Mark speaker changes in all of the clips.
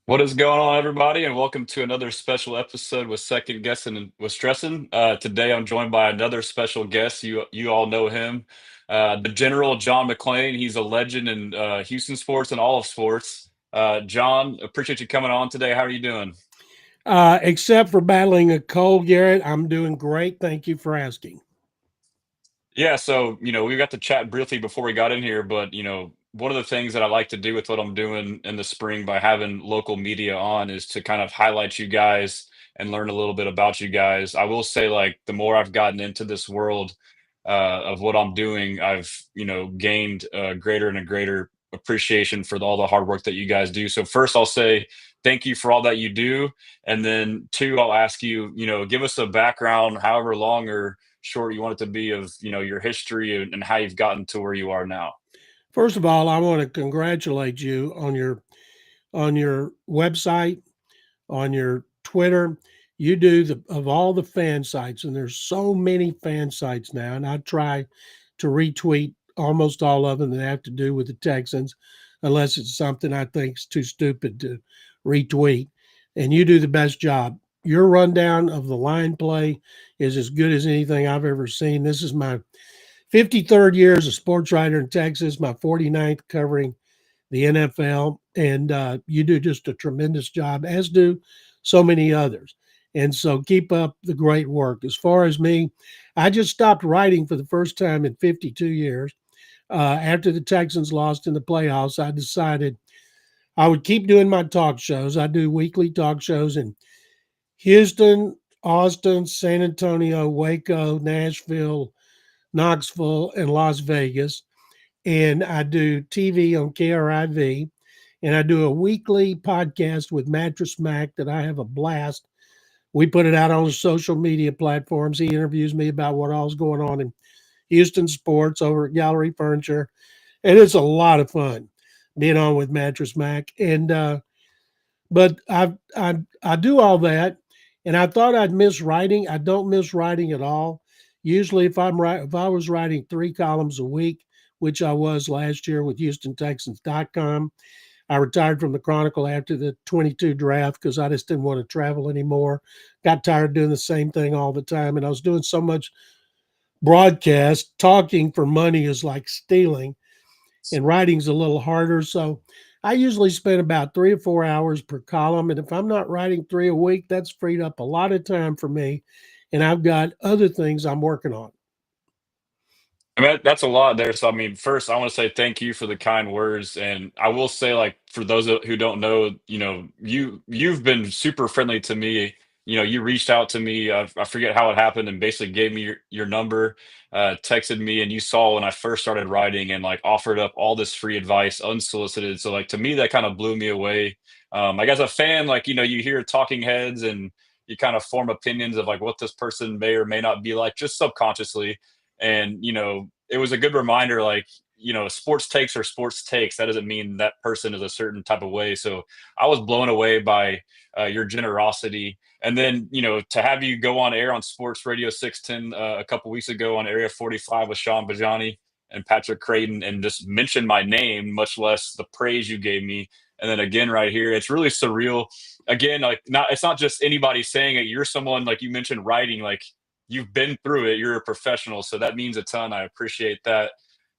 Speaker 1: What is going on, everybody, and welcome to another special episode with Second Guessing and with Stressin. Today, I'm joined by another special guest. You all know him, the General John McClain. He's a legend in Houston sports and all of sports. John, appreciate you coming on today. How are you doing?
Speaker 2: Except for battling a cold, Garrett, I'm doing great. Thank you for asking.
Speaker 1: Yeah, so we got to chat briefly before we got in here, but one of the things that I like to do with what I'm doing in the spring by having local media on is to kind of highlight you guys and learn a little bit about you guys. I will say, like, the more I've gotten into this world of what I'm doing, I've gained a greater and a greater appreciation for all the hard work that you guys do. So first, I'll say thank you for all that you do, and then two, I'll ask you, give us a background, however long or short you want it to be, of your history and how you've gotten to where you are now.
Speaker 2: First of all, I want to congratulate you on your website, on your Twitter. You do the of all the fan sites, and there's so many fan sites now, and I try to retweet almost all of them that have to do with the Texans, unless it's something I think is too stupid to retweet. And you do the best job. Your rundown of the line play is as good as anything I've ever seen. This is my 53rd year as a sports writer in Texas, my 49th covering the NFL, and you do just a tremendous job, as do so many others. And so keep up the great work. As far as me, I just stopped writing for the first time in 52 years. After the Texans lost in the playoffs, I decided I would keep doing my talk shows. I do weekly talk shows in Houston, Austin, San Antonio, Waco, Nashville, Knoxville, and Las Vegas. And I do TV on KRIV. And I do a weekly podcast with Mattress Mac that I have a blast. We put it out on the social media platforms. He interviews me about what all's going on in Houston sports over at Gallery Furniture. And it's a lot of fun being on with Mattress Mac. And but I do all that, and I thought I'd miss writing. I don't miss writing at all. Usually, if I was writing 3 columns a week, which I was last year with HoustonTexans.com, I retired from the Chronicle after the 22 draft because I just didn't want to travel anymore. Got tired of doing the same thing all the time, and I was doing so much broadcast. Talking for money is like stealing, and writing's a little harder. So I usually spend about 3 or 4 hours per column. And if I'm not writing three a week, that's freed up a lot of time for me. And I've got other things I'm working on.
Speaker 1: I mean, that's a lot there. So, I mean, first, I want to say thank you for the kind words, and I will say, like, for those who don't know, you've been super friendly to me. You reached out to me. I forget how it happened, and basically gave me your number, texted me, and you saw when I first started writing, and like offered up all this free advice unsolicited. So, like, to me, that kind of blew me away. Like, as a fan, like, you hear talking heads, and you kind of form opinions of like what this person may or may not be like, just subconsciously. And it was a good reminder, like, sports takes are sports takes. That doesn't mean that person is a certain type of way. So I was blown away by your generosity. And then to have you go on air on Sports Radio 610 a couple weeks ago on Area 45 with Sean Bajani and Patrick Creighton, and just mention my name, much less the praise you gave me. And then again right here, it's really surreal. Again, like, it's not just anybody saying it. You're someone, like you mentioned, writing, like, you've been through it. You're a professional, so that means a ton. I appreciate that.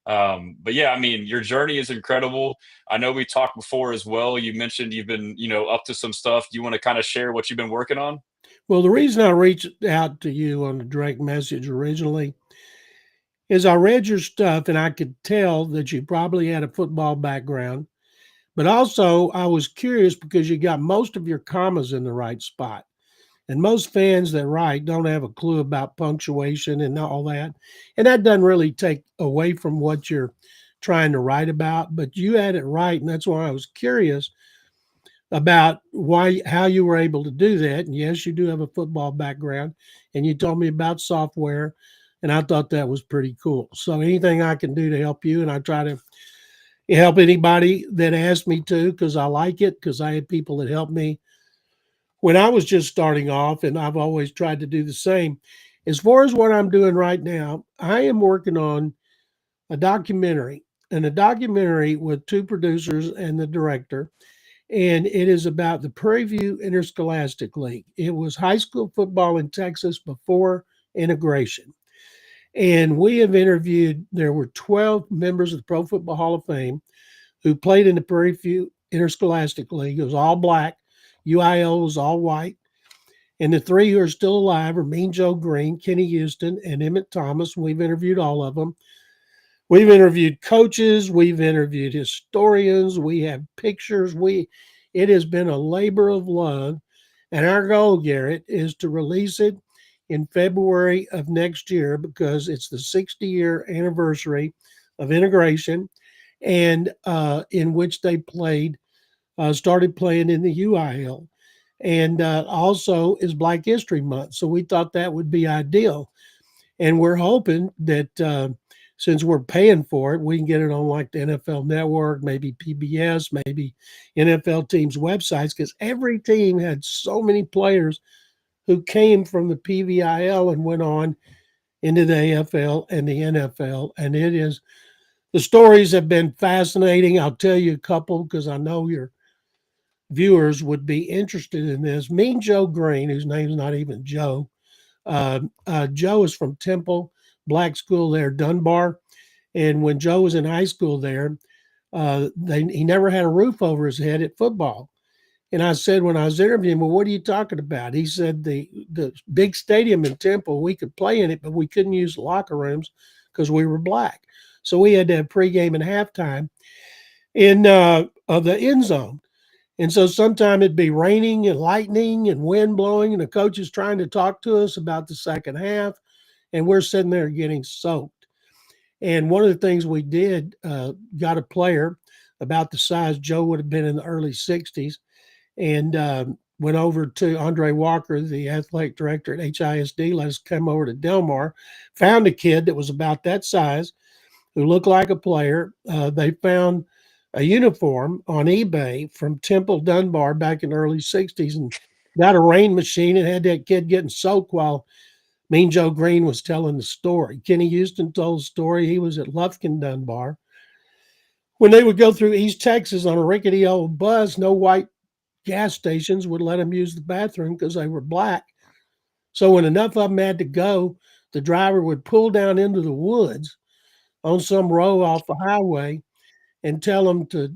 Speaker 1: But yeah, I mean, your journey is incredible. I know we talked before as well. You mentioned you've been, up to some stuff. Do you want to kind of share what you've been working on?
Speaker 2: Well, the reason I reached out to you on the direct message originally is I read your stuff and I could tell that you probably had a football background. But also, I was curious because you got most of your commas in the right spot. And most fans that write don't have a clue about punctuation and all that. And that doesn't really take away from what you're trying to write about, but you had it right. And that's why I was curious about how you were able to do that. And yes, you do have a football background, and you told me about software, and I thought that was pretty cool. So anything I can do to help you, and I try to help anybody that asks me to, because I like it, because I had people that helped me when I was just starting off, and I've always tried to do the same. As far as what I'm doing right now, I am working on a documentary, and a documentary with two producers and the director. and it is about the Prairie View Interscholastic League. It was high school football in Texas before integration. And we have interviewed, there were 12 members of the Pro Football Hall of Fame who played in the Prairie View Interscholastic League. It was all black, UIL was all white. And the three who are still alive are Mean Joe Green, Kenny Houston, and Emmett Thomas. We've interviewed all of them. We've interviewed coaches. We've interviewed historians. We have pictures. It has been a labor of love. And our goal, Garrett, is to release it in February of next year because it's the 60-year anniversary of integration, and in which they started playing in the UIL. And also is Black History Month. So we thought that would be ideal. And we're hoping that since we're paying for it, we can get it on like the NFL Network, maybe PBS, maybe NFL teams' websites, because every team had so many players who came from the PVIL and went on into the AFL and the NFL. And the stories have been fascinating. I'll tell you a couple because I know your viewers would be interested in this. Mean Joe Green, whose name's not even Joe. Joe is from Temple, black school there, Dunbar. And when Joe was in high school there, he never had a roof over his head at football. And I said, when I was interviewing him, well, what are you talking about? He said the big stadium in Temple, we could play in it, but we couldn't use the locker rooms because we were black. So we had to have pregame and halftime in the end zone. And so sometime it'd be raining and lightning and wind blowing, and the coach is trying to talk to us about the second half, and we're sitting there getting soaked. And one of the things we did, got a player about the size Joe would have been in the early 60s, and went over to Andre Walker, the athletic director at HISD, let us come over to Delmar, found a kid that was about that size who looked like a player. They found a uniform on eBay from Temple Dunbar back in the early 60s and got a rain machine and had that kid getting soaked while Mean Joe Green was telling the story. Kenny Houston told the story. He was at Lufkin Dunbar. When they would go through East Texas on a rickety old bus, no white gas stations would let them use the bathroom because they were black. So when enough of them had to go, the driver would pull down into the woods on some row off the highway and tell them to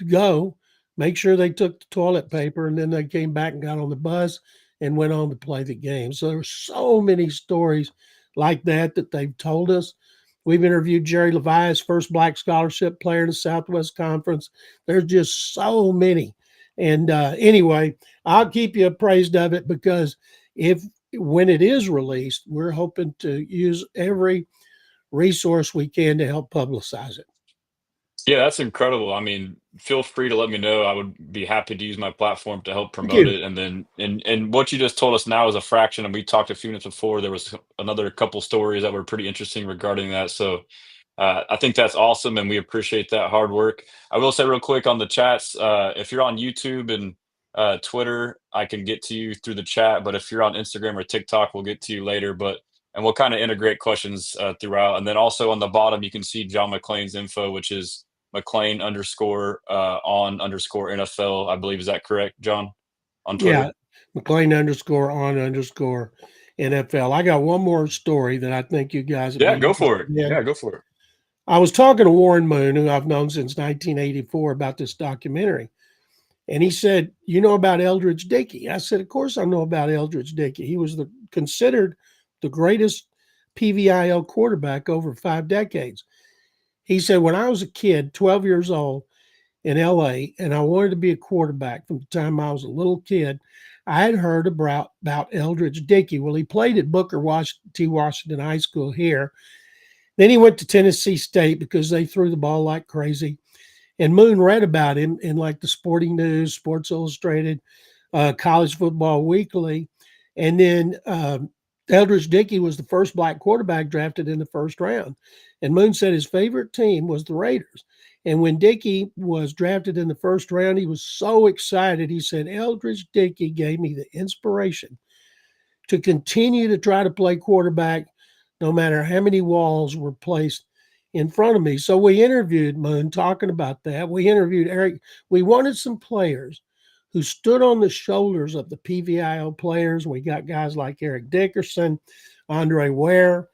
Speaker 2: go, make sure they took the toilet paper, and then they came back and got on the bus and went on to play the game. So there's so many stories like that they've told us. We've interviewed Jerry Levi's first black scholarship player in the Southwest Conference. There's just so many. And anyway, I'll keep you appraised of it because when it is released, we're hoping to use every resource we can to help publicize it.
Speaker 1: Yeah, that's incredible. I mean, feel free to let me know. I would be happy to use my platform to help
Speaker 2: Thank
Speaker 1: promote
Speaker 2: you.
Speaker 1: it. And then, and what you just told us now is a fraction. And we talked a few minutes before. There was another couple stories that were pretty interesting regarding that. So I think that's awesome, and we appreciate that hard work. I will say real quick on the chats, if you're on YouTube and Twitter, I can get to you through the chat. But if you're on Instagram or TikTok, we'll get to you later. And we'll kind of integrate questions throughout. And then also on the bottom, you can see John McClain's info, which is McClain underscore on underscore NFL. I believe, is that correct, John, on
Speaker 2: Yeah,
Speaker 1: Twitter?
Speaker 2: McClain underscore on underscore NFL. I got one more story that I think you guys would
Speaker 1: Yeah,
Speaker 2: be
Speaker 1: go for
Speaker 2: interested
Speaker 1: it.
Speaker 2: in.
Speaker 1: Yeah, go for it.
Speaker 2: I was talking to Warren Moon, who I've known since 1984, about this documentary. And he said, "You know about Eldridge Dickey?" I said, "Of course I know about Eldridge Dickey. He was considered the greatest PVIL quarterback over 5 decades." He said, "When I was a kid, 12 years old in LA, and I wanted to be a quarterback from the time I was a little kid, I had heard about Eldridge Dickey. Well, he played at Booker T. Washington High School here. Then he went to Tennessee State because they threw the ball like crazy. And Moon read about him in like the Sporting News, Sports Illustrated, College Football Weekly. And then Eldridge Dickey was the first black quarterback drafted in the first round. And Moon said his favorite team was the Raiders. And when Dickey was drafted in the first round, he was so excited. He said, Eldridge Dickey gave me the inspiration to continue to try to play quarterback no matter how many walls were placed in front of me. So we interviewed Moon talking about that. We interviewed Eric. We wanted some players who stood on the shoulders of the PVIL players. We got guys like Eric Dickerson, Andre Ware,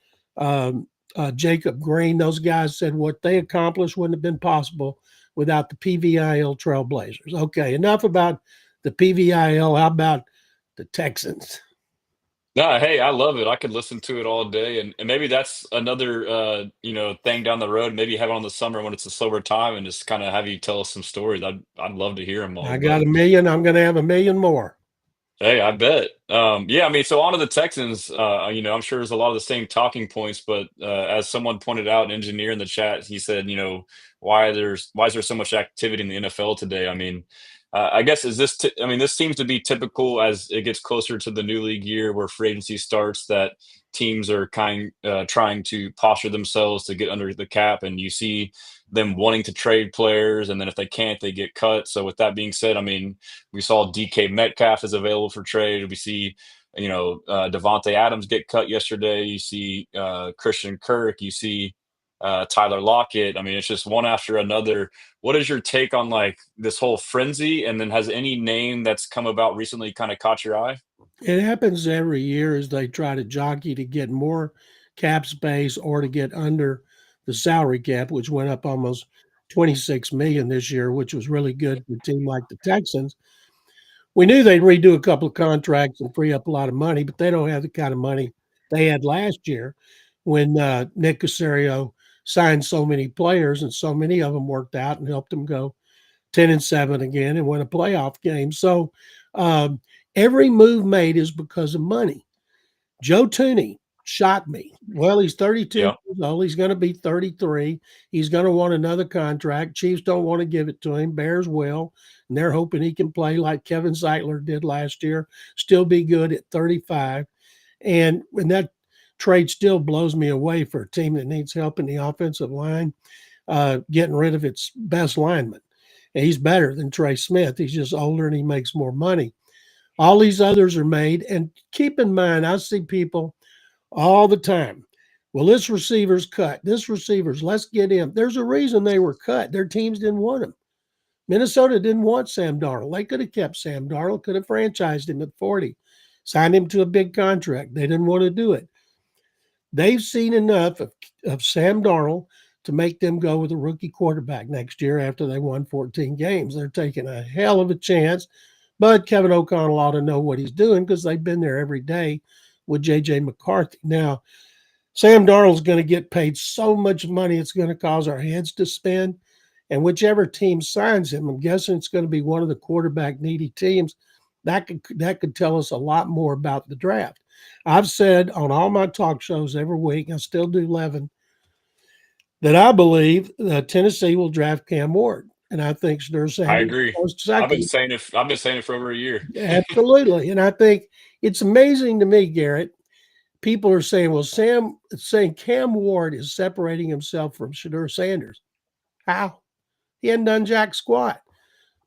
Speaker 2: Jacob Green. Those guys said what they accomplished wouldn't have been possible without the PVIL Trailblazers. Okay, enough about the PVIL. How about the Texans?
Speaker 1: No, hey, I love it. I could listen to it all day, and maybe that's another thing down the road. Maybe have it on the summer when it's a slower time, and just kind of have you tell us some stories. I'd love to hear them all.
Speaker 2: I got
Speaker 1: But
Speaker 2: a million. I'm going to have a million more.
Speaker 1: hey, I bet. Yeah, I mean, so on to the Texans. I'm sure there's a lot of the same talking points, but as someone pointed out, an engineer in the chat, he said, why is there so much activity in the NFL today? I mean, I guess this seems to be typical as it gets closer to the new league year where free agency starts, that teams are trying to posture themselves to get under the cap, and you see them wanting to trade players, and then if they can't, they get cut. So with that being said, I mean, we saw DK Metcalf is available for trade. We see, Devontae Adams get cut yesterday. You see Christian Kirk. You see Tyler Lockett. I mean, it's just one after another. What is your take on like this whole frenzy? And then has any name that's come about recently kind of caught your eye?
Speaker 2: It happens every year as they try to jockey to get more cap space or to get under the salary cap, which went up almost 26 million this year, which was really good for a team like the Texans. We knew they'd redo a couple of contracts and free up a lot of money, but they don't have the kind of money they had last year when Nick Caserio signed so many players, and so many of them worked out and helped them go 10-7 again and win a playoff game. So um, every move made is because of money. Joe Tooney shocked me. Well, he's 32
Speaker 1: Yeah.
Speaker 2: years old. He's going to be 33. He's going to want another contract. Chiefs don't want to give it to him. Bears will. And they're hoping he can play like Kevin Zeitler did last year, still be good at 35. And when that trade still blows me away for a team that needs help in the offensive line, getting rid of its best lineman. And he's better than Trey Smith. He's just older and he makes more money. All these others are made. And keep in mind, I see people all the time. Well, this receiver's cut. This receiver's, let's get him. There's a reason they were cut. Their teams didn't want him. Minnesota didn't want Sam Darnold. They could have kept Sam Darnold, could have franchised him at 40, signed him to a big contract. They didn't want to do it. They've seen enough of Sam Darnold to make them go with a rookie quarterback next year after they won 14 games. They're taking a hell of a chance, but Kevin O'Connell ought to know what he's doing because they've been there every day with J.J. McCarthy. Now, Sam Darnold's going to get paid so much money, it's going to cause our heads to spin. And whichever team signs him, I'm guessing it's going to be one of the quarterback needy teams. That could tell us a lot more about the draft. I've said on all my talk shows every week, I still do 11, that I believe that Tennessee will draft Cam Ward. And I think Shedeur
Speaker 1: I
Speaker 2: Sanders
Speaker 1: agree.
Speaker 2: goes
Speaker 1: I've been
Speaker 2: second.
Speaker 1: saying it. I've been saying it for over a year.
Speaker 2: Absolutely. And I think it's amazing to me, Garrett. People are saying, well, saying Cam Ward is separating himself from Shedeur Sanders. How? He hadn't done jack squat.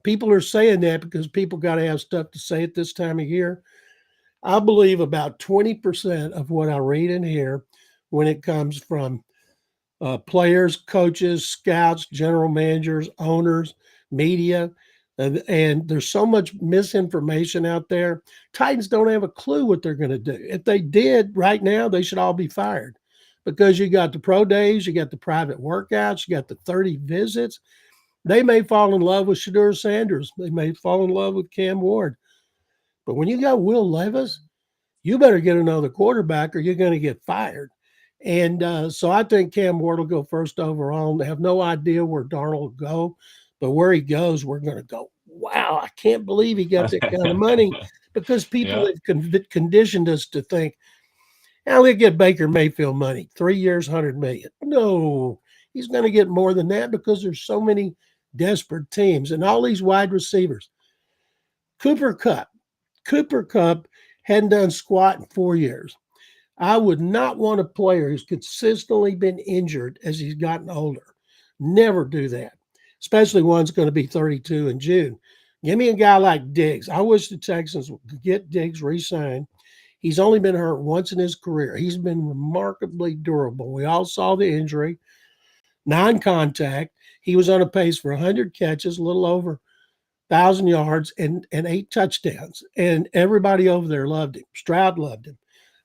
Speaker 2: People are saying that because people got to have stuff to say at this time of year. I believe about 20% of what I read and hear when it comes from players, coaches, scouts, general managers, owners, media, and there's so much misinformation out there. Titans don't have a clue what they're going to do. If they did right now, they should all be fired because you got the pro days, you got the private workouts, you got the 30 visits. They may fall in love with Shedeur Sanders. They may fall in love with Cam Ward. But when you got Will Levis, you better get another quarterback or you're going to get fired. And so I think Cam Ward will go first overall. They have no idea where Darnold will go, but where he goes, we're going to go, wow, I can't believe he got that kind of money because people
Speaker 1: Yeah.
Speaker 2: have conditioned us to think, now we get Baker Mayfield money, 3 years, 100 million. No, he's going to get more than that because there's so many desperate teams and all these wide receivers. Cooper Kupp hadn't done squat in 4 years. I would not want a player who's consistently been injured as he's gotten older. Never do that, especially one's going to be 32 in June. Give me a guy like Diggs. I wish the Texans would get Diggs re-signed. He's only been hurt once in his career. He's been remarkably durable. We all saw the injury, non-contact. He was on a pace for 100 catches, a little over 1,000 yards and 8 touchdowns. And everybody over there loved him. Stroud loved him.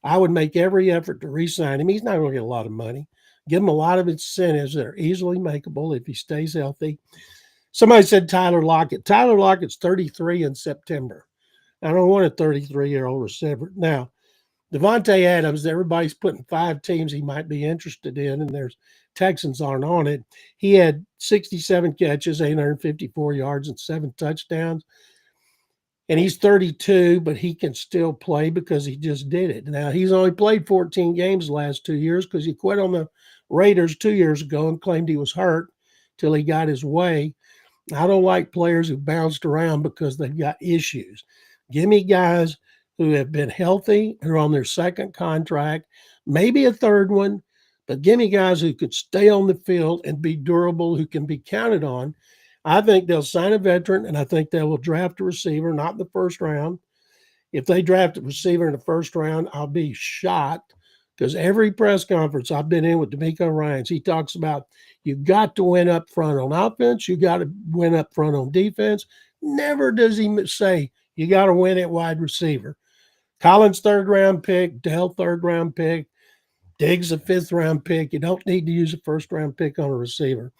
Speaker 2: I would make every effort to re-sign him. He's not going to get a lot of money. Give him a lot of incentives that are easily makeable if he stays healthy. Somebody said Tyler Lockett. Tyler Lockett's 33 in September. I don't want a 33-year-old receiver. Now, Devontae Adams, everybody's putting 5 teams he might be interested in, and there's Texans aren't on it. He had 67 catches, 854 yards, and 7 touchdowns. And he's 32, but he can still play because he just did it. Now, he's only played 14 games the last 2 years because he quit on the Raiders 2 years ago and claimed he was hurt till he got his way. I don't like players who bounced around because they've got issues. Give me guys who have been healthy, who are on their second contract, maybe a third one, but give me guys who could stay on the field and be durable, who can be counted on. I think they'll sign a veteran, and I think they will draft a receiver, not in the first round. If they draft a receiver in the first round, I'll be shocked because every press conference I've been in with DeMeco Ryans, he talks about you've got to win up front on offense, you got to win up front on defense. Never does he say you got to win at wide receiver. Collins, third-round pick, Dell, third-round pick, Diggs, a fifth-round pick. You don't need to use a first-round pick on a receiver.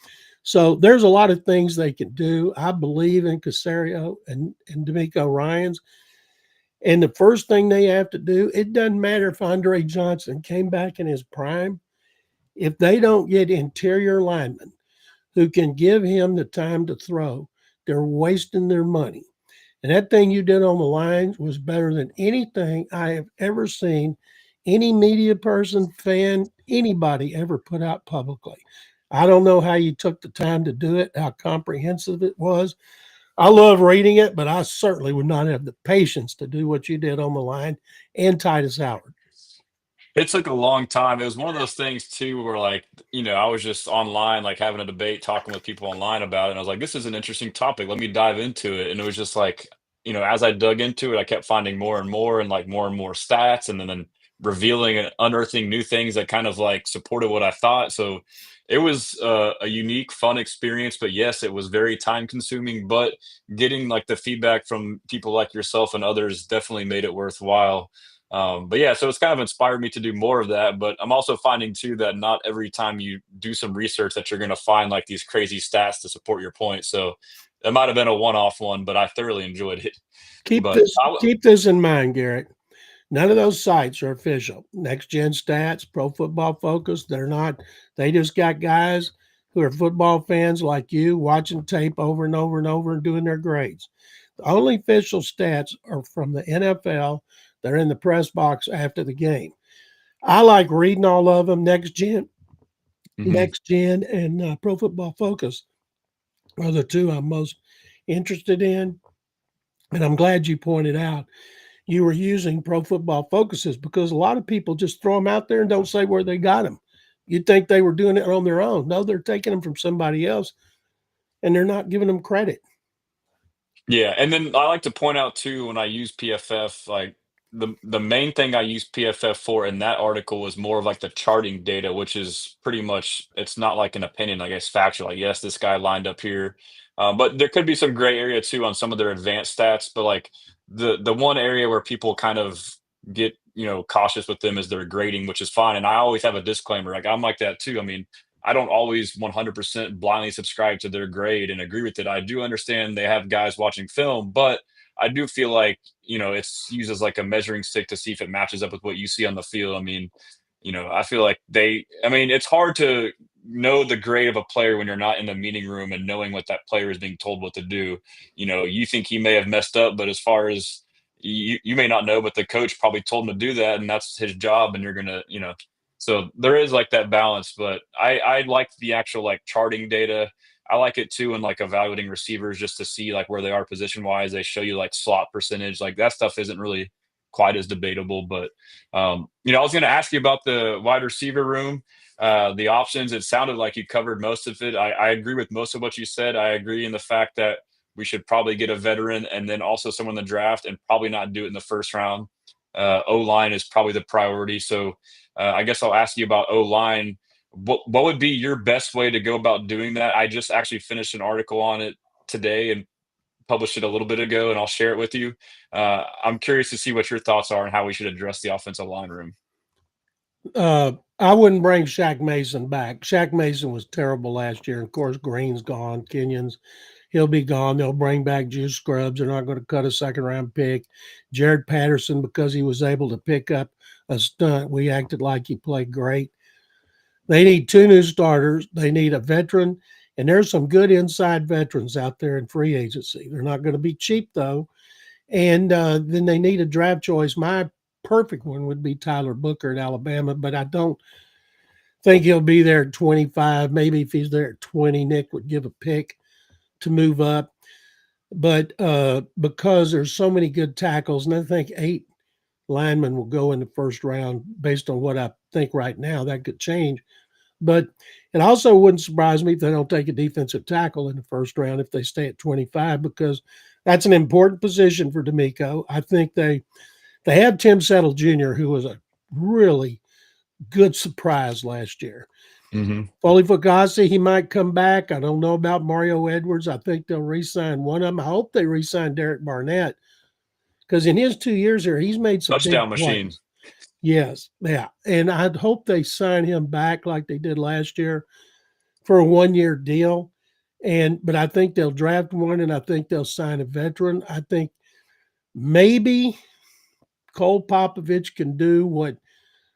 Speaker 2: So there's a lot of things they can do. I believe in Caserio and DeMeco Ryans. And the first thing they have to do, it doesn't matter if Andre Johnson came back in his prime. If they don't get interior linemen who can give him the time to throw, they're wasting their money. And that thing you did on the lines was better than anything I have ever seen any media person, fan, anybody ever put out publicly. I don't know how you took the time to do it, how comprehensive it was. I love reading it, but I certainly would not have the patience to do what you did on the line and Titus Howard.
Speaker 1: It took a long time. It was one of those things too where like, I was just online, like having a debate, talking with people online about it. And I was like, this is an interesting topic. Let me dive into it. And it was just like, as I dug into it, I kept finding more and like more and more stats and then revealing and unearthing new things that kind of like supported what I thought. So it was a unique, fun experience. But yes, it was very time consuming. But getting like the feedback from people like yourself and others definitely made it worthwhile. But yeah, so it's kind of inspired me to do more of that. But I'm also finding too that not every time you do some research that you're going to find like these crazy stats to support your point. So it might have been a one-off one, but I thoroughly enjoyed it.
Speaker 2: Keep
Speaker 1: But
Speaker 2: this keep this in mind, Garrett. None of those sites are official. Next Gen Stats, Pro Football Focus, they're not. They just got guys who are football fans like you watching tape over and over and over and doing their grades. The only official stats are from the NFL. They're in the press box after the game. I like reading all of them.
Speaker 1: mhm.
Speaker 2: Next Gen, and Pro Football Focus are the two I'm most interested in. And I'm glad you pointed out you were using Pro Football Focuses because a lot of people just throw them out there and don't say where they got them. You'd think they were doing it on their own. No, they're taking them from somebody else and they're not giving them credit.
Speaker 1: Yeah, and then I like to point out too when I use PFF, like the main thing I use PFF for in that article was more of like the charting data, which is pretty much it's not like an opinion, I guess factual. Like yes, this guy lined up here, but there could be some gray area too on some of their advanced stats. But like the one area where people kind of get cautious with them is their grading, which is fine. And I always have a disclaimer, like I'm like that too. I mean, I don't always 100% blindly subscribe to their grade and agree with it. I do understand they have guys watching film, but I do feel like, it's used as like a measuring stick to see if it matches up with what you see on the field. I mean, I feel like it's hard to know the grade of a player when you're not in the meeting room and knowing what that player is being told what to do. You think he may have messed up, but as far as you may not know, but the coach probably told him to do that and that's his job. And you're going to, so there is like that balance, but I like the actual like charting data. I like it too in like evaluating receivers just to see like where they are position wise. They show you like slot percentage, like that stuff isn't really quite as debatable. But I was going to ask you about the wide receiver room, the options. It sounded like you covered most of it. I agree with most of what you said. I agree in the fact that we should probably get a veteran and then also someone in the draft and probably not do it in the first round. O line is probably the priority. So I guess I'll ask you about O line. What would be your best way to go about doing that? I just actually finished an article on it today and published it a little bit ago, and I'll share it with you. I'm curious to see what your thoughts are on how we should address the offensive line room.
Speaker 2: I wouldn't bring Shaq Mason back. Shaq Mason was terrible last year. Of course, Green's gone. Kenyon's, he'll be gone. They'll bring back Juice Scrubs. They're not going to cut a second round pick. Jared Patterson, because he was able to pick up a stunt, we acted like he played great. They need 2 new starters. They need a veteran, and there's some good inside veterans out there in free agency. They're not going to be cheap, though. And then they need a draft choice. My perfect one would be Tyler Booker at Alabama, but I don't think he'll be there at 25. Maybe if he's there at 20, Nick would give a pick to move up. But because there's so many good tackles, and I think 8 linemen will go in the first round based on what I think right now, that could change. But it also wouldn't surprise me if they don't take a defensive tackle in the first round if they stay at 25, because that's an important position for D'Amico. I think they have Tim Settle Jr., who was a really good surprise last year.
Speaker 1: Mm-hmm.
Speaker 2: Foley Fakasi, he might come back. I don't know about Mario Edwards. I think they'll re-sign one of them. I hope they re-sign Derek Barnett, because in his 2 years here, he's made some
Speaker 1: Touchdown
Speaker 2: big
Speaker 1: machine.
Speaker 2: plays. Yes, yeah. And I'd hope they sign him back like they did last year for a 1-year deal. But I think they'll draft one, and I think they'll sign a veteran. I think maybe Cole Popovich can do what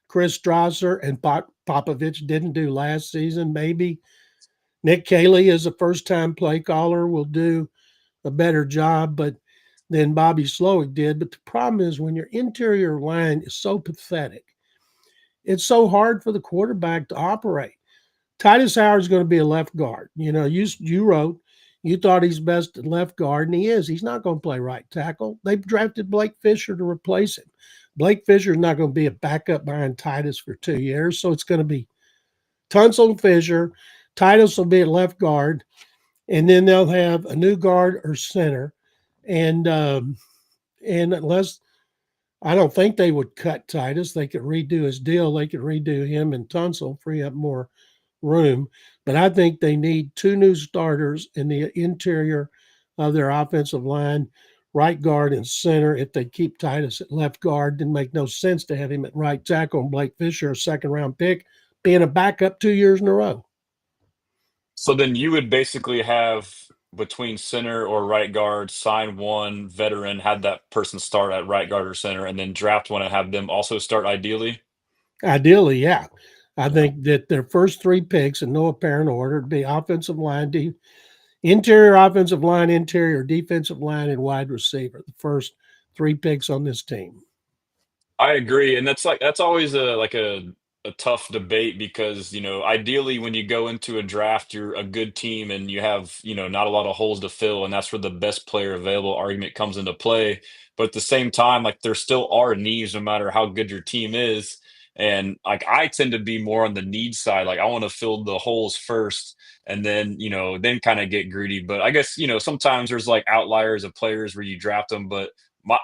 Speaker 2: Chris Strasser and Popovich didn't do last season. Maybe Nick Caley, as a first-time play caller, will do a better job than Bobby Slowick did. But the problem is, when your interior line is so pathetic, it's so hard for the quarterback to operate. Titus Howard's going to be a left guard. You wrote, you thought he's best at left guard, and he is. He's not going to play right tackle. They drafted Blake Fisher to replace him. Blake Fisher's not going to be a backup behind Titus for 2 years, so it's going to be Tunsil and Fisher. Titus will be at left guard, and then they'll have a new guard or center. And unless, I don't think they would cut Titus. They could redo his deal. They could redo him and Tunsil, free up more room. But I think they need 2 new starters in the interior of their offensive line, right guard and center. If they keep Titus at left guard, didn't make no sense to have him at right tackle and Blake Fisher, a second-round pick, being a backup 2 years in a row.
Speaker 1: So then you would basically have between center or right guard, sign one veteran, have that person start at right guard or center, and then draft one and have them also start ideally?
Speaker 2: Ideally, yeah. I
Speaker 1: Yeah.
Speaker 2: think that their first 3 picks in no apparent order would be offensive line, interior offensive line, interior defensive line, and wide receiver. The first 3 picks on this team.
Speaker 1: I agree, and that's always a tough debate because, ideally, when you go into a draft, you're a good team and you have, not a lot of holes to fill, and that's where the best player available argument comes into play. But at the same time, like, there still are needs no matter how good your team is, and, like, I tend to be more on the need side, like, I wanna fill the holes first and then, then kinda get greedy, but I guess, sometimes there's, like, outliers of players where you draft them, but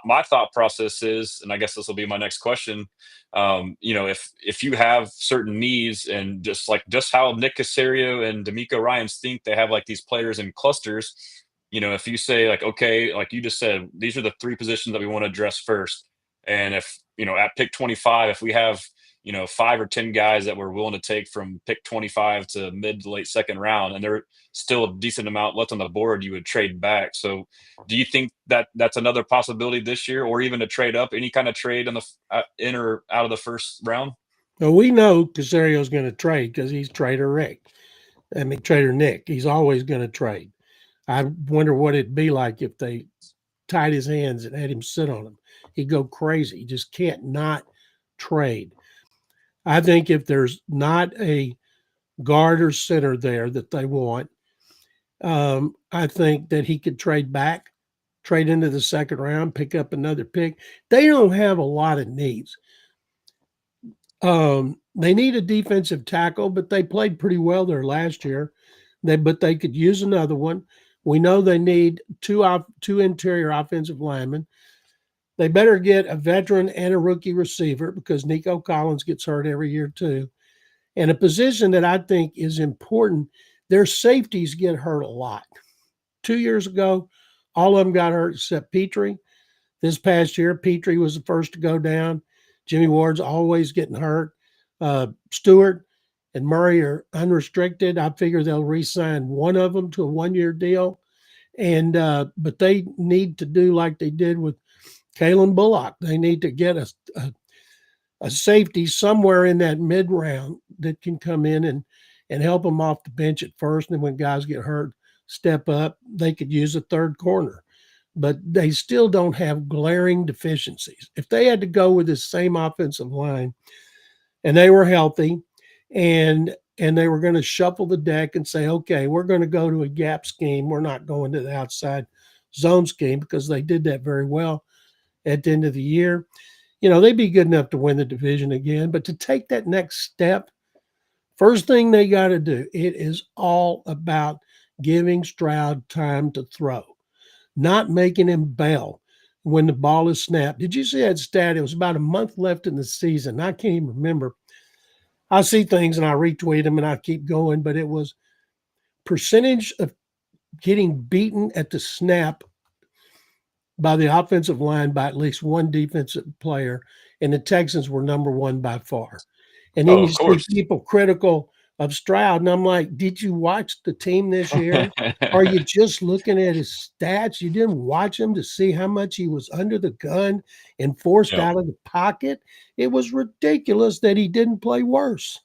Speaker 1: my thought process is, and I guess this will be my next question. If you have certain needs and just how Nick Caserio and D'Amico Ryans think they have like these players in clusters, if you say like, okay, like you just said, these are the 3 positions that we want to address first. And if, at pick 25, if we have, 5 or 10 guys that we're willing to take from pick 25 to mid to late second round, and they're still a decent amount left on the board, you would trade back. So do you think that that's another possibility this year, or even to trade up, any kind of trade on the in or out of the first round?
Speaker 2: Well, we know Caserio's going to trade because he's Trader Rick. Trader Nick. He's always going to trade. I wonder what it'd be like if they tied his hands and had him sit on them. He'd go crazy. He just can't not trade. I think if there's not a guard or center there that they want, I think that he could trade back, trade into the second round, pick up another pick. They don't have a lot of needs. They need a defensive tackle, but they played pretty well there last year. But they could use another one. We know they need two interior offensive linemen. They better get a veteran and a rookie receiver because Nico Collins gets hurt every year too. And a position that I think is important, their safeties get hurt a lot. 2 years ago, All of them got hurt except Petrie. This past year, Petrie was the first to go down. Jimmy Ward's always getting hurt. Stewart and Murray are unrestricted. I figure they'll re-sign one of them to a 1-year deal. And but they need to do like they did with Kalen Bullock. They need to get a safety somewhere in that mid round that can come in and help them off the bench at first. And then when guys get hurt, step up. They could use a third corner, but they still don't have glaring deficiencies. If they had to go with the same offensive line and they were healthy and they were going to shuffle the deck and say, okay, we're going to go to a gap scheme. We're not going to the outside zone scheme, because they did that very well at the end of the year. They'd be good enough to win the division again. But to take that next step, first thing they got to do, it is all about giving Stroud time to throw, not making him bail when the ball is snapped. Did you see that stat? It was about a month left in the season. I can't even remember. I see things and I retweet them and I keep going, but it was percentage of getting beaten at the snap by the offensive line by at least one defensive player, and the Texans were number one by far. And then
Speaker 1: Oh,
Speaker 2: you
Speaker 1: of
Speaker 2: see
Speaker 1: course.
Speaker 2: people critical of Stroud, and I'm like, did you watch the team this year? Are you just looking at his stats? You didn't watch him to see how much he was under the gun and forced
Speaker 1: Yeah.
Speaker 2: out of the pocket? It was ridiculous that he didn't play worse.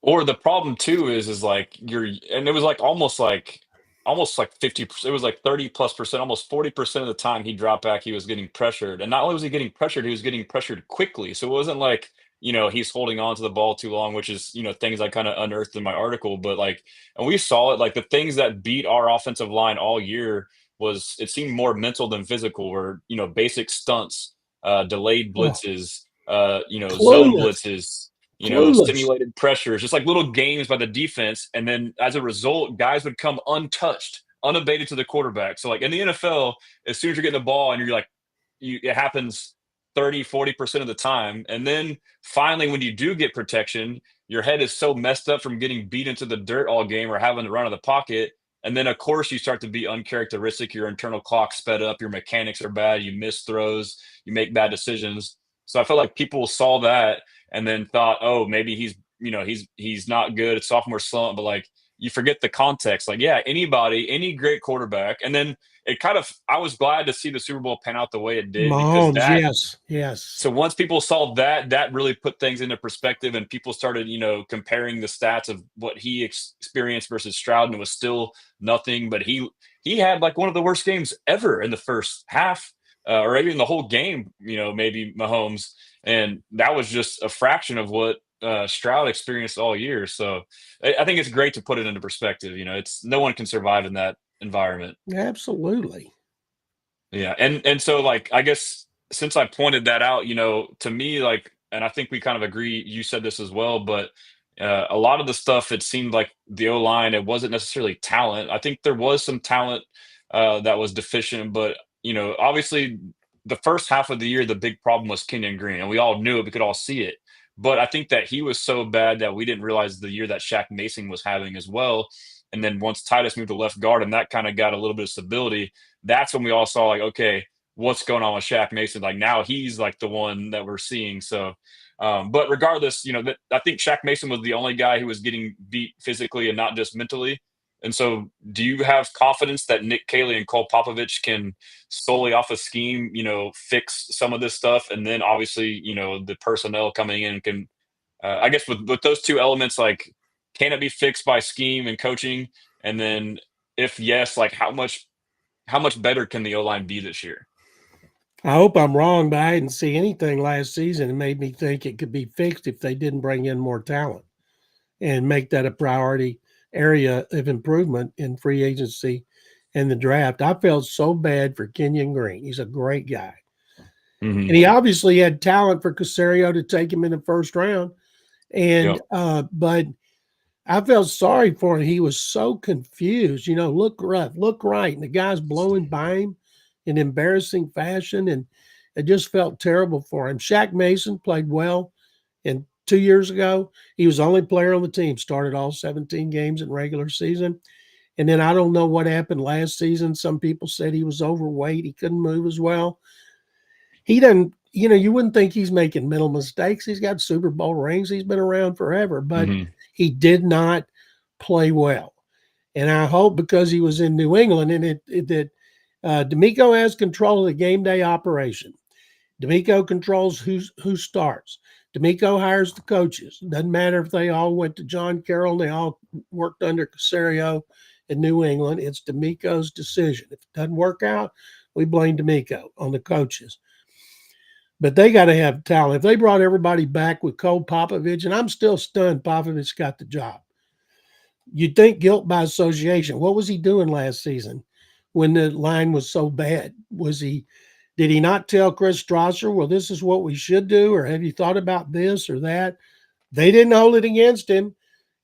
Speaker 1: Or the problem too is like and it was like almost like 50%. It was like 30+%, almost 40% of the time he dropped back, he was getting pressured. And not only was he getting pressured, he was getting pressured quickly. So it wasn't like, he's holding on to the ball too long, which is, things I kind of unearthed in my article. But like, and we saw it, like the things that beat our offensive line all year was, it seemed more mental than physical, where, basic stunts, delayed
Speaker 2: Oh,
Speaker 1: blitzes, zone
Speaker 2: clueless,
Speaker 1: blitzes,
Speaker 2: clueless.
Speaker 1: simulated pressures, just like little games by the defense. And then as a result, guys would come untouched, unabated to the quarterback. So like in the NFL, as soon as you're getting the ball and you're like, it happens 30-40% of the time. And then finally, when you do get protection, your head is so messed up from getting beat into the dirt all game or having to run out of the pocket. And then, of course, you start to be uncharacteristic. Your internal clock sped up. Your mechanics are bad. You miss throws. You make bad decisions. So I feel like people saw that and then thought, oh, maybe he's not good. It's sophomore slump. But like, you forget the context. Like, yeah, any great quarterback. And then I was glad to see the Super Bowl pan out the way it did, because
Speaker 2: Mahomes, yes, yes.
Speaker 1: so once people saw that, that really put things into perspective, and people started, comparing the stats of what he experienced versus Stroud, and it was still nothing. But he had like one of the worst games ever in the first half, or even the whole game. Maybe Mahomes, and that was just a fraction of what Stroud experienced all year. So I think it's great to put it into perspective. It's no one can survive in that environment.
Speaker 2: Absolutely.
Speaker 1: Yeah, and so, like, I guess since I pointed that out, to me, like, and I think we kind of agree, you said this as well, but a lot of the stuff, it seemed like the O-line, it wasn't necessarily talent. I think there was some talent that was deficient, but obviously the first half of the year, the big problem was Kenyon Green, and we all knew it, we could all see it. But I think that he was so bad that we didn't realize the year that Shaq Mason was having as well. And then once Titus moved to left guard and that kind of got a little bit of stability, that's when we all saw, like, okay, what's going on with Shaq Mason? Like, now he's like the one that we're seeing. So, but regardless, I think Shaq Mason was the only guy who was getting beat physically and not just mentally. And so, do you have confidence that Nick Caley and Cole Popovich can solely off a scheme, fix some of this stuff? And then obviously, the personnel coming in can, I guess with those two elements, like, can it be fixed by scheme and coaching? And then if yes, like how much better can the O-line be this year?
Speaker 2: I hope I'm wrong, but I didn't see anything last season. It made me think it could be fixed if they didn't bring in more talent and make that a priority area of improvement in free agency and the draft. I felt so bad for Kenyon Green. He's a great guy.
Speaker 1: Mhm.
Speaker 2: And he obviously had talent for Casario to take him in the first round. And
Speaker 1: Yep.
Speaker 2: but I felt sorry for him. He was so confused. Look left, look right, and the guy's blowing by him in embarrassing fashion, and it just felt terrible for him. Shaq Mason played well, and 2 years ago, he was the only player on the team, started all 17 games in regular season, And then I don't know what happened last season. Some people said he was overweight. He couldn't move as well. He doesn't, you wouldn't think he's making mental mistakes. He's got Super Bowl rings. He's been around forever, but
Speaker 1: Mhm.
Speaker 2: he did not play well. And I hope because he was in New England and that D'Amico has control of the game day operation. D'Amico controls who starts. D'Amico hires the coaches. Doesn't matter if they all went to John Carroll and they all worked under Caserio in New England. It's D'Amico's decision. If it doesn't work out, we blame D'Amico on the coaches. But they got to have talent. If they brought everybody back with Cole Popovich, and I'm still stunned Popovich got the job. You'd think guilt by association. What was he doing last season when the line was so bad? Did he not tell Chris Strasser, well, this is what we should do, or have you thought about this or that? They didn't hold it against him.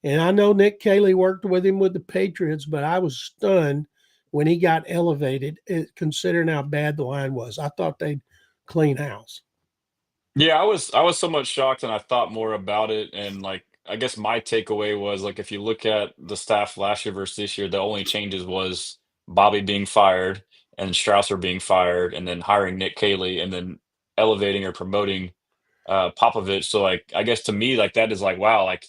Speaker 2: And I know Nick Caley worked with him with the Patriots, but I was stunned when he got elevated, considering how bad the line was. I thought they'd clean house.
Speaker 1: Yeah, I was somewhat shocked, and I thought more about it, and, like, I guess my takeaway was, like, if you look at the staff last year versus this year, the only changes was Bobby being fired and Strausser being fired, and then hiring Nick Caley, and then elevating or promoting, Popovich. So, like, I guess to me, like, that is like, wow, like,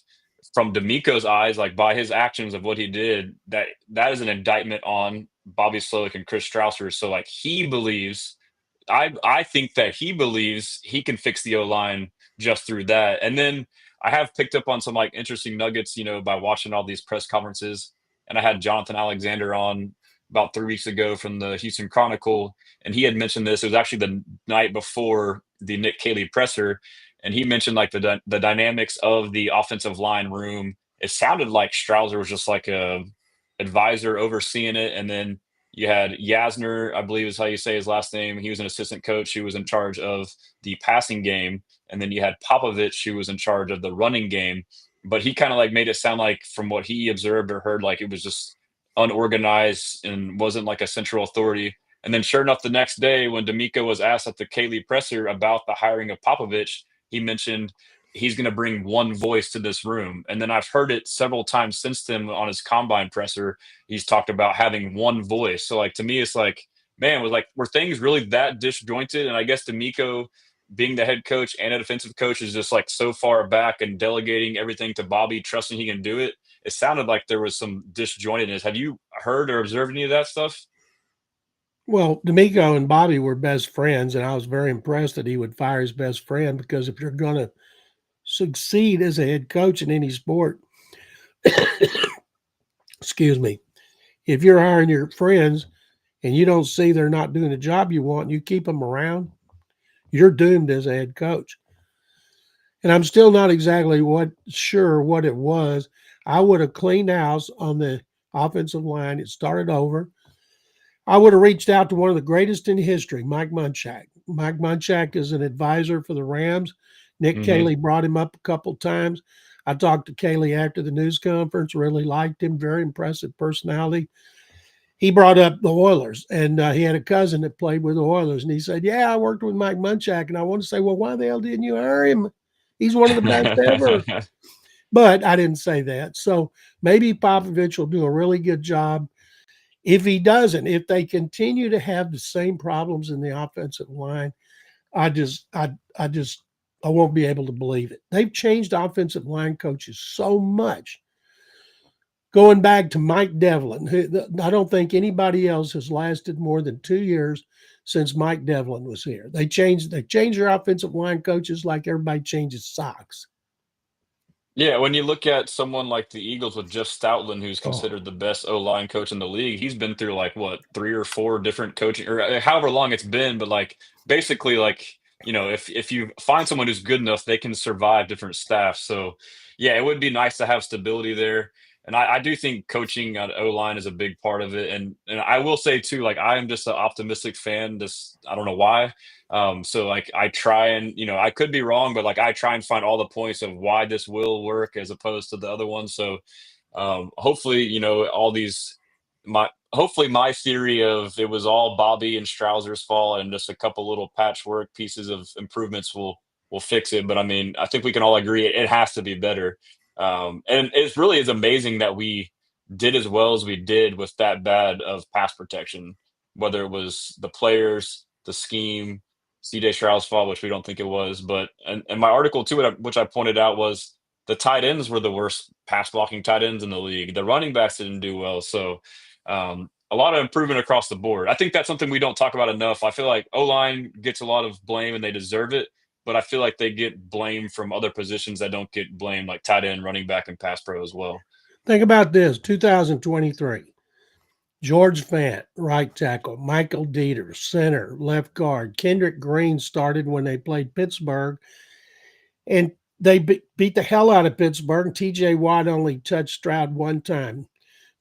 Speaker 1: from D'Amico's eyes, like, by his actions of what he did, that is an indictment on Bobby Slowick and Chris Strausser. So, like, he believes I think that he believes he can fix the O line just through that. And then I have picked up on some like interesting nuggets, by watching all these press conferences. And I had Jonathan Alexander on about 3 weeks ago from the Houston Chronicle, and he had mentioned this. It was actually the night before the Nick Caley presser, and he mentioned like the dynamics of the offensive line room. It sounded like Strausser was just like a advisor overseeing it, and then you had Yasner, I believe is how you say his last name. He was an assistant coach who was in charge of the passing game. And then you had Popovich, who was in charge of the running game. But he kind of like made it sound like, from what he observed or heard, like it was just unorganized and wasn't like a central authority. And then, sure enough, the next day when D'Amico was asked at the Caley presser about the hiring of Popovich, he mentioned he's going to bring one voice to this room. And then I've heard it several times since then on his combine presser. He's talked about having one voice. So like to me, it's like, man, were things really that disjointed? And I guess D'Amico being the head coach and a defensive coach is just like so far back and delegating everything to Bobby, trusting he can do it. It sounded like there was some disjointedness. Have you heard or observed any of that stuff?
Speaker 2: Well, D'Amico and Bobby were best friends, and I was very impressed that he would fire his best friend because if you're going to succeed as a head coach in any sport, excuse me, if you're hiring your friends and you don't see they're not doing the job you want, and you keep them around, you're doomed as a head coach. And I'm still not exactly sure what it was. I would have cleaned house on the offensive line. It started over. I would have reached out to one of the greatest in history, Mike Munchak. Mike Munchak is an advisor for the Rams. Nick
Speaker 1: Hmm.
Speaker 2: Caley brought him up a couple times. I talked to Caley after the news conference, really liked him, very impressive personality. He brought up the Oilers, and he had a cousin that played with the Oilers, and he said, "Yeah, I worked with Mike Munchak," and I want to say, "Well, why the hell didn't you hire him? He's one of the best ever." But I didn't say that. So maybe Popovich will do a really good job. If he doesn't, if they continue to have the same problems in the offensive line, I just, I, I just, I won't be able to believe it. They've changed offensive line coaches so much. Going back to Mike Devlin, I don't think anybody else has lasted more than 2 years since Mike Devlin was here. They changed their offensive line coaches like everybody changes socks.
Speaker 1: Yeah, when you look at someone like the Eagles with Jeff Stoutland, who's
Speaker 2: Oh,
Speaker 1: considered the best O-line coach in the league, he's been through like what, 3 or 4 different coaching, or however long it's been, but like basically like, if you find someone who's good enough, they can survive different staffs. So, yeah, it would be nice to have stability there. And I do think coaching on O-line is a big part of it. And I will say too, like I am just an optimistic fan. Just I don't know why. So like I try and I could be wrong, but like I try and find all the points of why this will work as opposed to the other one. So hopefully, all these my hopefully my theory of it was all Bobby and Strausser's fault and just a couple little patchwork pieces of improvements will fix it. But I mean, I think we can all agree it has to be better. And it really is amazing that we did as well as we did with that bad of pass protection, whether it was the players, the scheme, CJ Stroud's fault, which we don't think it was. But and my article too, which I pointed out, was the tight ends were the worst pass blocking tight ends in the league. The running backs didn't do well. So a lot of improvement across the board. I think that's something we don't talk about enough. I feel like O-line gets a lot of blame and they deserve it, but I feel like they get blame from other positions that don't get blamed, like tight end, running back, and pass pro as well.
Speaker 2: Think about this: 2023. George Fant, right tackle. Michael Dieter, center, left guard. Kendrick Green started when they played Pittsburgh, and they beat the hell out of Pittsburgh. TJ Watt only touched Stroud one time.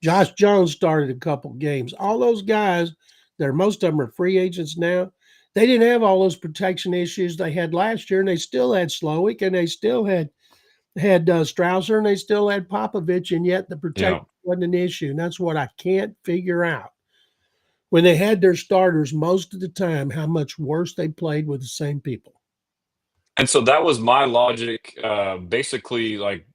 Speaker 2: Josh Jones started a couple games. All those guys, most of them are free agents now. They didn't have all those protection issues they had last year, and they still had Slowick, and they still had Strausser, and they still had Popovich, and yet the protection wasn't an issue. And that's what I can't figure out. When they had their starters most of the time, how much worse they played with the same people.
Speaker 1: And so that was my logic, basically, like,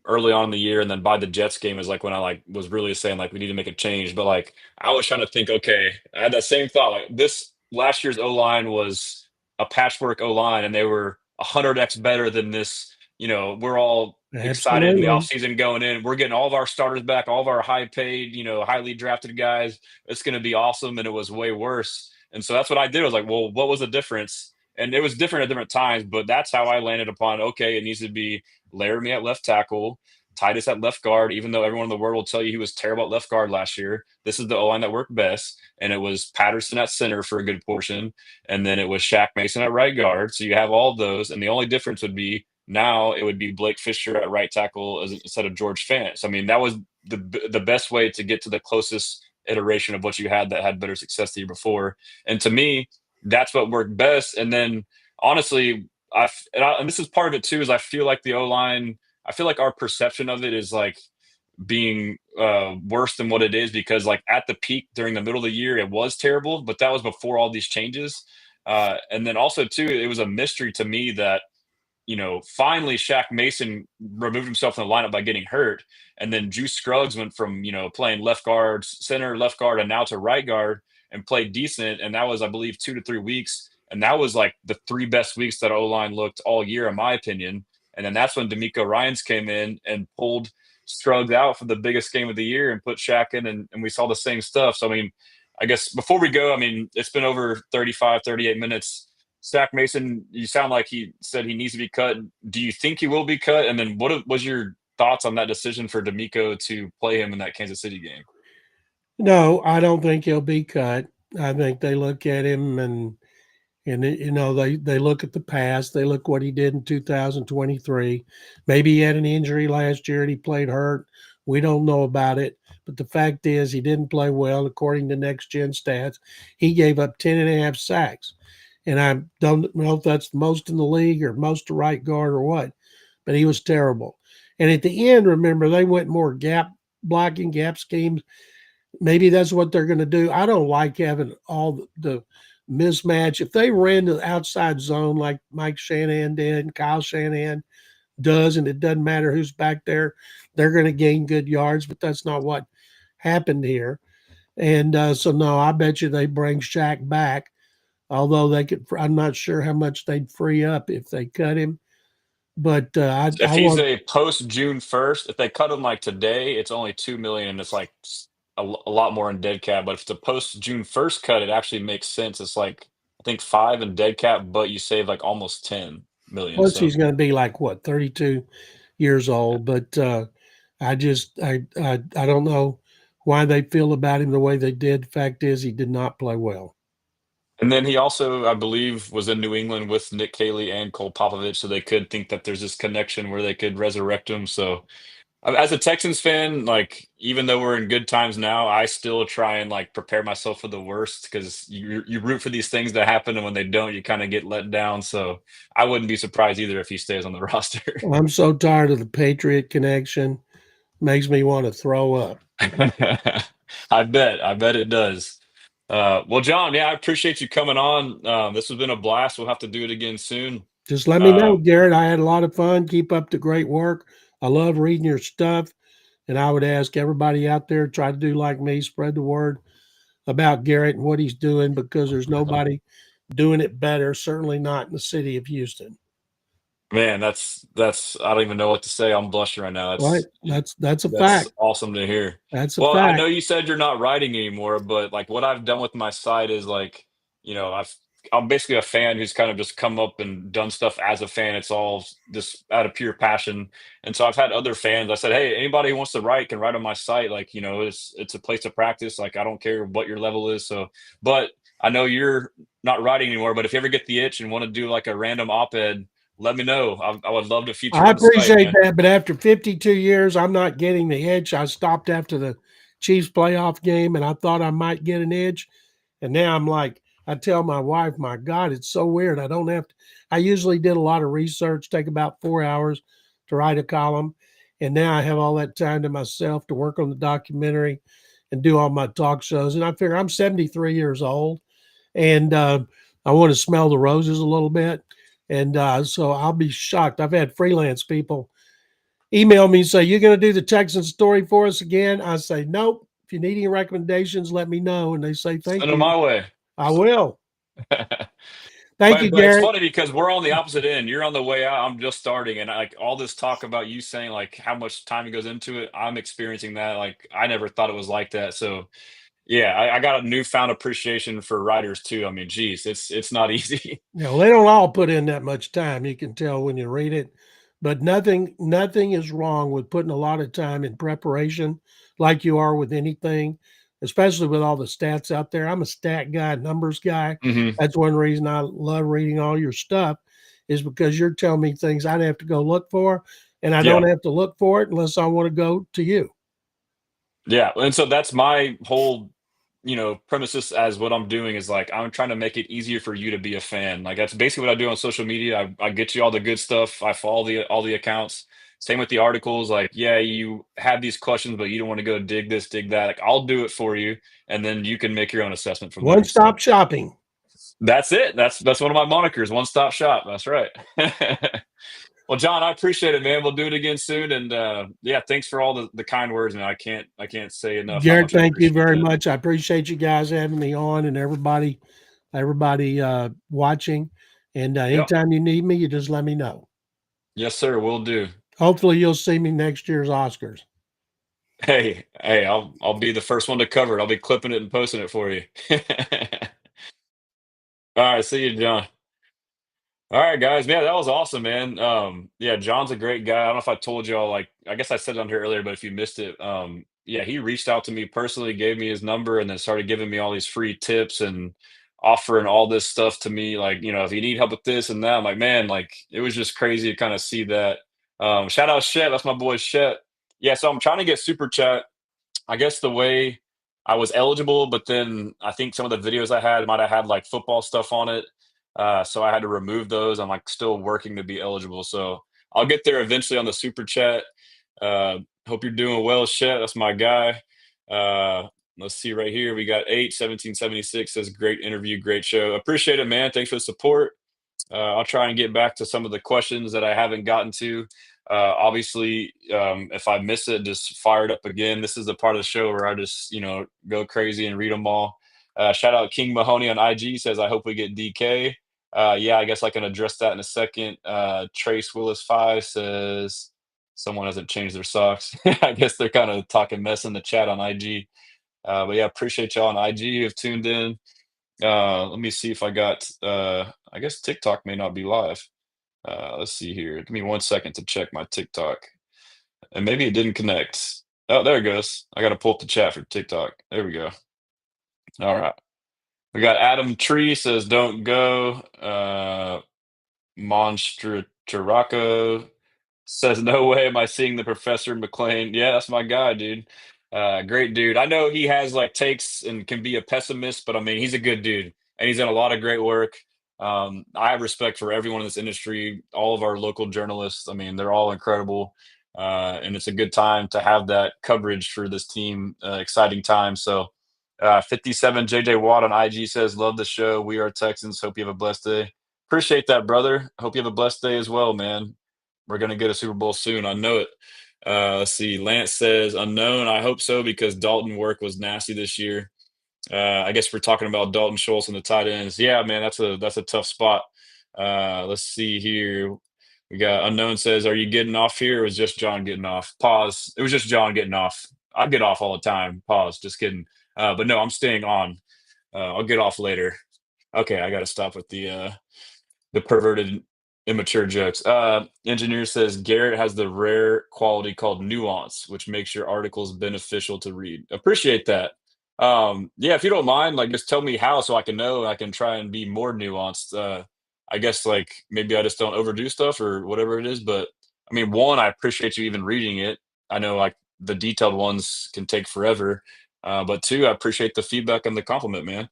Speaker 1: early on in the year, and then by the Jets game is like when I was really saying like we need to make a change. But like I was trying to think, okay, I had that same thought. Like this last year's O line was a patchwork O line, and they were 100x better than this. We're all excited in the
Speaker 2: Absolutely.
Speaker 1: offseason going in. We're getting all of our starters back, all of our high paid, highly drafted guys. It's going to be awesome, and it was way worse. And so that's what I did. I was like, well, what was the difference? And it was different at different times, but that's how I landed upon, okay, it needs to be Laramie at left tackle, Titus at left guard, even though everyone in the world will tell you he was terrible at left guard last year. This is the O-line that worked best. And it was Patterson at center for a good portion. And then it was Shaq Mason at right guard. So you have all of those. And the only difference would be now it would be Blake Fisher at right tackle instead of George Fant. So, I mean, that was the best way to get to the closest iteration of what you had that had better success the year before. And to me, that's what worked best. And then honestly, and this is part of it too, is I feel like the O-line, I feel like our perception of it is like being worse than what it is, because like at the peak during the middle of the year, it was terrible, but that was before all these changes. And then also too, it was a mystery to me that finally Shaq Mason removed himself from the lineup by getting hurt. And then Juice Scruggs went from, playing left guard, center, left guard, and now to right guard and played decent. And that was, I believe, 2 to 3 weeks. And that was like the 3 best weeks that O-line looked all year, in my opinion. And then that's when D'Amico Ryans came in and pulled Scruggs out for the biggest game of the year and put Shaq in, and we saw the same stuff. So, I mean, I guess before we go, I mean, it's been over 35, 38 minutes. Shaq Mason, you sound like he said he needs to be cut. Do you think he will be cut? And then what was your thoughts on that decision for D'Amico to play him in that Kansas City game?
Speaker 2: No, I don't think he'll be cut. I think they look at him and they look at the past. They look what he did in 2023. Maybe he had an injury last year and he played hurt. We don't know about it. But the fact is, he didn't play well. According to Next Gen Stats, he gave up 10.5 sacks. And I don't know if that's the most in the league or most to right guard or what, but he was terrible. And at the end, remember, they went more gap blocking, gap schemes. Maybe that's what they're going to do. I don't like having all the mismatch. If they ran the outside zone like Mike Shanahan did and Kyle Shanahan does, and it doesn't matter who's back there, they're going to gain good yards, but that's not what happened here. And so, no, I bet you they bring Shaq back, although they could. I'm not sure how much they'd free up if they cut him. But
Speaker 1: If
Speaker 2: I
Speaker 1: he's
Speaker 2: want
Speaker 1: a post June 1st, if they cut him like today, it's only 2 million, and it's like a lot more in dead cap. But if it's a post June 1st cut, it actually makes sense. It's like I think 5 in dead cap, but you save like almost 10 million.
Speaker 2: plus
Speaker 1: So
Speaker 2: he's going to be like what 32 years old. But I don't know why they feel about him the way they did. Fact is, he did not play well.
Speaker 1: and then he also, I believe, was in New England with Nick Caley and Cole Popovich, so they could think that there's this connection where they could resurrect him. So as a Texans fan, like even though we're in good times now, I still try and like prepare myself for the worst, because you root for these things to happen, and when they don't, you kind of get let down. So I wouldn't be surprised either if he stays on the roster.
Speaker 2: I'm so tired of the Patriot connection. Makes me want to throw up.
Speaker 1: I bet it does. Well, John, yeah, I appreciate you coming on. This has been a blast. We'll have to do it again soon.
Speaker 2: Just let me know,
Speaker 1: Uh,
Speaker 2: Garrett. I had a lot of fun. Keep up the great work. I love reading your stuff. And I would ask everybody out there, try to do like me, spread the word about Garrett and what he's doing, because there's nobody doing it better, certainly not in the city of Houston.
Speaker 1: Man, that's I don't even know what to say. I'm blushing right now.
Speaker 2: Right? That's a
Speaker 1: That's
Speaker 2: fact.
Speaker 1: awesome to hear.
Speaker 2: That's a
Speaker 1: Well, I
Speaker 2: fact.
Speaker 1: know you said you're not writing anymore, but like what I've done with my site is like, I'm basically a fan who's kind of just come up and done stuff as a fan. It's all just out of pure passion. And so I've had other fans. I said, hey, anybody who wants to write can write on my site. Like, it's a place to practice. Like, I don't care what your level is. So, but I know you're not writing anymore. But if you ever get the itch and want to do like a random op-ed, let me know. I would love to feature
Speaker 2: I
Speaker 1: on the site,
Speaker 2: appreciate
Speaker 1: man.
Speaker 2: that, but after 52 years, I'm not getting the itch. I stopped after the Chiefs playoff game, and I thought I might get an itch, and now I'm like, I tell my wife, my God, it's so weird. I don't have to. I usually did a lot of research, take about 4 hours to write a column, and now I have all that time to myself to work on the documentary and do all my talk shows. And I figure I'm 73 years old, and I want to smell the roses a little bit. And so I'll be shocked. I've had freelance people email me and say, "You're going to do the Texan story for us again?" I say, "Nope. If you need any recommendations, let me know." And they say, "Thank
Speaker 1: Send them
Speaker 2: you."
Speaker 1: my way.
Speaker 2: I will. Thank you,
Speaker 1: But it's
Speaker 2: Garrett.
Speaker 1: funny because we're on the opposite end. You're on the way out. I'm just starting, and like all this talk about you saying like how much time goes into it. I'm experiencing that. Like I never thought it was like that. So yeah, I got a newfound appreciation for writers too. I mean, geez, it's not easy.
Speaker 2: They don't all put in that much time. You can tell when you read it, but nothing is wrong with putting a lot of time in preparation, like you are with anything, especially with all the stats out there. I'm a stat guy, numbers guy.
Speaker 1: Hmm.
Speaker 2: That's one reason I love reading all your stuff, is because you're telling me things I'd have to go look for, and I
Speaker 1: Yeah,
Speaker 2: don't have to look for it unless I want to go to you.
Speaker 1: yeah, and so that's my whole premises as what I'm doing is like I'm trying to make it easier for you to be a fan. Like that's basically what I do on social media. I get you all the good stuff. I follow all the accounts. Same with the articles. Like, yeah, you have these questions, but you don't want to go dig this, dig that. Like, I'll do it for you, and then you can make your own assessment from
Speaker 2: One
Speaker 1: there. So
Speaker 2: stop shopping.
Speaker 1: that's it. That's one of my monikers. One stop shop. That's right. Well, John, I appreciate it, man. We'll do it again soon. And yeah, thanks for all the kind words, man. I can't say enough how
Speaker 2: Garrett,
Speaker 1: much I
Speaker 2: thank you
Speaker 1: appreciate
Speaker 2: very
Speaker 1: that.
Speaker 2: much. I appreciate you guys having me on, and everybody watching. And
Speaker 1: Yep.
Speaker 2: anytime you need me, you just let me know.
Speaker 1: Yes, sir. We'll do.
Speaker 2: Hopefully, you'll see me next year's Oscars.
Speaker 1: Hey, I'll be the first one to cover it. I'll be clipping it and posting it for you. All right, see you, John. All right, guys. Yeah, that was awesome, man. Yeah, John's a great guy. I don't know if I told y'all, like, I guess I said it on here earlier, but if you missed it, yeah, he reached out to me personally, gave me his number, and then started giving me all these free tips and offering all this stuff to me. Like, if you need help with this and that, I'm like, man, like, it was just crazy to kind of see that. Shout out Shet. That's my boy Shet. Yeah, so I'm trying to get super chat. I guess the way I was eligible, but then I think some of the videos I had might have had like football stuff on it. So I had to remove those. I'm like still working to be eligible. So I'll get there eventually on the super chat. Hope you're doing well, Shet. That's my guy. Let's see right here. We got 8 1776 says great interview, great show. Appreciate it, man. Thanks for the support. I'll try and get back to some of the questions that I haven't gotten to. Obviously, if I miss it, just fire it up again. This is the part of the show where I just, go crazy and read them all. Shout out King Mahoney on IG says, I hope we get DK. Yeah, I guess I can address that in a second. Trace Willis 5 says, someone hasn't changed their socks. I guess they're kind of talking mess in the chat on IG. But yeah, appreciate y'all on IG who've tuned in. Let me see if I got, I guess TikTok may not be live. Let's see here. Give me 1 second to check my TikTok. And maybe it didn't connect. Oh, there it goes. I got to pull up the chat for TikTok. There we go. All right. We got Adam Tree says, don't go. Monster Taraco says, no way am I seeing the Professor McClain. Yeah, that's my guy, dude. Great dude. I know he has like takes and can be a pessimist, but I mean, he's a good dude and he's done a lot of great work. I have respect for everyone in this industry, all of our local journalists. I mean, they're all incredible. And it's a good time to have that coverage for this team. Exciting time. So, 57 JJ Watt on IG says, love the show. We are Texans. Hope you have a blessed day. Appreciate that, brother. Hope you have a blessed day as well, man. We're gonna get a Super Bowl soon. I know it. Let's see. Lance says unknown. I hope so because Dalton work was nasty this year. I guess we're talking about Dalton Schultz and the tight ends. Yeah, man, that's a tough spot. Let's see here. We got unknown says, "Are you getting off here? Or was just John getting off?" Pause. It was just John getting off. I get off all the time. Pause. Just kidding. But no, I'm staying on. I'll get off later. Okay, I got to stop with the perverted, immature jokes. Engineer says Garrett has the rare quality called nuance, which makes your articles beneficial to read. Appreciate that. Yeah, if you don't mind, like just tell me how so I can know I can try and be more nuanced. I guess like maybe I just don't overdo stuff or whatever it is. But I mean, one, I appreciate you even reading it. I know like the detailed ones can take forever. But two, I appreciate the feedback and the compliment, man.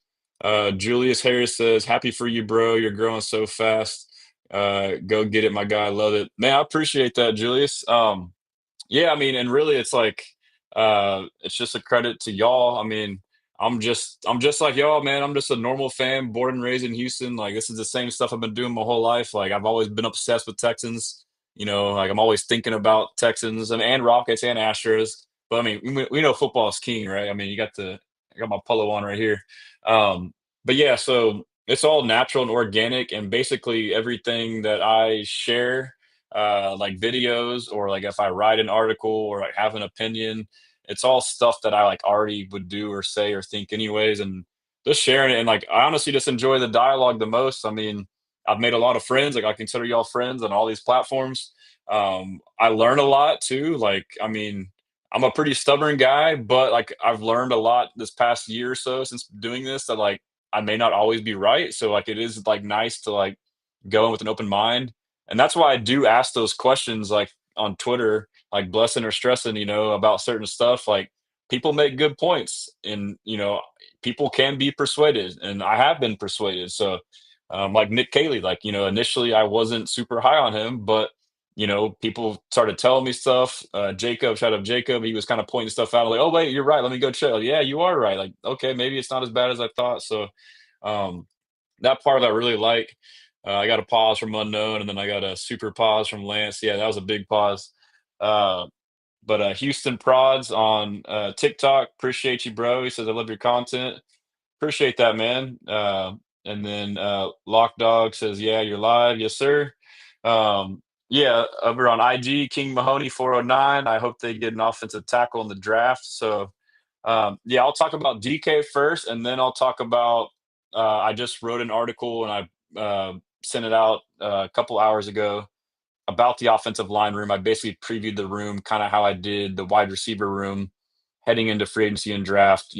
Speaker 1: Julius Harris says, "Happy for you, bro. You're growing so fast. Go get it, my guy. Love it, man. I appreciate that, Julius. Yeah, I mean, and really, it's like, it's just a credit to y'all. I mean, I'm just like y'all, man. I'm just a normal fan, born and raised in Houston. Like, this is the same stuff I've been doing my whole life. Like, I've always been obsessed with Texans. Like I'm always thinking about Texans and Rockets and Astros. But I mean, we know football is king, right? I mean, I got my polo on right here. Um, but yeah, so it's all natural and organic, and basically everything that I share, like videos or like if I write an article or like have an opinion, it's all stuff that I like already would do or say or think anyways, and just sharing it. And like I honestly just enjoy the dialogue the most. I mean, I've made a lot of friends. Like I consider y'all friends on all these platforms. I learn a lot too. Like I mean, I'm a pretty stubborn guy, but like I've learned a lot this past year or so since doing this that like I may not always be right. So like it is like nice to like go in with an open mind. And that's why I do ask those questions like on Twitter, like blessing or stressing, about certain stuff. Like people make good points and people can be persuaded and I have been persuaded. So like Nick Caley, like, initially I wasn't super high on him, but people started telling me stuff. Jacob, shout out Jacob, he was kind of pointing stuff out. Like, oh wait, you're right. Let me go check. Like, yeah, you are right. Like, okay, maybe it's not as bad as I thought. So, um, that part I really like. I got a pause from unknown, and then I got a super pause from Lance. Yeah, that was a big pause. Uh, but Houston Prods on TikTok, appreciate you, bro. He says I love your content. Appreciate that, man. And then Lock Dog says, "Yeah, you're live, yes, sir." Yeah, over on IG, King Mahoney 409. I hope they get an offensive tackle in the draft. So, yeah, I'll talk about DK first, and then I'll talk about. I just wrote an article and I sent it out a couple hours ago about the offensive line room. I basically previewed the room, kind of how I did the wide receiver room heading into free agency and draft,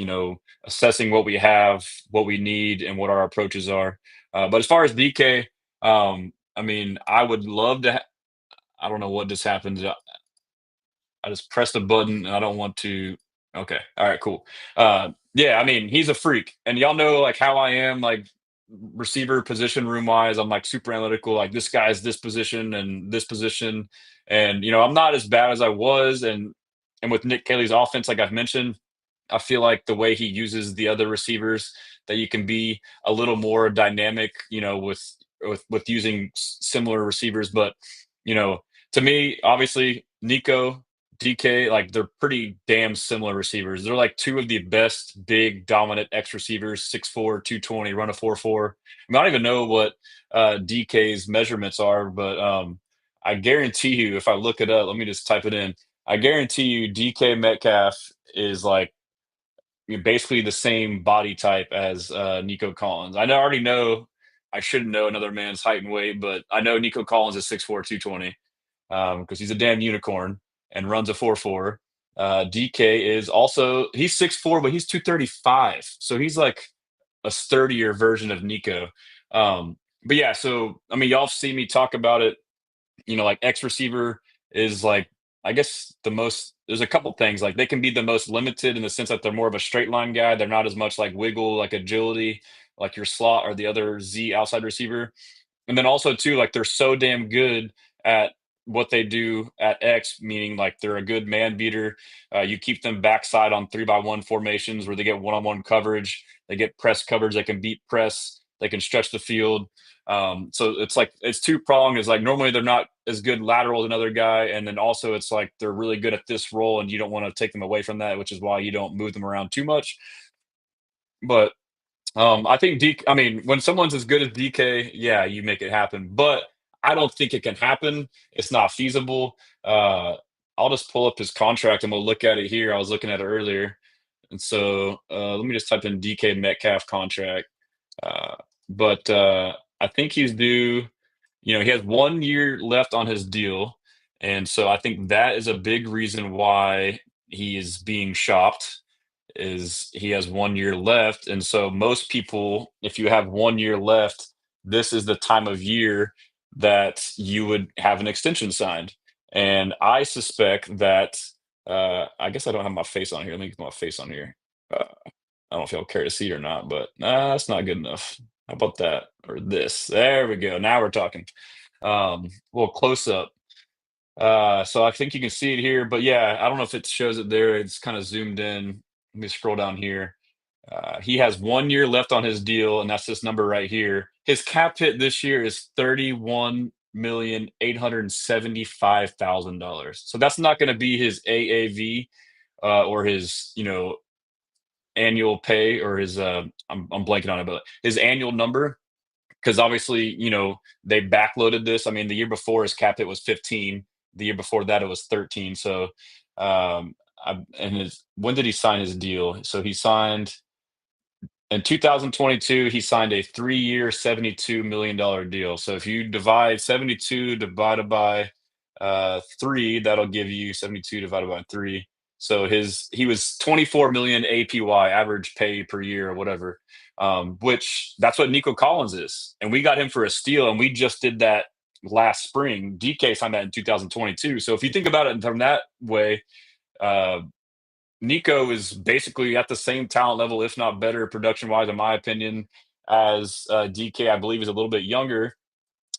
Speaker 1: assessing what we have, what we need, and what our approaches are. But as far as DK, I mean, I would love to. I don't know what just happened. I just pressed a button and I don't want to. Okay. All right, cool. Yeah, I mean, he's a freak. And y'all know like how I am, like receiver position room wise. I'm like super analytical, like this guy's this position and this position. And I'm not as bad as I was. And with Nick Caley's offense, like I've mentioned, I feel like the way he uses the other receivers that you can be a little more dynamic, with using similar receivers. But you know, to me, obviously Nico, DK, like they're pretty damn similar receivers. They're like two of the best big dominant X receivers, 6'4", 220, run a 4.4. I don't even know what DK's measurements are, but I guarantee you, if I look it up, let me just type it in. I guarantee you, DK Metcalf is like basically the same body type as Nico Collins. Already know I shouldn't know another man's height and weight, but I know Nico Collins is 6'4", 220 because he's a damn unicorn and runs a 4.4. DK is also he's 6'4", but he's 235, so he's like a sturdier version of Nico. But yeah, so I mean, y'all see me talk about it, like X receiver is like, I guess there's a couple things like they can be the most limited in the sense that they're more of a straight line guy. They're not as much like wiggle, like agility, like your slot or the other Z outside receiver. And then also too, like they're so damn good at what they do at X, meaning like they're a good man beater. You keep them backside on 3-by-1 formations where they get one-on-one coverage. They get press coverage. They can beat press. They can stretch the field. So it's like it's two pronged. Is like normally they're not as good lateral as another guy, and then also it's like they're really good at this role, and you don't want to take them away from that, which is why you don't move them around too much. But I think I mean, when someone's as good as DK, yeah, you make it happen. But I don't think it can happen. It's not feasible. I'll just pull up his contract and we'll look at it here. I was looking at it earlier, and so let me just type in DK Metcalf contract. Uh, but I think he's due. He has 1 year left on his deal, and so I think that is a big reason why he is being shopped is he has 1 year left. And so most people, if you have 1 year left, this is the time of year that you would have an extension signed. And I suspect that I guess I don't have my face on here. Let me get my face on here. I don't know if y'all care to see it or not, but nah, that's not good enough. How about that? Or this? There we go. Now we're talking. A little close up. So I think you can see it here, but yeah, I don't know if it shows it there. It's kind of zoomed in. Let me scroll down here. He has 1 year left on his deal, and that's this number right here. His cap hit this year is $31,875,000. So that's not going to be his AAV or his annual pay or his I'm blanking on it, but his annual number because obviously, they backloaded this. I mean, the year before his cap hit was 15. The year before that, it was 13. So, when did he sign his deal? So he signed in 2022. He signed a 3-year, $72 million deal. So if you divide 72 divided by 3, that'll give you 72 divided by 3. So he was 24 million APY, average pay per year or whatever, which that's what Nico Collins is. And we got him for a steal, and we just did that last spring. DK signed that in 2022. So if you think about it from that way, uh, Nico is basically at the same talent level, if not better, production wise, in my opinion, as DK. I believe he's a little bit younger,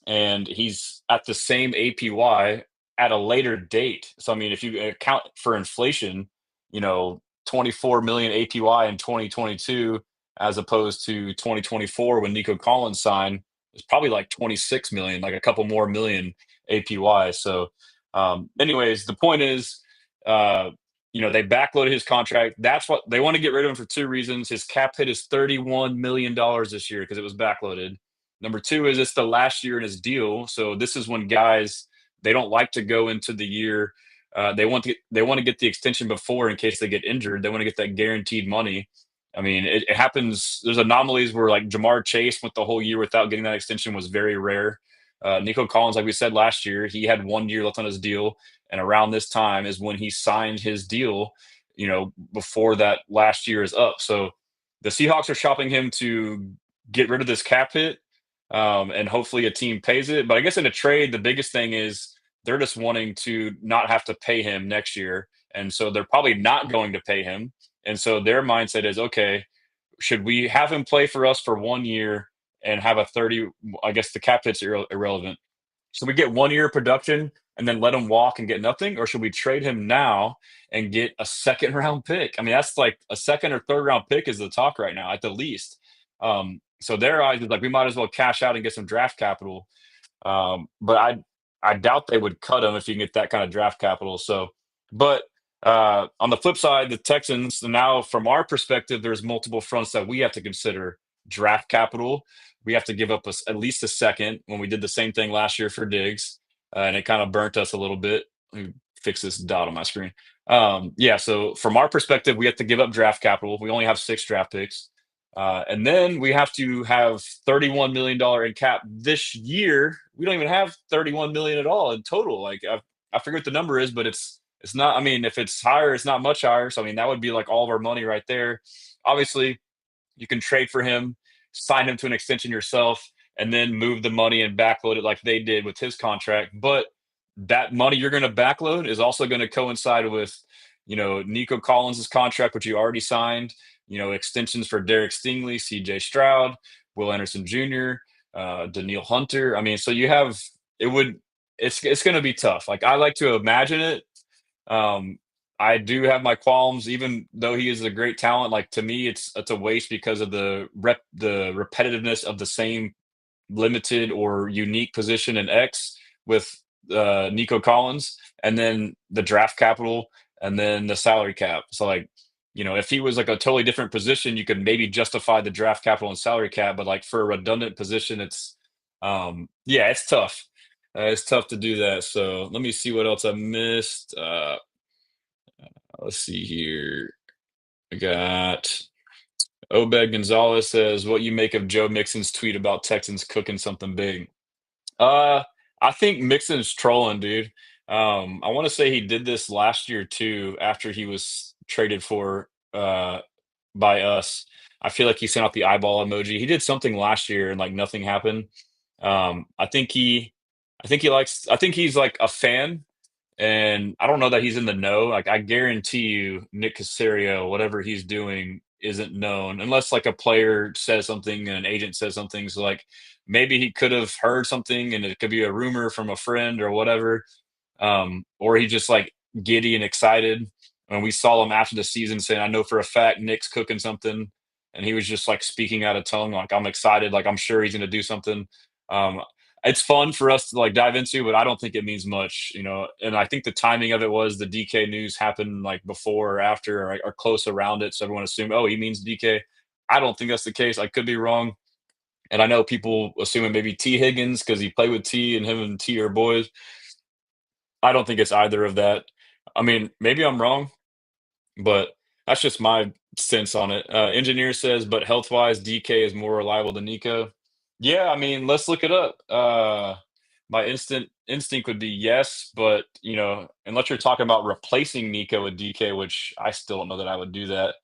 Speaker 1: and he's at the same APY at a later date. So I mean, if you account for inflation, 24 million APY in 2022 as opposed to 2024 when Nico Collins signed, it's probably like 26 million, like a couple more million APY. So, anyways, the point is, they backloaded his contract. That's what they want to get rid of him for two reasons. His cap hit is $31 million this year because it was backloaded. Number two is it's the last year in his deal. So this is when guys they don't like to go into the year. They want to get the extension before in case they get injured. They want to get that guaranteed money. I mean, it happens. There's anomalies where like Jamar Chase went the whole year without getting that extension was very rare. Nico Collins, like we said last year, he had 1 year left on his deal, and around this time is when he signed his deal. Before that last year is up. So the Seahawks are shopping him to get rid of this cap hit and hopefully a team pays it. But I guess in a trade, the biggest thing is they're just wanting to not have to pay him next year. And so they're probably not going to pay him. And so their mindset is, okay, should we have him play for us for 1 year and have a 30? I guess the cap hit's irrelevant. So we get 1 year of production and then let him walk and get nothing? Or should we trade him now and get a second round pick? I mean, that's like a second or third round pick is the talk right now at the least. So their eyes is like we might as well cash out and get some draft capital. But I doubt they would cut him if you can get that kind of draft capital. So, but on the flip side, the Texans now, from our perspective, there's multiple fronts that we have to consider. Draft capital, we have to give up at least a second when we did the same thing last year for Diggs, and it kind of burnt us a little bit. Let me fix this dot on my screen. Yeah, so from our perspective, we have to give up draft capital. We only have 6 draft picks. And then we have to have $31 million in cap this year. We don't even have 31 million at all in total. Like I forget what the number is, but it's not. I mean, if it's higher, it's not much higher. So I mean, that would be like all of our money right there. Obviously, you can trade for him, sign him to an extension yourself, and then move the money and backload it like they did with his contract. But that money you're going to backload is also going to coincide with, Nico Collins' contract, which you already signed. Extensions for Derek Stingley, C.J. Stroud, Will Anderson Jr., Daniil Hunter. I mean, so you have it's going to be tough. Like I like to imagine it. I do have my qualms, even though he is a great talent. Like to me, it's a waste because of the repetitiveness of the same limited or unique position in X with Nico Collins, and then the draft capital, and then the salary cap. So like, if he was like a totally different position, you could maybe justify the draft capital and salary cap. But like for a redundant position, yeah, it's tough. It's tough to do that. So let me see what else I missed. Let's see here. I got Obed Gonzalez says, "What you make of Joe Mixon's tweet about Texans cooking something big?" Uh, I think Mixon's trolling, dude. I want to say he did this last year too, after he was traded for by us. I feel like he sent out the eyeball emoji. He did something last year and like nothing happened. I think I think he's like a fan, and I don't know that he's in the know. Like I guarantee you, Nick Casario, whatever he's doing, isn't known unless like a player says something and an agent says something. So like maybe he could have heard something and it could be a rumor from a friend or whatever. Or he just like giddy and excited. And we saw him after the season saying, "I know for a fact Nick's cooking something," and he was just like speaking out of tongue, like I'm excited, like I'm sure he's going to do something. Um, it's fun for us to like dive into, but I don't think it means much. And I think the timing of it was the DK news happened like before or after or close around it, so everyone assumed, oh, he means DK. I don't think that's the case. I could be wrong, and I know people assuming maybe T Higgins because he played with T and him and T are boys. I don't think it's either of that. I mean, maybe I'm wrong, but that's just my sense on it. Engineer says, but health wise, DK is more reliable than Nico. Yeah, I mean, let's look it up. My instant instinct would be yes, but unless you're talking about replacing Nico with DK, which I still don't know that I would do that.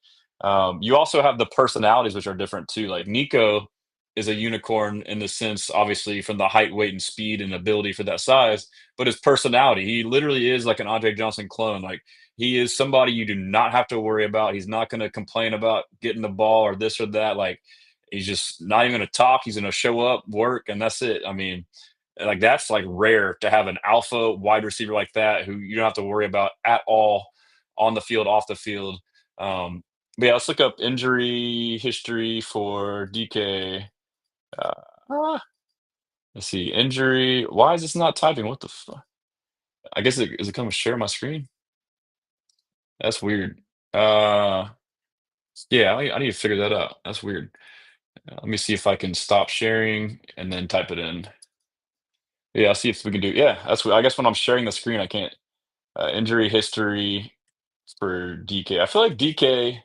Speaker 1: You also have the personalities, which are different too. Like Nico is a unicorn in the sense, obviously, from the height, weight, and speed and ability for that size, but his personality, he literally is like an Andre Johnson clone. Like he is somebody you do not have to worry about. He's not going to complain about getting the ball or this or that. Like he's just not even going to talk. He's going to show up, work, and that's it. I mean, like that's like rare to have an alpha wide receiver like that who you don't have to worry about at all on the field, off the field. But yeah, let's look up injury history for DK. Uh, let's see, injury. Why is this not typing? What the fuck? I guess is it coming share my screen? That's weird. Uh, yeah, I need to figure that out. That's weird. Let me see if I can stop sharing and then type it in. Yeah, I'll see if we can do. Yeah, I guess when I'm sharing the screen, I can't. Injury history for DK. I feel like DK.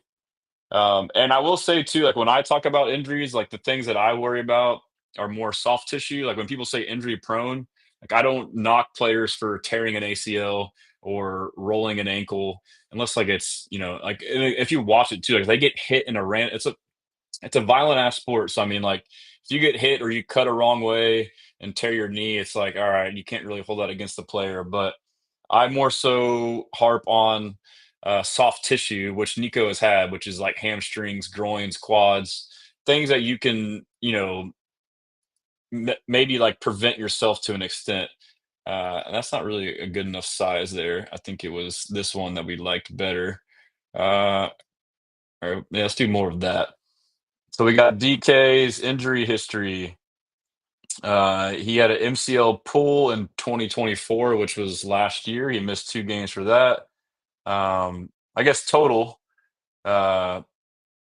Speaker 1: And I will say too, like when I talk about injuries, like the things that I worry about are more soft tissue. Like when people say injury prone, like I don't knock players for tearing an ACL or rolling an ankle unless like it's like if you watch it too, like they get hit in a ran. It's a violent ass sport. So I mean, like if you get hit or you cut a wrong way and tear your knee, it's like all right, you can't really hold that against the player. But I more so harp on soft tissue, which Nico has had, which is like hamstrings, groins, quads, things that you can, maybe like prevent yourself to an extent. And that's not really a good enough size there. I think it was this one that we liked better. Uh, yeah, let's do more of that. So we got DK's injury history. He had an MCL pull in 2024, which was last year. He missed 2 games for that. I guess total. Uh,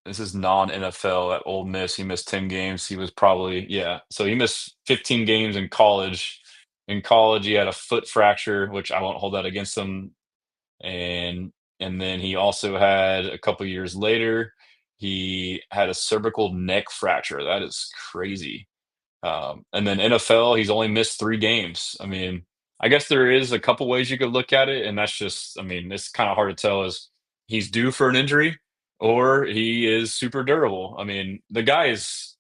Speaker 1: this is non-NFL at Ole Miss. He missed 10 games. He was probably yeah. So he missed 15 games in college. In college, he had a foot fracture, which I won't hold that against him. And then he also had a couple years later, he had a cervical neck fracture. That is crazy. And then NFL, he's only missed 3 games. I mean, I guess there is a couple ways you could look at it, and that's just, I mean, it's kind of hard to tell. Is he's due for an injury or he is super durable? I mean, the guy is,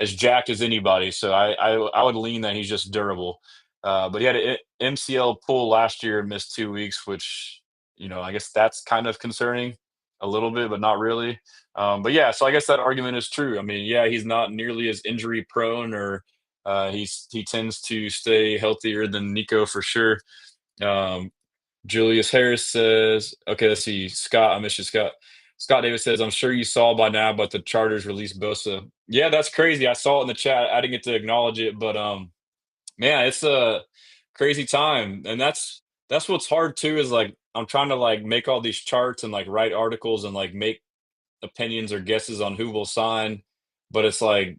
Speaker 1: as jacked as anybody, so I would lean that he's just durable. But he had an MCL pull last year, missed 2 weeks, which I guess that's kind of concerning a little bit, but not really. But yeah, so I guess that argument is true. I mean, yeah, he's not nearly as injury prone, or he tends to stay healthier than Nico for sure. Um, Julius Harris says, okay, let's see. Scott, I miss you, Scott. Scott Davis says, I'm sure you saw by now, but the Chargers released Bosa. Yeah, that's crazy. I saw it in the chat. I didn't get to acknowledge it, but man, it's a crazy time. And that's what's hard too, is like I'm trying to like make all these charts and like write articles and like make opinions or guesses on who will sign, but it's like,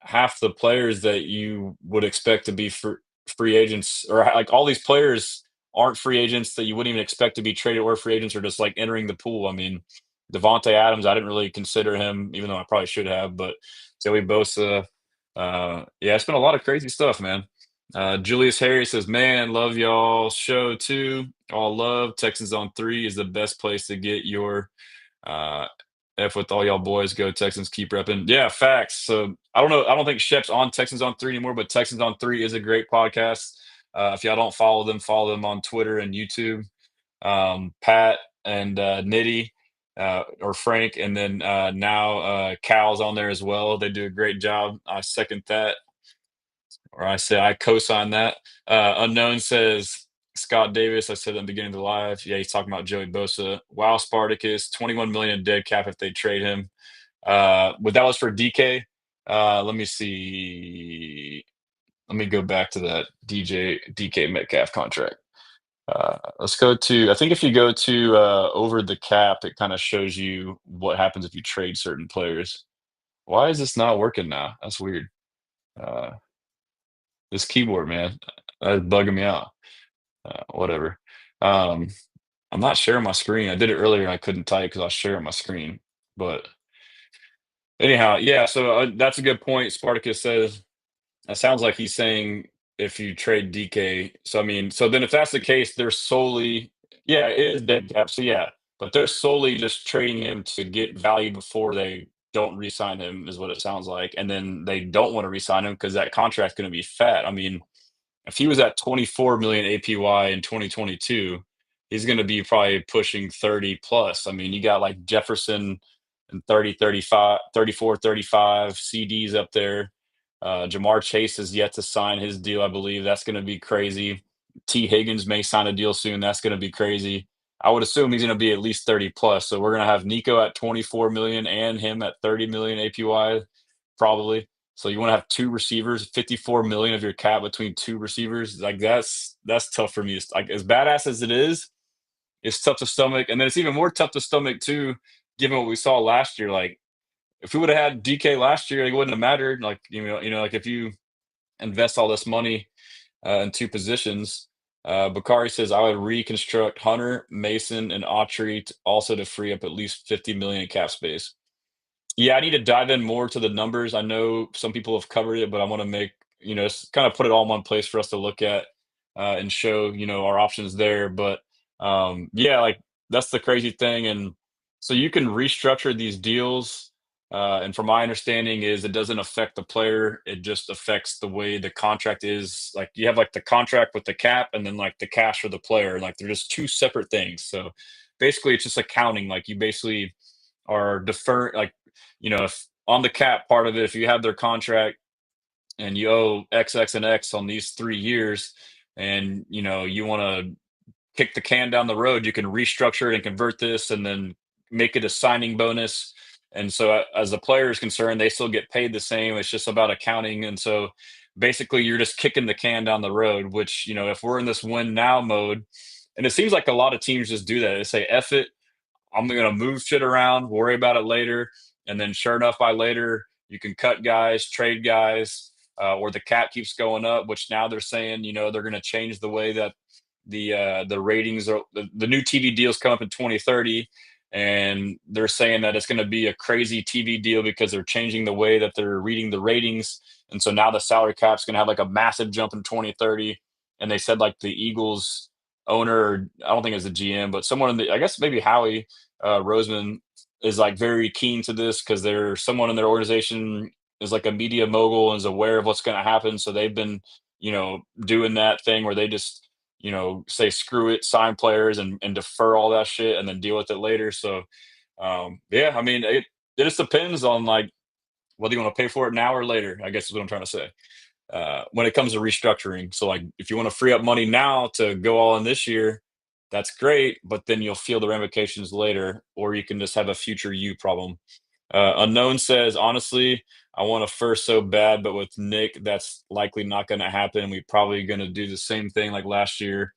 Speaker 1: half the players that you would expect to be free agents, or like all these players aren't free agents that you wouldn't even expect to be traded, or free agents are just like entering the pool. I mean, Devontae Adams, I didn't really consider him, even though I probably should have, but Joey Bosa, yeah, it's been a lot of crazy stuff, man. Julius Harry says, "Man, love y'all show too. All love. Texans on 3 is the best place to get your uh, F with all y'all boys. Go Texans. Keep repping." Yeah, facts. So I don't know. I don't think Shep's on Texans on 3 anymore, but Texans on 3 is a great podcast. If y'all don't follow them on Twitter and YouTube. Pat and Nitty, or Frank, and then now Cal's on there as well. They do a great job. I second that, or I say I co-sign that. Unknown says Scott Davis. I said at the beginning of the live. Yeah, he's talking about Joey Bosa. Wow, Spartacus, 21 million in dead cap if they trade him. But that was for DK. Let me see. Let me go back to that DK Metcalf contract. Let's go to. I think if you go to over the cap, it kind of shows you what happens if you trade certain players. Why is this not working now? That's weird. Uh, this keyboard, man, that's bugging me out. Whatever. Um, I'm not sharing my screen. I did it earlier and I couldn't type because I was sharing my screen. But anyhow, yeah. So that's a good point. Spartacus says that sounds like he's saying if you trade DK. So I mean, so then if that's the case, they're solely, yeah, it is dead cap. So yeah, but they're solely just trading him to get value before they don't re-sign him, is what it sounds like. And then they don't want to re-sign him because that contract's going to be fat. I mean, if he was at 24 million APY in 2022, he's going to be probably pushing 30 plus. I mean, you got like Jefferson and 30, 35, 34, 35 CDs up there. Jamar Chase is yet to sign his deal, I believe. That's going to be crazy. T. Higgins may sign a deal soon. That's going to be crazy. I would assume he's going to be at least 30 plus. So we're going to have Nico at 24 million and him at 30 million APY, probably. So you want to have two receivers, 54 million of your cap between two receivers. Like that's tough for me. It's like as badass as it is, it's tough to stomach. And then it's even more tough to stomach too, given what we saw last year. Like if we would have had DK last year, it wouldn't have mattered. Like, like if you invest all this money in two positions, Bakari says I would reconstruct Hunter, Mason, and Autry also to free up at least 50 million in cap space. Yeah, I need to dive in more to the numbers. I know some people have covered it, but I want to make, kind of put it all in one place for us to look at and show, our options there. But yeah, like that's the crazy thing. And so you can restructure these deals. And from my understanding is it doesn't affect the player. It just affects the way the contract is. Like you have like the contract with the cap and then like the cash for the player. Like they're just two separate things. So basically it's just accounting. Like you basically are deferring, like, if on the cap part of it, if you have their contract and you owe X, X, and X on these 3 years, and you want to kick the can down the road, you can restructure it and convert this, and then make it a signing bonus. And so, as the player is concerned, they still get paid the same. It's just about accounting, and so basically, you're just kicking the can down the road. Which if we're in this win now mode, and it seems like a lot of teams just do that. They say, "F it, I'm going to move shit around, worry about it later." And then, sure enough, by later, you can cut guys, trade guys, or the cap keeps going up, which now they're saying, they're going to change the way that the ratings are. The new TV deals come up in 2030. And they're saying that it's going to be a crazy TV deal because they're changing the way that they're reading the ratings. And so now the salary cap's going to have like a massive jump in 2030. And they said like the Eagles owner, I don't think it's the GM, but someone in the, I guess maybe Howie Roseman is like very keen to this because there's someone in their organization is like a media mogul and is aware of what's going to happen. So they've been, doing that thing where they just, say screw it, sign players and defer all that shit and then deal with it later. So, yeah, I mean, it just depends on like whether you want to pay for it now or later, I guess is what I'm trying to say. When it comes to restructuring. So, like, if you want to free up money now to go all in this year, that's great, but then you'll feel the ramifications later, or you can just have a future you problem. Unknown says, honestly, I want a first so bad, but with Nick, that's likely not going to happen. We're probably going to do the same thing like last year,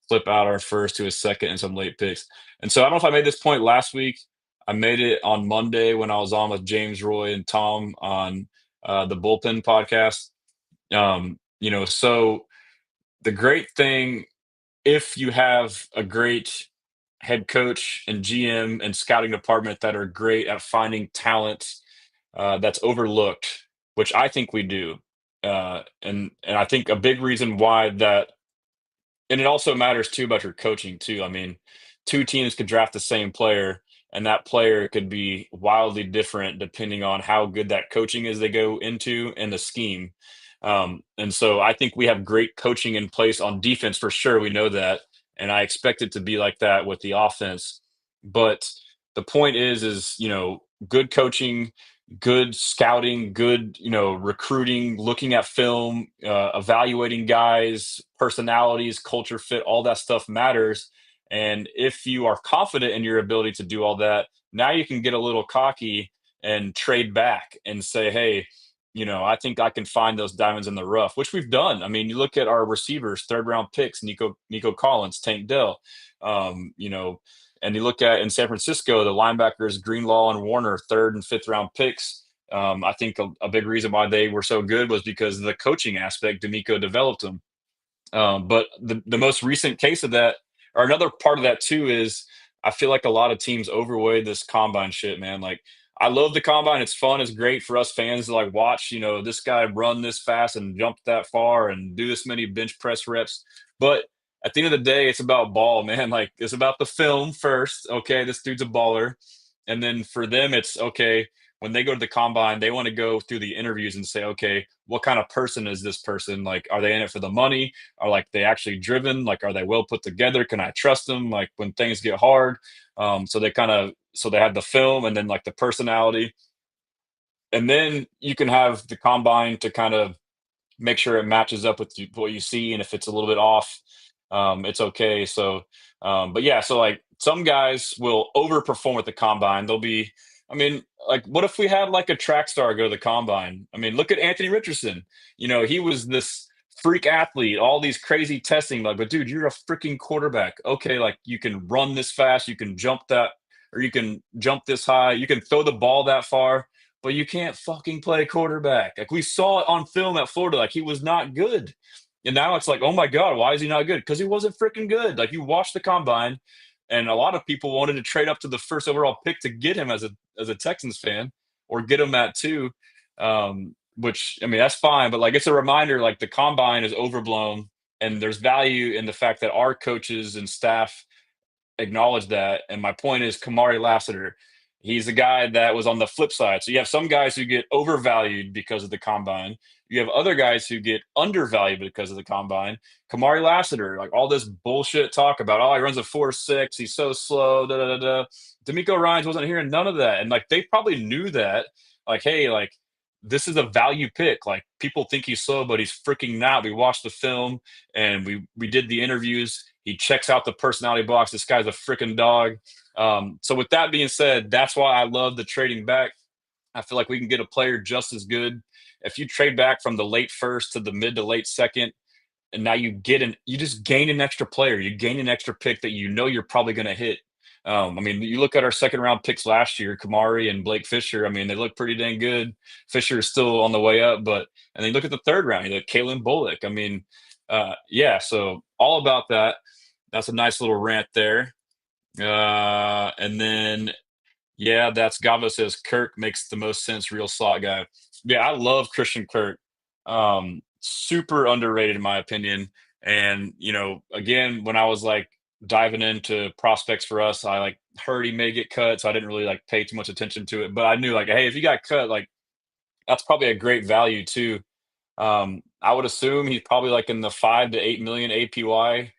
Speaker 1: flip out our first to a second and some late picks. And so I don't know if I made this point last week. I made it on Monday when I was on with James Roy and Tom on the Bullpen podcast. So the great thing, if you have a great head coach and GM and scouting department that are great at finding talent that's overlooked, which I think we do. And I think a big reason why that, and it also matters too about your coaching too. I mean, two teams could draft the same player, and that player could be wildly different depending on how good that coaching is they go into and the scheme. And so I think we have great coaching in place on defense for sure. We know that, and I expect it to be like that with the offense. But the point is good coaching, good scouting, good recruiting, looking at film, evaluating guys, personalities, culture fit, all that stuff matters. And if you are confident in your ability to do all that, now you can get a little cocky and trade back and say, hey, I think I can find those diamonds in the rough, which we've done. I mean, you look at our receivers, third round picks, Nico Collins, Tank Dell, um, you know, and you look at in San Francisco, the linebackers Greenlaw and Warner, third and fifth round picks. I think a big reason why they were so good was because of the coaching aspect. D'Amico developed them. But the most recent case of that, or another part of that too, is I feel like a lot of teams overweigh this combine shit, man. Like, I love the combine. It's fun. It's great for us fans to like watch, this guy run this fast and jump that far and do this many bench press reps. But at the end of the day, it's about ball, man. Like, it's about the film first. Okay, this dude's a baller. And then for them, it's okay. When they go to the combine, they want to go through the interviews and say, okay, what kind of person is this person? Like, are they in it for the money? Are like they actually driven? Like, are they well put together? Can I trust them? Like when things get hard, so they have the film and then like the personality, and then you can have the combine to kind of make sure it matches up with what you see, and if it's a little bit off, it's okay. So, but yeah, so like some guys will overperform at the combine. They'll be, I mean, like what if we had like a track star go to the combine? I mean, look at Anthony Richardson. He was this freak athlete, all these crazy testing. Like, but dude, you're a freaking quarterback. Okay, like you can run this fast, you can jump that, or you can jump this high, you can throw the ball that far, but you can't fucking play quarterback. Like we saw it on film at Florida, like he was not good. And now it's like, oh my God, why is he not good? Because he wasn't freaking good. Like you watch the combine, and a lot of people wanted to trade up to the first overall pick to get him as a Texans fan, or get him at two. Which I mean, that's fine, but like it's a reminder, like the combine is overblown, and there's value in the fact that our coaches and staff acknowledge that. And my point is Kamari Lassiter. He's a guy that was on the flip side. So you have some guys who get overvalued because of the combine. You have other guys who get undervalued because of the combine. Kamari Lassiter, like all this bullshit talk about, oh, he runs a 4.6, he's so slow, da da da da. D'Amico Ryans wasn't hearing none of that. And like they probably knew that. Like, hey, like this is a value pick. Like people think he's slow, but he's freaking not. We watched the film and we did the interviews. He checks out the personality box. This guy's a freaking dog. So with that being said, that's why I love the trading back. I feel like we can get a player just as good if you trade back from the late first to the mid to late second, and now you just gain an extra player. You gain an extra pick that you're probably going to hit. I mean, you look at our second round picks last year, Kamari and Blake Fisher. I mean, they look pretty dang good. Fisher is still on the way up, but and then you look at the third round, you look at Kalen Bullock. I mean, yeah, so all about that. That's a nice little rant there. And then yeah, that's Gabo says Kirk makes the most sense, real slot guy. Yeah, I love Christian Kirk. Super underrated in my opinion. And again, when I was like diving into prospects for us, I like heard he may get cut, so I didn't really like pay too much attention to it. But I knew like, hey, if he got cut, like that's probably a great value too. I would assume he's probably like in the 5 to 8 million APY,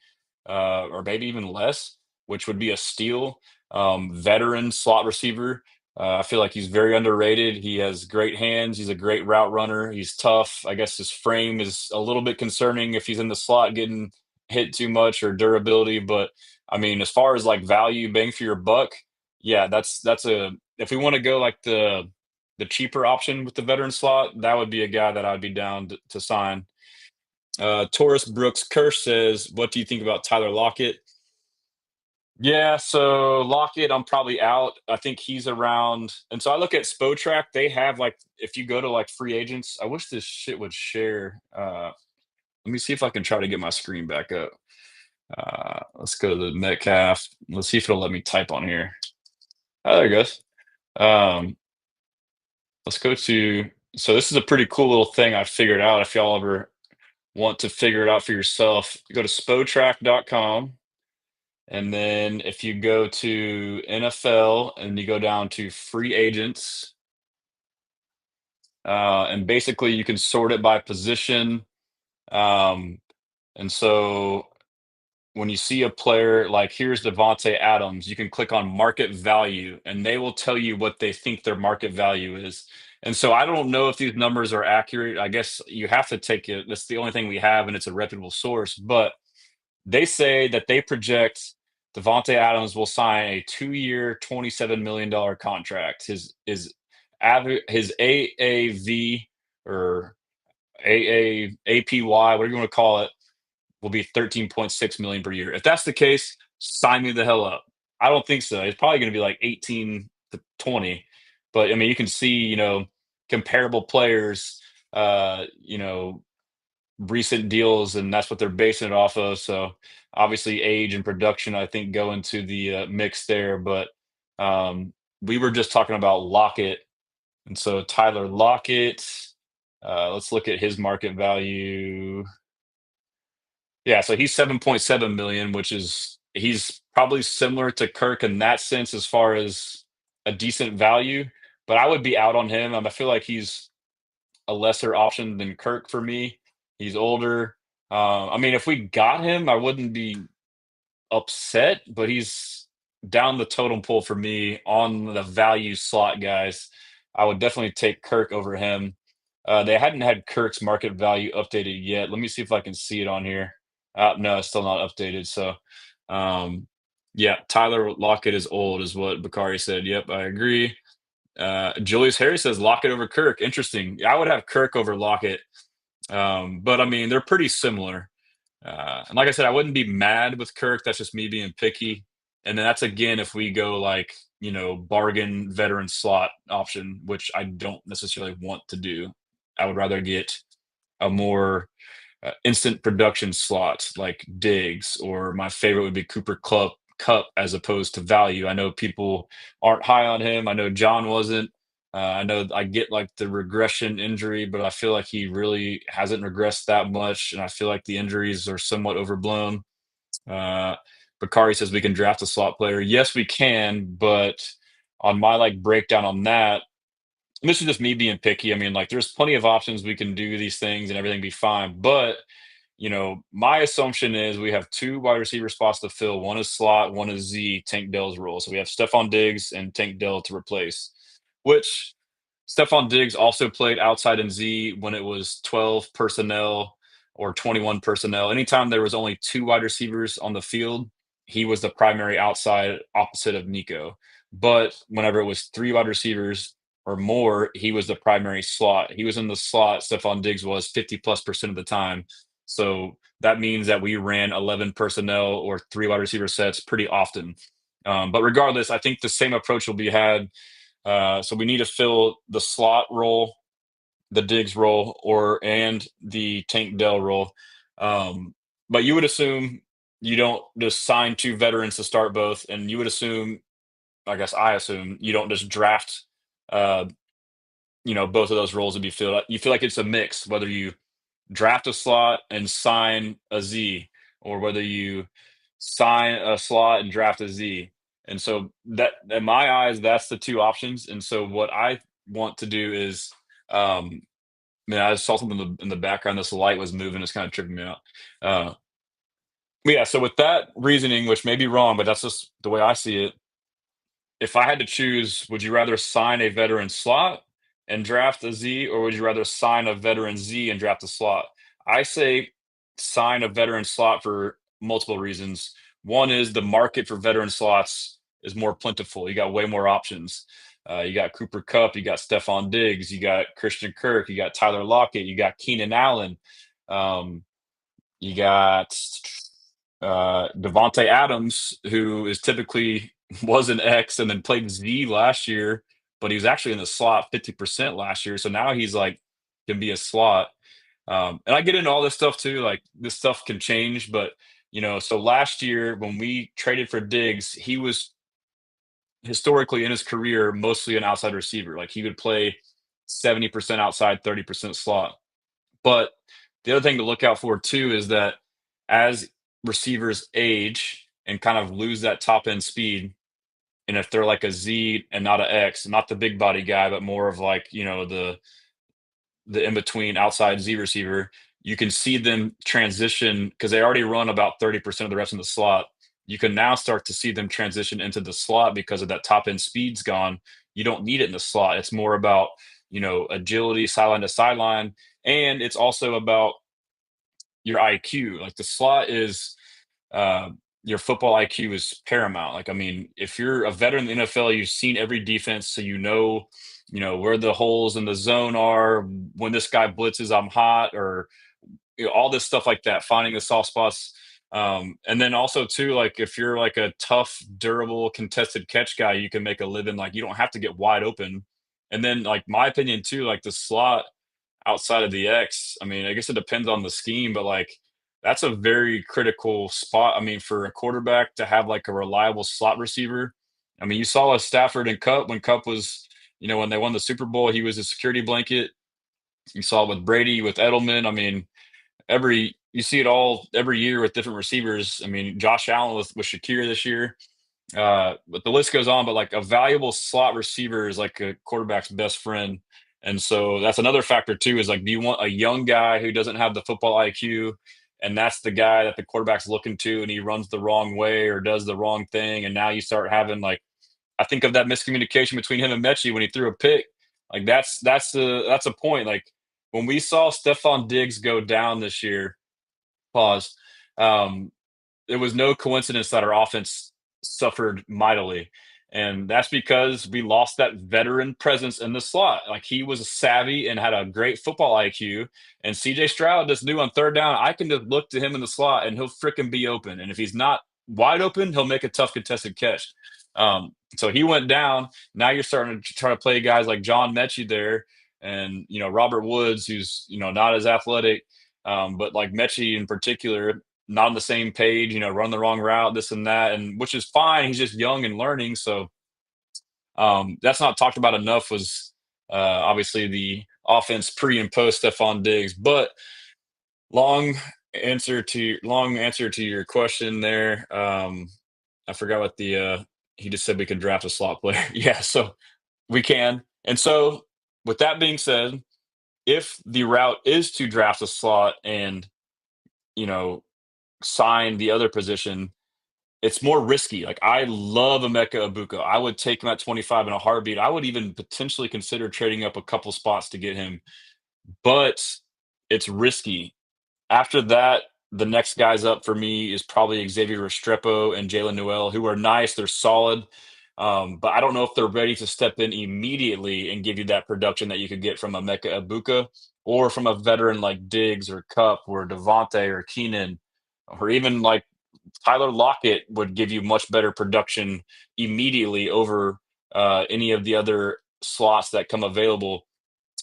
Speaker 1: or maybe even less, which would be a steal. Veteran slot receiver. I feel like he's very underrated. He has great hands. He's a great route runner. He's tough. I guess his frame is a little bit concerning if he's in the slot getting hit too much, or durability, but I mean, as far as like value, bang for your buck, yeah, that's a if we want to go like the cheaper option with the veteran slot, that would be a guy that I'd be down to sign. Taurus Brooks Kirsch says, "What do you think about Tyler Lockett?" Yeah, so Lockett, I'm probably out. I think he's around, and so I look at Spotrac. They have like, if you go to like free agents, I wish this shit would share. Let me see if I can try to get my screen back up. Let's go to the Metcalf. Let's see if it'll let me type on here. Oh, there it goes. Um, let's go to. So this is a pretty cool little thing I figured out. If y'all ever want to figure it out for yourself, go to spotrac.com. And then if you go to NFL and you go down to free agents, and basically you can sort it by position. Um, and so when you see a player like here's Devontae Adams, you can click on market value and they will tell you what they think their market value is. And so I don't know if these numbers are accurate. I guess you have to take it. That's the only thing we have, and it's a reputable source. But they say that they project Devontae Adams will sign a 2-year, $27 million contract. His AAV or APY, whatever you want to call it, will be 13.6 million per year. If that's the case, sign me the hell up. I don't think so. It's probably going to be like 18 to 20. But I mean, you can see, comparable players, recent deals, and that's what they're basing it off of. So obviously, age and production, I think, go into the mix there. But we were just talking about Lockett, and so Tyler Lockett. Let's look at his market value. Yeah, so he's 7.7 million, which is he's probably similar to Kirk in that sense as far as a decent value. But I would be out on him. I feel like he's a lesser option than Kirk for me. He's older. I mean, if we got him, I wouldn't be upset, but he's down the totem pole for me on the value slot guys. I would definitely take Kirk over him. They hadn't had Kirk's market value updated yet. Let me see if I can see it on here. No, it's still not updated. So, yeah, Tyler Lockett is old, is what Bakari said. Yep, I agree. Julius Harris says Lockett over Kirk. Interesting. I would have Kirk over Lockett. But I mean, they're pretty similar. And like I said, I wouldn't be mad with Kirk. That's just me being picky. And then that's again if we go like, bargain veteran slot option, which I don't necessarily want to do. I would rather get a more instant production slot like Diggs, or my favorite would be Cooper Cup as opposed to value. I know people aren't high on him. I know John wasn't. I know I get like the regression injury, but I feel like he really hasn't regressed that much, and I feel like the injuries are somewhat overblown. Uh, Bakari says we can draft a slot player. Yes, we can, but on my like breakdown on that, and this is just me being picky. I mean, like, there's plenty of options we can do these things and everything be fine. But my assumption is we have two wide receiver spots to fill. One is slot, one is Z, Tank Dell's role. So we have Stephon Diggs and Tank Dell to replace, which Stephon Diggs also played outside in Z when it was 12 personnel or 21 personnel. Anytime there was only two wide receivers on the field, he was the primary outside opposite of Nico. But whenever it was three wide receivers or more, he was the primary slot. He was in the slot, Stephon Diggs was 50+% of the time. So that means that we ran 11 personnel or three wide receiver sets pretty often. But regardless, I think the same approach will be had. So we need to fill the slot role, the Diggs role, and the Tank Dell role. But you would assume you don't just sign two veterans to start both, and you would assume, I guess I assume, you don't just draft, uh, both of those roles to be filled. You feel like it's a mix, whether you draft a slot and sign a Z, or whether you sign a slot and draft a Z. And so that, in my eyes, that's the two options. And so what I want to do is, man, I just saw something in the background. This light was moving. It's kind of tripping me out. But yeah. So with that reasoning, which may be wrong, but that's just the way I see it. If I had to choose, would you rather sign a veteran slot and draft a Z, or would you rather sign a veteran Z and draft a slot? I say sign a veteran slot for multiple reasons. One is the market for veteran slots is more plentiful. You got way more options. You got Cooper Kupp, you got Stephon Diggs, you got Christian Kirk, you got Tyler Lockett, you got Keenan Allen, um, you got Devontae Adams, who is typically was an X and then played Z last year, but he was actually in the slot 50% last year. So now he's like can be a slot. And I get into all this stuff too. Like this stuff can change, but so last year when we traded for Diggs, he was historically in his career mostly an outside receiver. Like he would play 70% outside, 30% slot. But the other thing to look out for too is that as receivers age and kind of lose that top end speed, and if they're like a Z and not an X, not the big body guy, but more of like, the in between outside Z receiver, you can see them transition because they already run about 30% of the reps in the slot. You can now start to see them transition into the slot because of that top end speed's gone. You don't need it in the slot. It's more about, agility, sideline to sideline. And it's also about your IQ. Like the slot is uh, your football IQ is paramount. Like, I mean, if you're a veteran in the NFL, you've seen every defense, so where the holes in the zone are. When this guy blitzes, I'm hot, or all this stuff like that. Finding the soft spots, and then also too, like if you're like a tough, durable, contested catch guy, you can make a living. Like you don't have to get wide open. And then, like my opinion too, like the slot outside of the X, I mean, I guess it depends on the scheme, but like that's a very critical spot. I mean, for a quarterback to have like a reliable slot receiver. I mean, you saw a Stafford and Cup when Cup was, when they won the Super Bowl, he was a security blanket. You saw it with Brady, with Edelman. I mean, you see it all every year with different receivers. I mean, Josh Allen with Shakir this year. But the list goes on, but like a valuable slot receiver is like a quarterback's best friend. And so that's another factor too, is like, do you want a young guy who doesn't have the football IQ? And that's the guy that the quarterback's looking to, and he runs the wrong way or does the wrong thing. And now you start having like, I think of that miscommunication between him and Mechie when he threw a pick. Like that's a point. Like when we saw Stephon Diggs go down this year, pause. Um, it was no coincidence that our offense suffered mightily. And that's because we lost that veteran presence in the slot. Like he was savvy and had a great football IQ. And CJ Stroud just knew on third down, I can just look to him in the slot and he'll freaking be open. And if he's not wide open, he'll make a tough contested catch. So he went down. Now you're starting to try to play guys like John Mechie there and, Robert Woods, who's, not as athletic. But like Mechie in particular, not on the same page, run the wrong route, this and that, and which is fine. He's just young and learning. So that's not talked about enough was obviously the offense pre and post Stephon Diggs. But long long answer to your question there. I forgot what he just said we can draft a slot player. Yeah, so we can. And so with that being said, if the route is to draft a slot and, you know, sign the other position, it's more risky. Like I love Emeka Ibuka. I would take him at 25 in a heartbeat. I would even potentially consider trading up a couple spots to get him, but it's risky. After that, the next guys up for me is probably Xavier Restrepo and Jalen Noel, who are nice. They're solid. But I don't know if they're ready to step in immediately and give you that production that you could get from Emeka Ibuka or from a veteran like Diggs or Cup or Devontae or Keenan or even like Tyler Lockett would give you much better production immediately over any of the other slots that come available.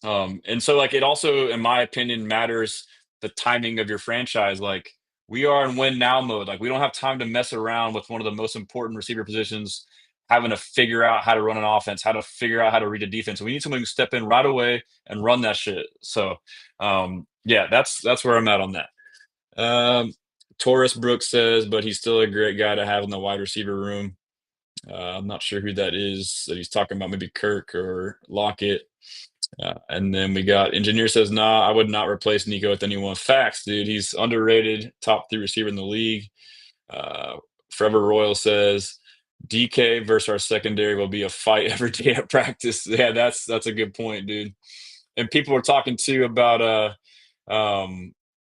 Speaker 1: And so, like, it also, in my opinion, matters the timing of your franchise. Like, we are in win now mode. Like, we don't have time to mess around with one of the most important receiver positions, having to figure out how to run an offense, how to figure out how to read a defense. We need someone who can step in right away and run that shit. So, yeah, that's where I'm at on that. Um, Taurus Brooks says, but he's still a great guy to have in the wide receiver room. I'm not sure who that is that he's talking about, maybe Kirk or Lockett. And then we got Engineer says, nah, I would not replace Nico with anyone. Facts, dude. He's underrated, top 3 receiver in the league. Uh, Forever Royal says, DK versus our secondary will be a fight every day at practice. Yeah, that's a good point, dude. And people were talking too about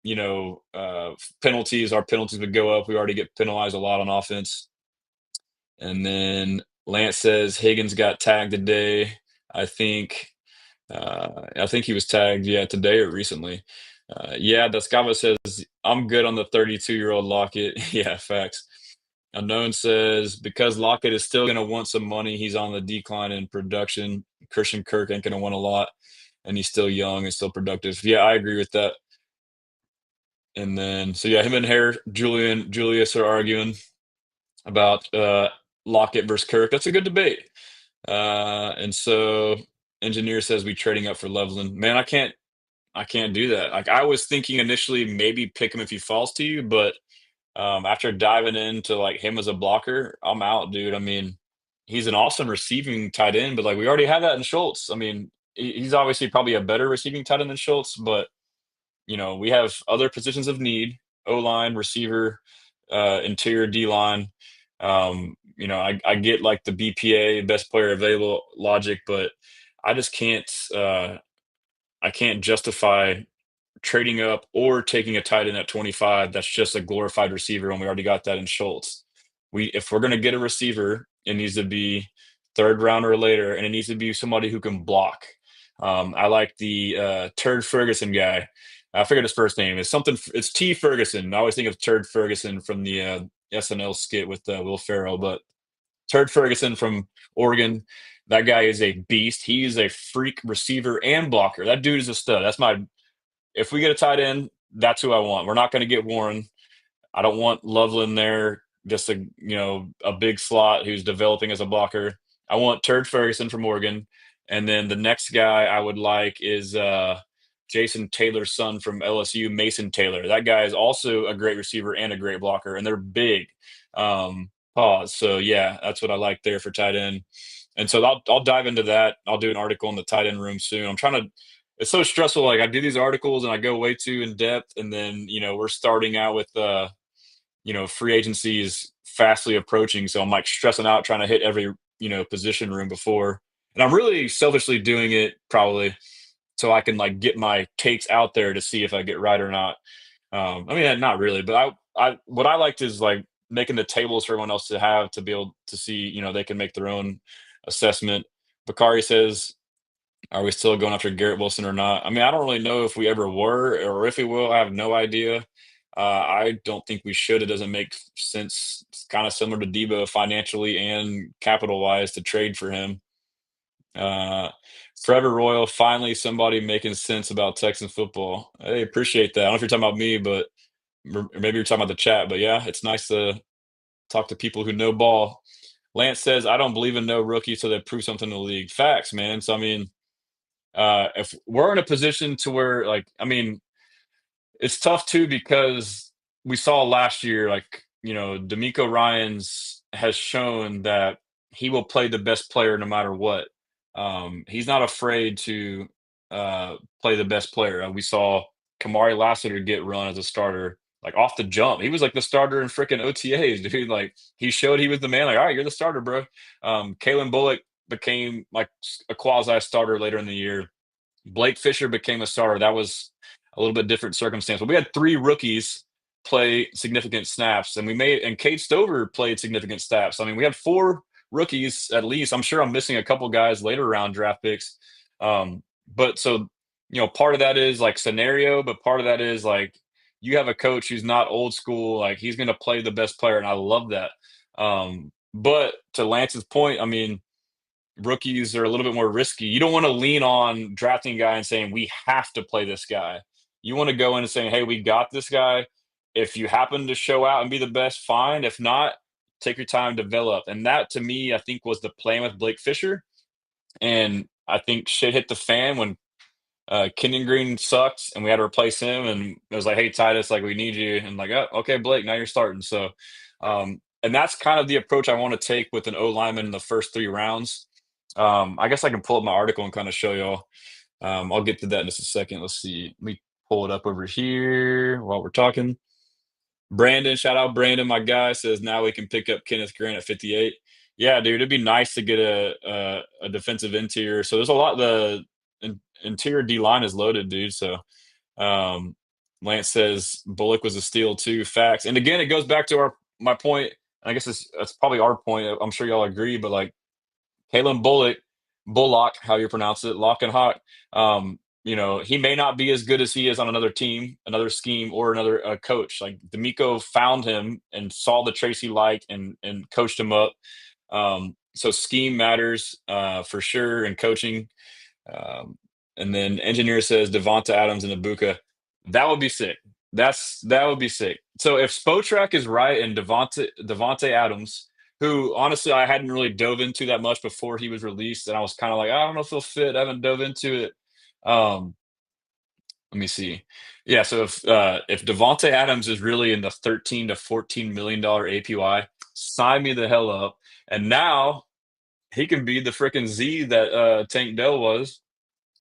Speaker 1: penalties, our penalties would go up. We already get penalized a lot on offense. And then Lance says Higgins got tagged today. I think I think he was tagged, yeah, today or recently. Yeah, Dascava says I'm good on the 32-year-old Lockett. Yeah, facts. Unknown says because Lockett is still going to want some money, he's on the decline in production. Christian Kirk ain't going to want a lot, and he's still young and still productive. Yeah, I agree with that. And then, so yeah, him and Julius are arguing about Lockett versus Kirk. That's a good debate. And so, engineer says we trading up for Loveland. Man, I can't do that. Like I was thinking initially, maybe pick him if he falls to you, but after diving into like him as a blocker, I'm out, dude. I mean, he's an awesome receiving tight end, but like we already have that in Schultz. I mean, he's obviously probably a better receiving tight end than Schultz, but we have other positions of need: O line, receiver, interior D line. I get like the BPA, best player available logic, but I just can't. I can't justify trading up or taking a tight end at 25 that's just a glorified receiver when we already got that in Schultz. If we're gonna get a receiver, it needs to be third round or later, and it needs to be somebody who can block. I like the Turd Ferguson guy. I forget his first name. It's something. It's T Ferguson. I always think of Turd Ferguson from the SNL skit with Will Ferrell, but Turd Ferguson from Oregon. That guy is a beast. He is a freak receiver and blocker. That dude is a stud. That's my if we get a tight end, that's who I want. We're not going to get Warren. I don't want Loveland there, just a big slot who's developing as a blocker. I want Turd Ferguson from Oregon, and then the next guy I would like is Jason Taylor's son from LSU, Mason Taylor. That guy is also a great receiver and a great blocker, and they're big. Pause. So yeah, that's what I like there for tight end. And so I'll dive into that. I'll do an article in the tight end room soon. I'm trying to. It's so stressful. Like I do these articles and I go way too in depth, and then we're starting out with free agency is fastly approaching, so I'm like stressing out trying to hit every position room before, and I'm really selfishly doing it probably so I can like get my takes out there to see if I get right or not. I mean, not really, but I what I liked is like making the tables for everyone else to have to be able to see, they can make their own assessment. Bakari says, are we still going after Garrett Wilson or not? I mean, I don't really know if we ever were or if we will. I have no idea. I don't think we should. It doesn't make sense. It's kind of similar to Debo financially and capital wise to trade for him. Forever Royal, finally somebody making sense about Texan football. Hey, appreciate that. I don't know if you're talking about me, but or maybe you're talking about the chat. But yeah, it's nice to talk to people who know ball. Lance says, I don't believe in no rookie so they prove something in the league. Facts, man. So I mean, if we're in a position to where I mean, it's tough too because we saw last year, D'Amico Ryans has shown that he will play the best player no matter what. He's not afraid to play the best player. We saw Kamari Lassiter get run as a starter, like off the jump. He was like the starter in freaking OTAs, dude. Like he showed he was the man. Like, all right, you're the starter, bro. Kalen Bullock became like a quasi starter later in the year. Blake Fisher became a starter. That was a little bit different circumstance. But we had three rookies play significant snaps, and Cade Stover played significant snaps. I mean, we had four rookies at least. I'm sure I'm missing a couple guys later round draft picks. But so part of that is like scenario, but part of that is like you have a coach who's not old school. Like he's going to play the best player, and I love that. But to Lance's point, I mean, rookies are a little bit more risky. You don't want to lean on drafting a guy and saying we have to play this guy. You want to go in and saying, hey, we got this guy. If you happen to show out and be the best, fine. If not, take your time, develop. And that to me, I think was the plan with Blake Fisher. And I think shit hit the fan when Kenyon Green sucked and we had to replace him. And it was like, hey, Titus, like we need you. And like, oh, okay, Blake, now you're starting. So, and that's kind of the approach I want to take with an O lineman in the first 3 rounds. I guess I can pull up my article and kind of show y'all. I'll get to that in just a second. Let's see. Let me pull it up over here while we're talking. Brandon, shout out Brandon, my guy, says now we can pick up Kenneth Grant at 58. Yeah, dude, it'd be nice to get a defensive interior. So there's a lot. The interior D line is loaded, dude. So Lance says Bullock was a steal too. Facts. And again, it goes back to my point. I guess that's probably our point. I'm sure y'all agree, but like Kalen Bullock, how you pronounce it, Lock and Hawk. He may not be as good as he is on another team, another scheme, or another coach. Like D'Amico found him and saw the traits he liked and coached him up. So scheme matters for sure, and coaching. Um, and then engineer says Devonta Adams and Ibuka. That would be sick. That would be sick. So if Spotrac is right and Devonta Adams, who honestly I hadn't really dove into that much before he was released, and I was kind of like, I don't know if he'll fit. I haven't dove into it. Um, Let me see. Yeah, so if Devonta Adams is really in the 13 to 14 million dollar APY, sign me the hell up. And now he can be the freaking Z that Tank Dell was,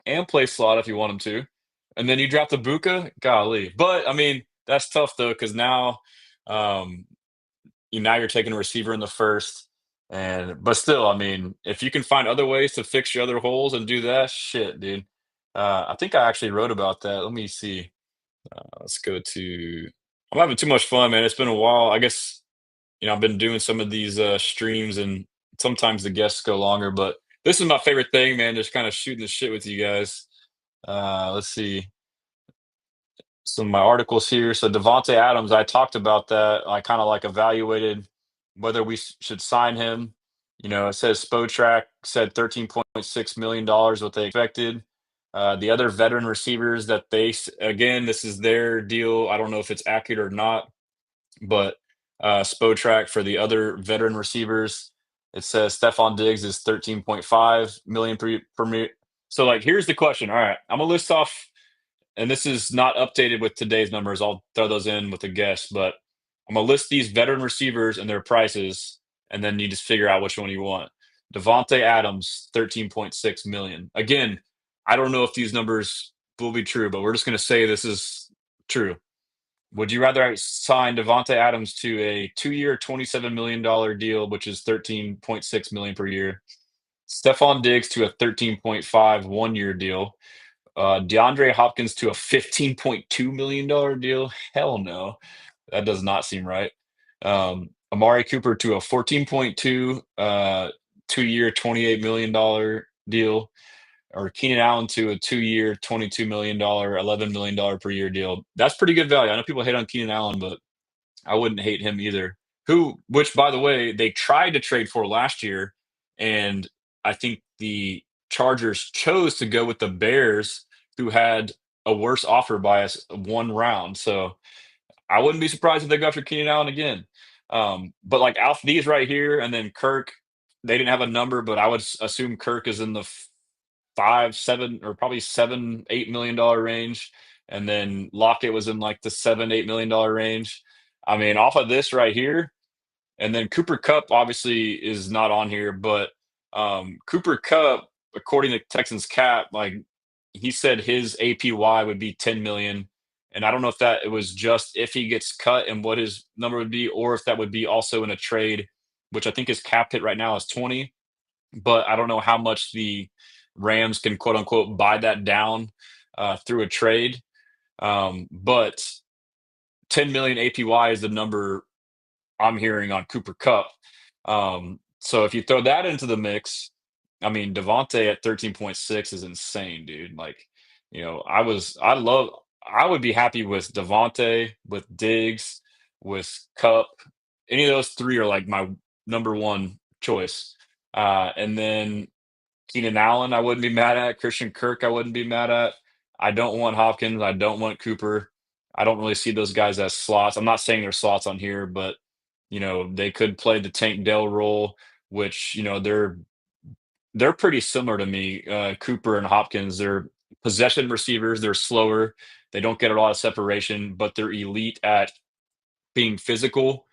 Speaker 1: and play slot if you want him to. And then you drop the Buka, golly. But I mean, that's tough though, because now um now you're taking a receiver in the first. And but still, I mean, if you can find other ways to fix your other holes and do that, shit, dude. I think I actually wrote about that. Let me see. Let's go to. I'm having too much fun, man. It's been a while. I guess I've been doing some of these streams, and sometimes the guests go longer. But this is my favorite thing, man. Just kind of shooting the shit with you guys. Let's see some of my articles here. So Devonte Adams, I talked about that. I kind of like evaluated whether we should sign him. It says Spotrac said $13.6 million what they expected. The other veteran receivers that again, this is their deal. I don't know if it's accurate or not, but Spotrac for the other veteran receivers, it says Stephon Diggs is 13.5 million per year. So like, here's the question. All right, I'm gonna list off, and this is not updated with today's numbers. I'll throw those in with a guess, but I'm gonna list these veteran receivers and their prices, and then you just figure out which one you want. Devonte Adams, 13.6 million. Again, I don't know if these numbers will be true, but we're just gonna say this is true. Would you rather sign Devonte Adams to a 2-year, $27 million deal, which is 13.6 million per year? Stephon Diggs to a 13.5 1-year deal. DeAndre Hopkins to a $15.2 million deal. Hell no. That does not seem right. Amari Cooper to a 14.2 2-year, $28 million deal, or Keenan Allen to a 2-year, $22 million, $11 million per year deal. That's pretty good value. I know people hate on Keenan Allen, but I wouldn't hate him either. Which by the way, they tried to trade for last year, and I think the Chargers chose to go with the Bears, who had a worse offer by us one round. So I wouldn't be surprised if they go after Keenan Allen again. But like Alf these right here, and then Kirk, they didn't have a number, but I would assume Kirk is in the 5, 7, or probably $7, $8 million range. And then Lockett was in like the $7, $8 million range. I mean, off of this right here, and then Cooper Cup obviously is not on here, but Cooper Cup, according to Texans Cap, like he said his APY would be 10 million. And I don't know if that it was just if he gets cut and what his number would be, or if that would be also in a trade, which I think his cap hit right now is 20. But I don't know how much the Rams can quote unquote buy that down through a trade. But 10 million APY is the number I'm hearing on Cooper Cup. So if you throw that into the mix, I mean, Devontae at 13.6 is insane, dude. Like, I would be happy with Devontae, with Diggs, with Cup. Any of those three are like my number one choice. And then Keenan Allen, I wouldn't be mad at. Christian Kirk, I wouldn't be mad at. I don't want Hopkins. I don't want Cooper. I don't really see those guys as slots. I'm not saying they're slots on here, but they could play the Tank Dell role, which they're pretty similar to me. Cooper and Hopkins, they're possession receivers. They're slower. They don't get a lot of separation, but they're elite at being physical,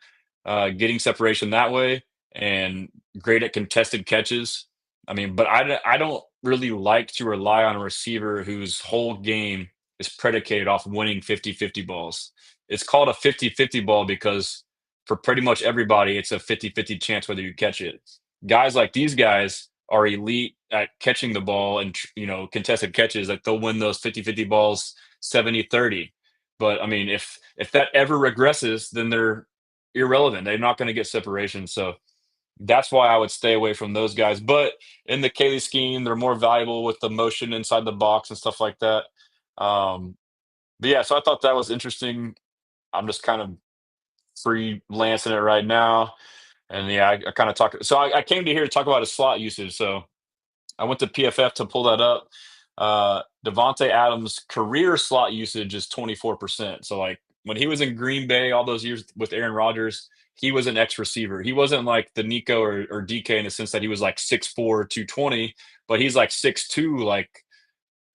Speaker 1: getting separation that way, and great at contested catches. I mean, but I don't really like to rely on a receiver whose whole game is predicated off winning 50-50 balls. It's called a 50-50 ball because for pretty much everybody, it's a 50-50 chance whether you catch it. Guys like these guys are elite at catching the ball and contested catches. Like they'll win those 50-50 balls 70-30. But I mean, if that ever regresses, then they're irrelevant. They're not going to get separation. So that's why I would stay away from those guys. But in the Caley scheme, they're more valuable with the motion inside the box and stuff like that. Um, but yeah, so I thought that was interesting. I'm just kind of freelancing it right now. And yeah, I kind of talk. So I came to here to talk about his slot usage. So I went to PFF to pull that up. Devontae Adams' career slot usage is 24%. So like when he was in Green Bay all those years with Aaron Rodgers, he was an X receiver. He wasn't like the Nico or DK in the sense that he was like 6'4", 220, but he's like 6'2", like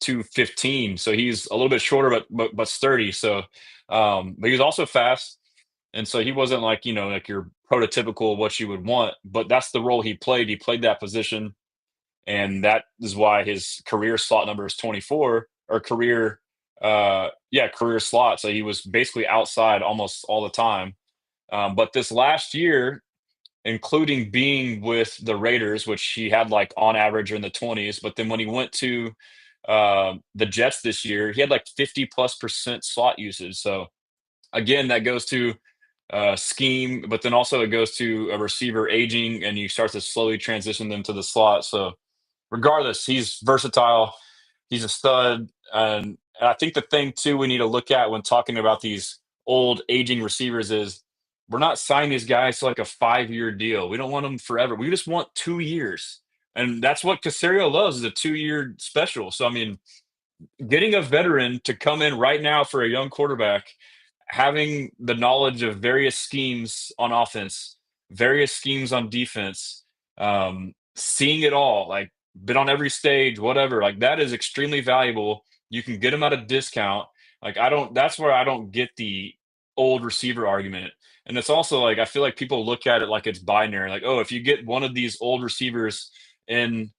Speaker 1: 215. So he's a little bit shorter, but sturdy. So, but he was also fast. And so he wasn't like, like your prototypical what you would want, but that's the role he played. He played that position, and that is why his career slot number is 24, or career slot. So he was basically outside almost all the time. But this last year, including being with the Raiders, which he had like on average in the 20s, but then when he went to the Jets this year, he had like 50+% slot usage. So again, that goes to scheme, but then also it goes to a receiver aging, and you start to slowly transition them to the slot. So regardless, he's versatile. He's a stud. And I think the thing too we need to look at when talking about these old aging receivers is we're not signing these guys to like a 5-year deal. We don't want them forever. We just want 2 years. And that's what Casario loves, is a 2-year special. So I mean, getting a veteran to come in right now for a young quarterback, having the knowledge of various schemes on offense, various schemes on defense, seeing it all, like been on every stage, whatever, like that is extremely valuable. You can get them at a discount. Like that's where I don't get the old receiver argument. And it's also like, I feel like people look at it like it's binary. Like, oh, if you get one of these old receivers in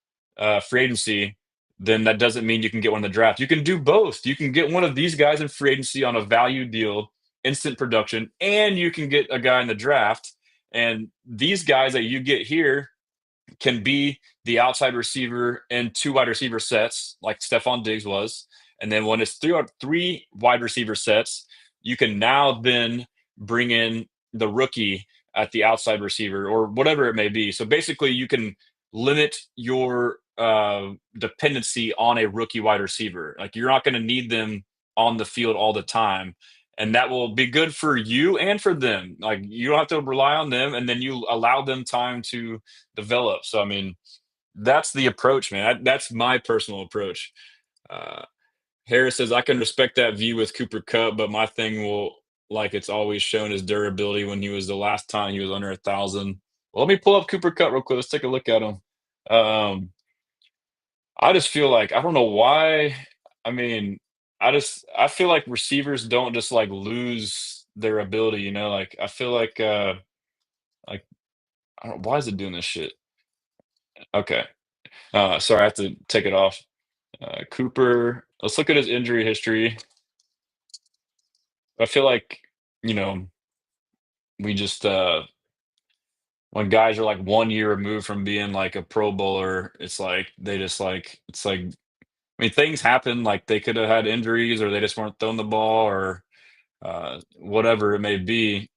Speaker 1: free agency, then that doesn't mean you can get one in the draft. You can do both. You can get one of these guys in free agency on a value deal, instant production, and you can get a guy in the draft. And these guys that you get here can be the outside receiver in 2 wide receiver sets, like Stephon Diggs was. And then when it's three wide receiver sets, you can now then bring in the rookie at the outside receiver or whatever it may be. So basically, you can limit your dependency on a rookie wide receiver. Like you're not going to need them on the field all the time. And that will be good for you and for them. Like you don't have to rely on them, and then you allow them time to develop. So I mean, that's the approach, man. That's my personal approach. Uh, Harris says I can respect that view with Cooper Cup, but my thing will, like it's always shown, his durability when he was the last time he was under 1,000. Well, let me pull up Cooper Cup real quick. Let's take a look at him. Um, I just feel like I don't know why. I mean, I feel like receivers don't just like lose their ability. Like I feel like I don't, why is it doing this shit? Okay. Sorry, I have to take it off. Cooper, let's look at his injury history. I feel like, you know, we just when guys are like 1 year removed from being like a pro bowler, it's like they just like it's like I mean things happen, like they could have had injuries or they just weren't throwing the ball or whatever it may be.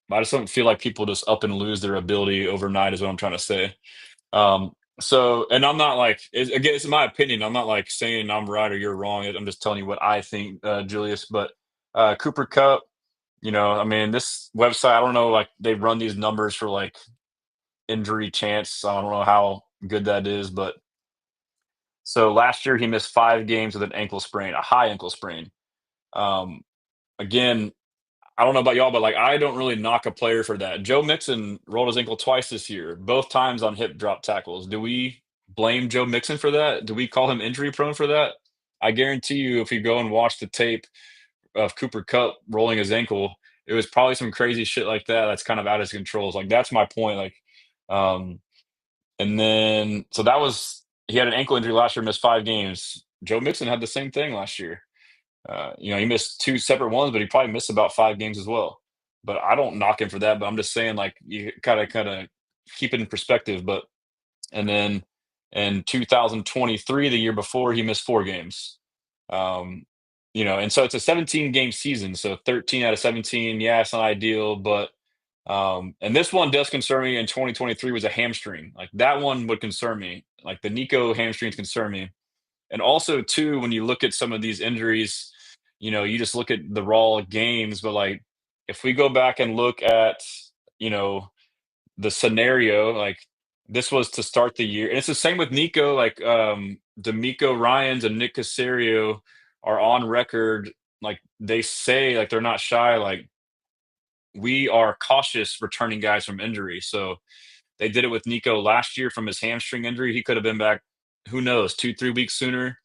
Speaker 1: But I just don't feel like people just up and lose their ability overnight is what I'm trying to say. So, and I'm not like, again, it's my opinion. I'm not like saying I'm right or you're wrong. I'm just telling you what I think, Julius. But Cooper Cup, I mean, this website, I don't know, like they run these numbers for like injury chance. I don't know how good that is. But so last year he missed 5 games with an ankle sprain, a high ankle sprain. Um, Again, I don't know about y'all, but like I don't really knock a player for that. Joe Mixon rolled his ankle twice this year, both times on hip drop tackles. Do we blame Joe Mixon for that? Do we call him injury prone for that? I guarantee you, if you go and watch the tape of Cooper Cup rolling his ankle, it was probably some crazy shit like that. That's kind of out of his control. Like that's my point. Like, um, and then so that was he had an ankle injury last year, missed 5 games. Joe Mixon had the same thing last year. He missed 2 separate ones, but he probably missed about 5 games as well. But I don't knock him for that. But I'm just saying, like, you kind of keep it in perspective. But and then in 2023, the year before, he missed 4 games. Um, and so it's a 17-game season, so 13 out of 17, yeah, it's not ideal, but and this one does concern me in 2023 was a hamstring. Like that one would concern me. Like the Nico hamstrings concern me. And also too, when you look at some of these injuries, you just look at the raw games, but like if we go back and look at, you know, the scenario, like this was to start the year. And it's the same with Nico, like D'Amico Ryans and Nick Casario are on record, like they say, like they're not shy, like we are cautious returning guys from injury. So they did it with Nico last year from his hamstring injury. He could have been back, who knows, 2, 3 weeks sooner.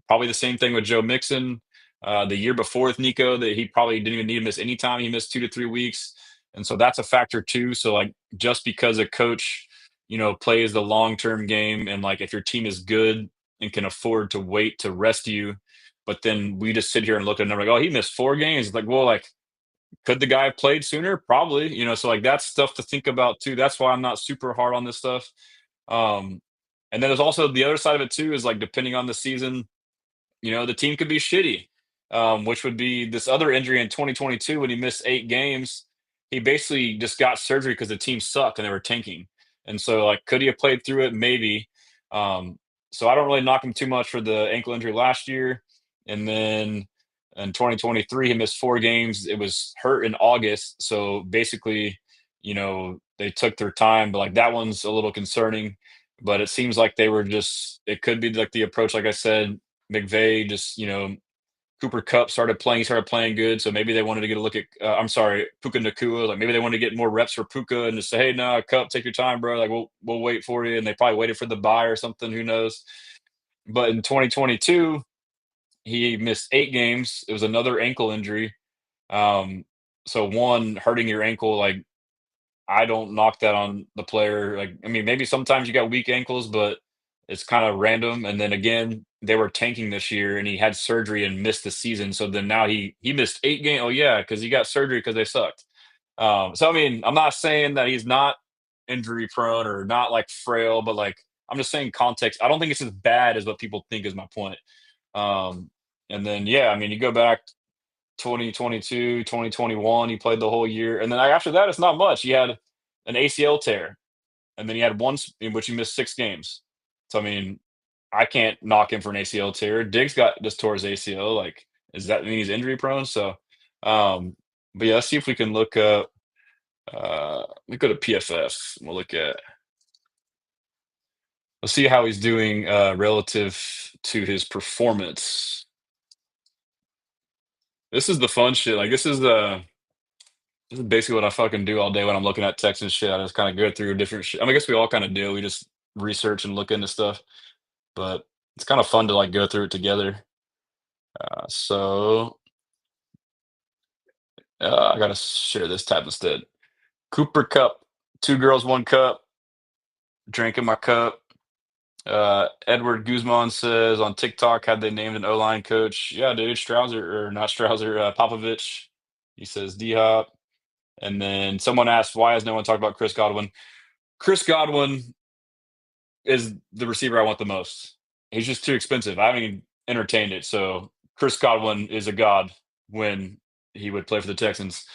Speaker 1: Probably the same thing with Joe Mixon. The year before with Nico, that he probably didn't even need to miss any time. He missed 2 to 3 weeks, and so that's a factor too. So like, just because a coach, plays the long term game, and like if your team is good and can afford to wait to rest you, but then we just sit here and look at a number like, oh, he missed 4 games. Like, well, like could the guy have played sooner? Probably. So like that's stuff to think about too. That's why I'm not super hard on this stuff. Um, and then there's also the other side of it too, is like depending on the season, the team could be shitty, which would be this other injury in 2022 when he missed 8 games. He basically just got surgery because the team sucked and they were tanking. And so, like, could he have played through it? Maybe. Um, so I don't really knock him too much for the ankle injury last year. And then in 2023, he missed 4 games. It was hurt in August. So basically, they took their time, but like that one's a little concerning. But it seems like they were just, it could be like the approach, like I said, McVay just, Cooper Kupp started playing good. So maybe they wanted to get a look at, I'm sorry, Puka Nakua. Like maybe they wanted to get more reps for Puka and just say, hey, no, Kupp, take your time, bro. Like we'll wait for you. And they probably waited for the bye or something. Who knows? But in 2022, he missed 8 games. It was another ankle injury. So one, hurting your ankle, like I don't knock that on the player. Like, I mean, maybe sometimes you got weak ankles, but it's kind of random. And then again, they were tanking this year, and he had surgery and missed the season. So then now he missed 8 games. Oh yeah, because he got surgery because they sucked. So I mean, I'm not saying that he's not injury prone or not like frail, but like I'm just saying context. I don't think it's as bad as what people think is my point. Um, and then yeah, I mean, you go back 2022, 2021, he played the whole year, and then after that, it's not much. He had an ACL tear, and then he had one in which he missed 6 games. So I mean, I can't knock him for an ACL tear. Diggs got just tore his ACL. Like, does that mean he's injury prone? So, um, but yeah, let's see if we can look up. Let me go to PFF. We'll look at. Let's see how he's doing relative to his performance. This is the fun shit. Like, this is basically what I fucking do all day when I'm looking at text and shit. I just kind of go through different shit. I mean, I guess we all kind of do. We just research and look into stuff, but it's kind of fun to like go through it together. So I gotta share this tab instead. Cooper Cup, 2 girls, 1 cup. Drinking my cup. Edward Guzman says on TikTok, had they named an O line coach? Yeah, dude, Strouser or not Strouser, Popovich. He says D Hop. And then someone asked, why has no one talked about Chris Godwin? Chris Godwin is the receiver I want the most. He's just too expensive. I haven't even entertained it. So Chris Godwin is a god when he would play for the Texans.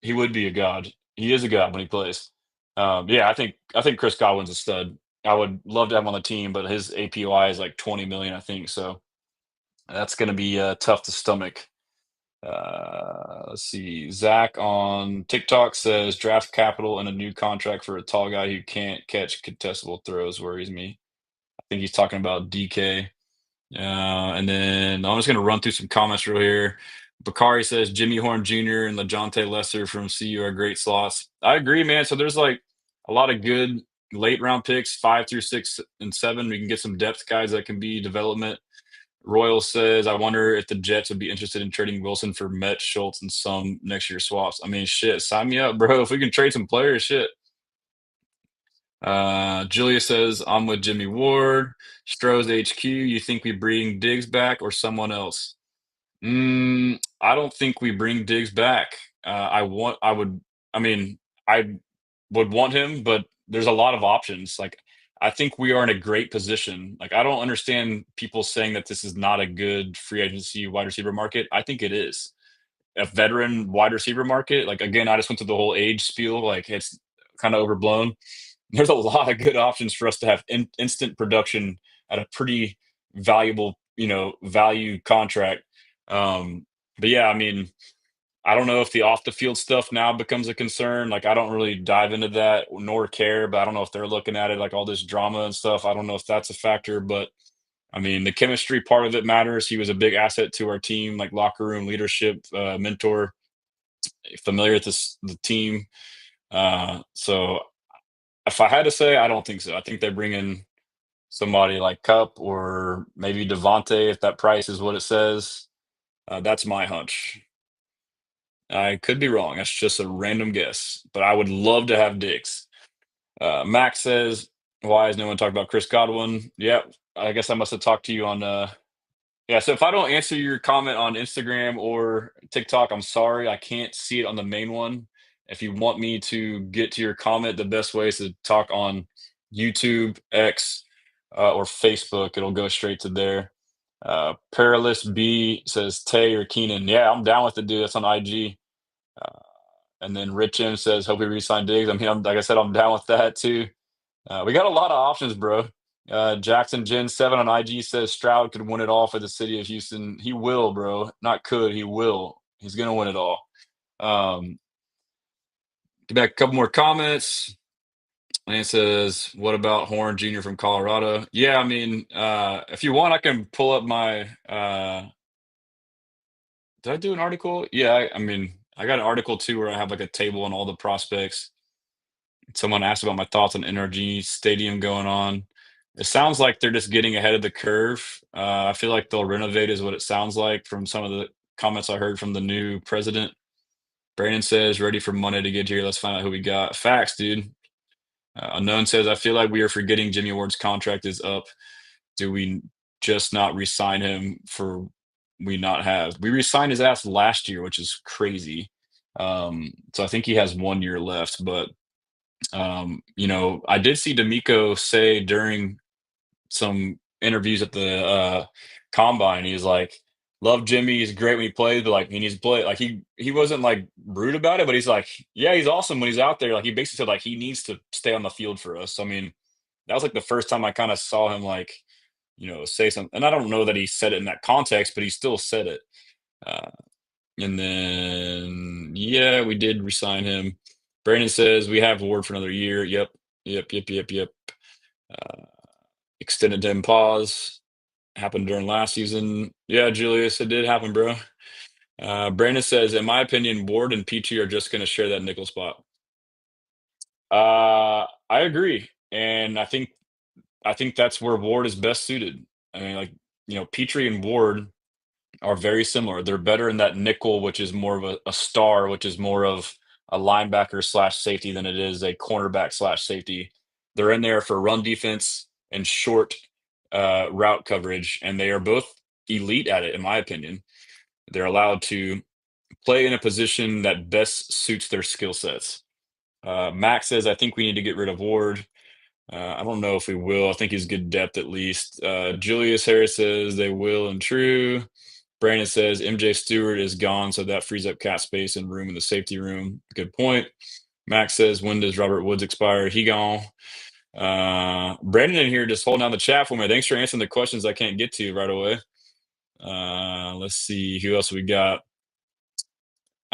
Speaker 1: He would be a god. He is a god when he plays. Yeah, I think Chris Godwin's a stud. I would love to have him on the team, but his APY is like 20 million, I think. So that's going to be tough to stomach. Let's see. Zach on TikTok says draft capital and a new contract for a tall guy who can't catch contestable throws worries me. I think he's talking about DK. And then I'm just going to run through some comments real here. Bakari says Jimmy Horn Jr. and LeJounte Lesser from CU are great slots. I agree, man. So there's like a lot of good late round picks, 5 through 6 and 7. We can get some depth guys that can be development. Royal says, I wonder if the Jets would be interested in trading Wilson for Met, Schultz, and some next year swaps. I mean, shit, sign me up, bro. If we can trade some players, shit. Julia says, I'm with Jimmy Ward. Stroh's HQ, you think we bring Diggs back or someone else? I don't think we bring Diggs back. I mean, I would want him, but there's a lot of options. Like, I think we are in a great position. Like, I don't understand people saying that this is not a good free agency wide receiver market. I think it is. A veteran wide receiver market. Like, again, I just went through the whole age spiel. Like, it's kind of overblown. There's a lot of good options for us to have instant production at a pretty valuable, value contract. But yeah, I mean, I don't know if the off the field stuff now becomes a concern. Like, I don't really dive into that nor care, but I don't know if they're looking at it like all this drama and stuff. I don't know if that's a factor, but I mean, the chemistry part of it matters. He was a big asset to our team, like locker room leadership, mentor, familiar with the team. So if I had to say, I don't think so. I think they bring in somebody like Cup or maybe Devontae if that price is what it says. That's my hunch. I could be wrong. That's just a random guess, but I would love to have Diggs. Max says, "Why has no one talked about Chris Godwin?" Yeah, I guess I must have talked to you on. Yeah, so if I don't answer your comment on Instagram or TikTok, I'm sorry. I can't see it on the main one. If you want me to get to your comment, the best way is to talk on YouTube, X, or Facebook. It'll go straight to there. Perilous B says Tay or Keenan. Yeah, I'm down with the dude. That's on IG. Uh, and then Rich M says, hope we resign Diggs. I mean, like I said, I'm down with that too. We got a lot of options, bro. Jackson Gen 7 on IG says Stroud could win it all for the city of Houston. He will, bro. Not could, he will. He's going to win it all. Get back a couple more comments. Lance says, what about Horn Jr. from Colorado? Yeah, I mean, if you want, I can pull up my. Did I do an article? Yeah, I mean, I got an article too where I have like a table on all the prospects. Someone asked about my thoughts on NRG Stadium going on. It sounds like they're just getting ahead of the curve. I feel like they'll renovate, is what it sounds like from some of the comments I heard from the new president. Brandon says, ready for Monday to get here. Let's find out who we got. Facts, dude. Unknown says, I feel like we are forgetting Jimmy Ward's contract is up. Do we just not re-sign him for we not have? We re-signed his ass last year, which is crazy. So I think he has 1 year left, but I did see D'Amico say during some interviews at the combine, he's like, "Love Jimmy. He's great when he plays, but like he needs to play." Like he wasn't like rude about it, but he's like, "Yeah, he's awesome when he's out there." Like he basically said, like he needs to stay on the field for us. I mean, that was like the first time I kind of saw him like, say something. And I don't know that he said it in that context, but he still said it. Uh, and then, yeah, we did resign him. Brandon says we have Ward for another year. Yep. Yep. Yep. Yep. Yep. Uh, extended him pause. Happened during last season. Yeah, Julius, it did happen, bro. Brandon says, in my opinion, Ward and Petrie are just going to share that nickel spot. I agree. And I think that's where Ward is best suited. I mean, like, Petrie and Ward are very similar. They're better in that nickel, which is more of a star, which is more of a linebacker slash safety than it is a cornerback slash safety. They're in there for run defense and short route coverage, and they are both elite at it, in my opinion. They're allowed to play in a position that best suits their skill sets. Max says, I think we need to get rid of Ward. I don't know if we will. I think he's good depth at least. Julius Harris says they will and true. Brandon says MJ Stewart is gone, so that frees up cap space and room in the safety room. Good point. Max says, when does Robert Woods expire? He gone. Brandon in here just holding down the chat for me. Thanks for answering the questions I can't get to right away. Let's see who else we got.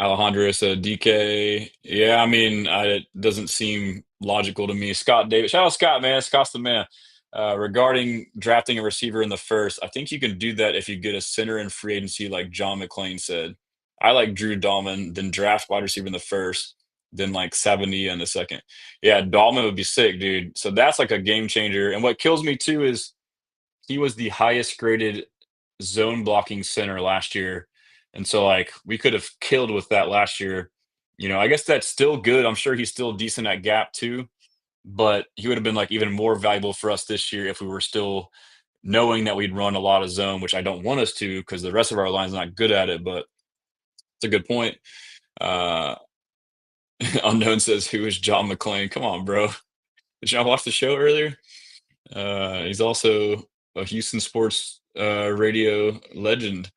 Speaker 1: Alejandro said DK. Yeah, I mean, it doesn't seem logical to me. Scott Davis. Shout out Scott, man. Scott's the man. Regarding drafting a receiver in the first, I think you can do that if you get a center in free agency, like John McClain said. I like Drew Dahlman, then draft wide receiver in the first, then like 70 in the second. Yeah, Dahlman would be sick, dude. So that's like a game changer. And what kills me too is he was the highest graded zone blocking center last year. And so like we could have killed with that last year. I guess that's still good. I'm sure he's still decent at gap too, but he would have been like even more valuable for us this year if we were still knowing that we'd run a lot of zone, which I don't want us to because the rest of our line's not good at it, but it's a good point. Uh Unknown says, who is John McClain? Come on, bro. Did y'all watch the show earlier? He's also a Houston sports radio legend.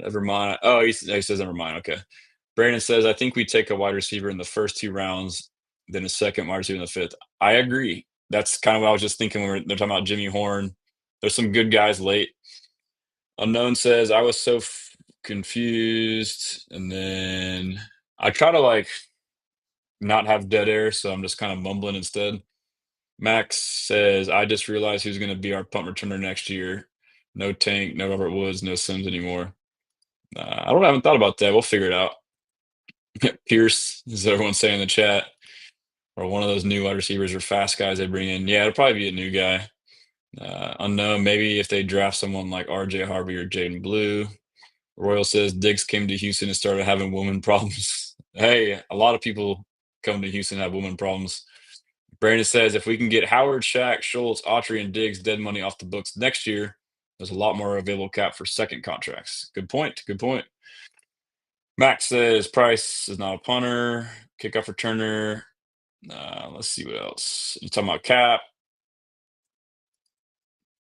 Speaker 1: Never mind. Oh, he says never mind. Okay. Brandon says, I think we take a wide receiver in the first 2 rounds, then a second wide receiver in the fifth. I agree. That's kind of what I was just thinking when they're talking about Jimmy Horn. There's some good guys late. Unknown says, I was so confused. And then I try to like not have dead air, so I'm just kind of mumbling instead. Max says, I just realized who's going to be our punt returner next year. No Tank, no Robert Woods, no Sims anymore. I haven't thought about that. We'll figure it out. Pierce, as everyone's saying in the chat, or one of those new wide receivers or fast guys they bring in. Yeah, it'll probably be a new guy. Unknown, maybe if they draft someone like RJ Harvey or Jaden Blue. Royal says Diggs came to Houston and started having woman problems. Hey, a lot of people come to Houston and have woman problems. Brandon says if we can get Howard, Shaq, Schultz, Autry, and Diggs dead money off the books next year, there's a lot more available cap for second contracts. Good point. Good point. Max says Price is not a punter. Kickoff returner. Let's see what else. You're talking about cap.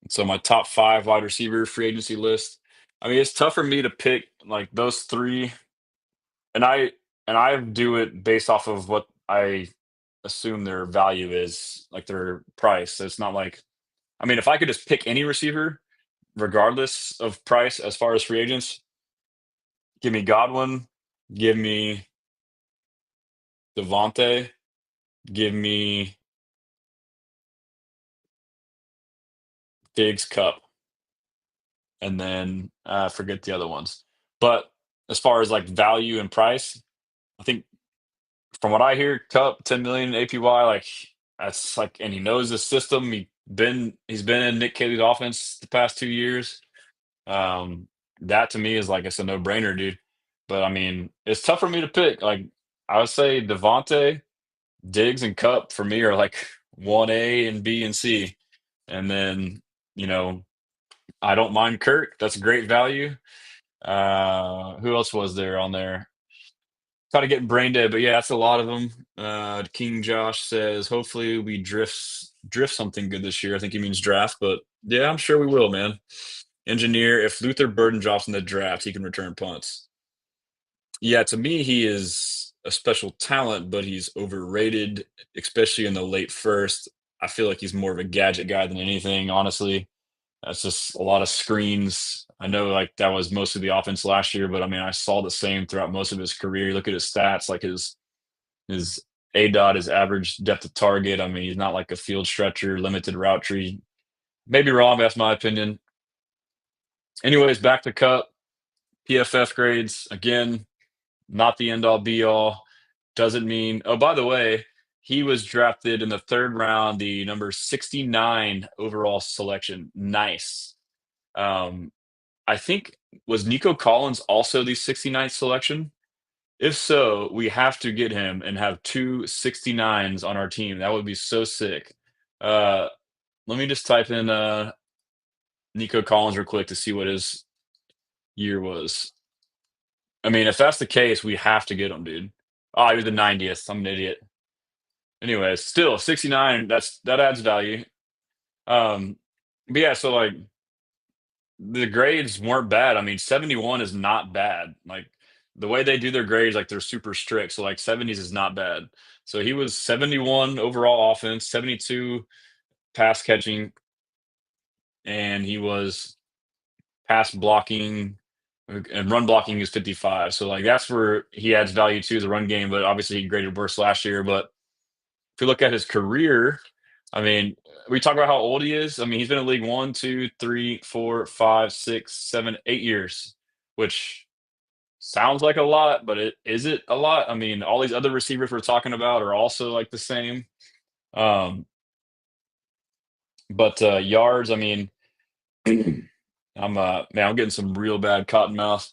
Speaker 1: So my top 5 wide receiver free agency list. I mean, it's tough for me to pick like those 3, and I do it based off of what I assume their value is, like their price. So it's not like, I mean, if I could just pick any receiver, regardless of price, as far as free agents, give me Godwin, give me Devontae, give me Diggs, Cup, and then forget the other ones. But as far as like value and price, I think from what I hear, Cup 10 million APY, like that's like, and he knows the system. He's been in Nick Caley's offense the past 2 years. That to me is like it's a no brainer, dude. But I mean, it's tough for me to pick. Like I would say Devontae, Diggs, and Cup for me are like 1A and B and C, and then you know I don't mind Kirk. That's great value. Who else was there on there? Kind of getting brain dead, but yeah, that's a lot of them. King Josh says, hopefully we drift something good this year. I think he means draft, but yeah, I'm sure we will, man. Engineer, if Luther Burden drops in the draft, he can return punts. Yeah, to me, he is a special talent, but he's overrated, especially in the late first. I feel like he's more of a gadget guy than anything, honestly. That's just a lot of screens. I know like that was most of the offense last year, but I mean I saw the same throughout most of his career. You look at his stats, like his A dot, his average depth of target. I mean, he's not like a field stretcher, limited route tree. Maybe wrong, but that's my opinion. Anyways, back to Cup. PFF grades, again, not the end all be all. Doesn't mean, oh, by the way, he was drafted in the 3rd round, the number 69 overall selection. Nice. I think, was Nico Collins also the 69th selection? If so, we have to get him and have 2 69s on our team. That would be so sick. Let me just type in Nico Collins real quick to see what his year was. I mean, if that's the case, we have to get him, dude. Oh, he was the 90th. I'm an idiot. Anyways, still 69. That adds value. But yeah, so like the grades weren't bad. I mean, 71 is not bad. Like the way they do their grades, like they're super strict. So like 70s is not bad. So he was 71 overall offense, 72 pass catching, and he was pass blocking and run blocking is 55. So like that's where he adds value to the run game. But obviously he graded worse last year. But if you look at his career, I mean, we talk about how old he is. I mean, he's been in the league 1, 2, 3, 4, 5, 6, 7, 8 years, which sounds like a lot, but is it a lot? I mean, all these other receivers we're talking about are also like the same. But yards, I mean, I'm getting some real bad cotton mouth.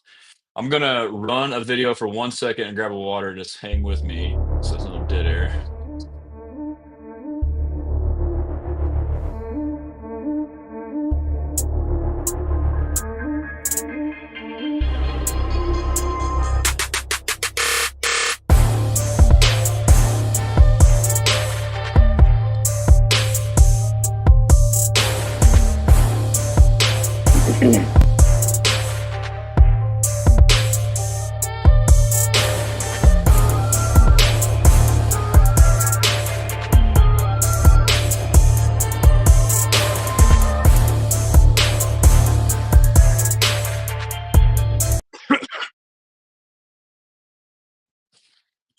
Speaker 1: I'm gonna run a video for 1 second and grab a water. Just hang with me. So there's no dead air.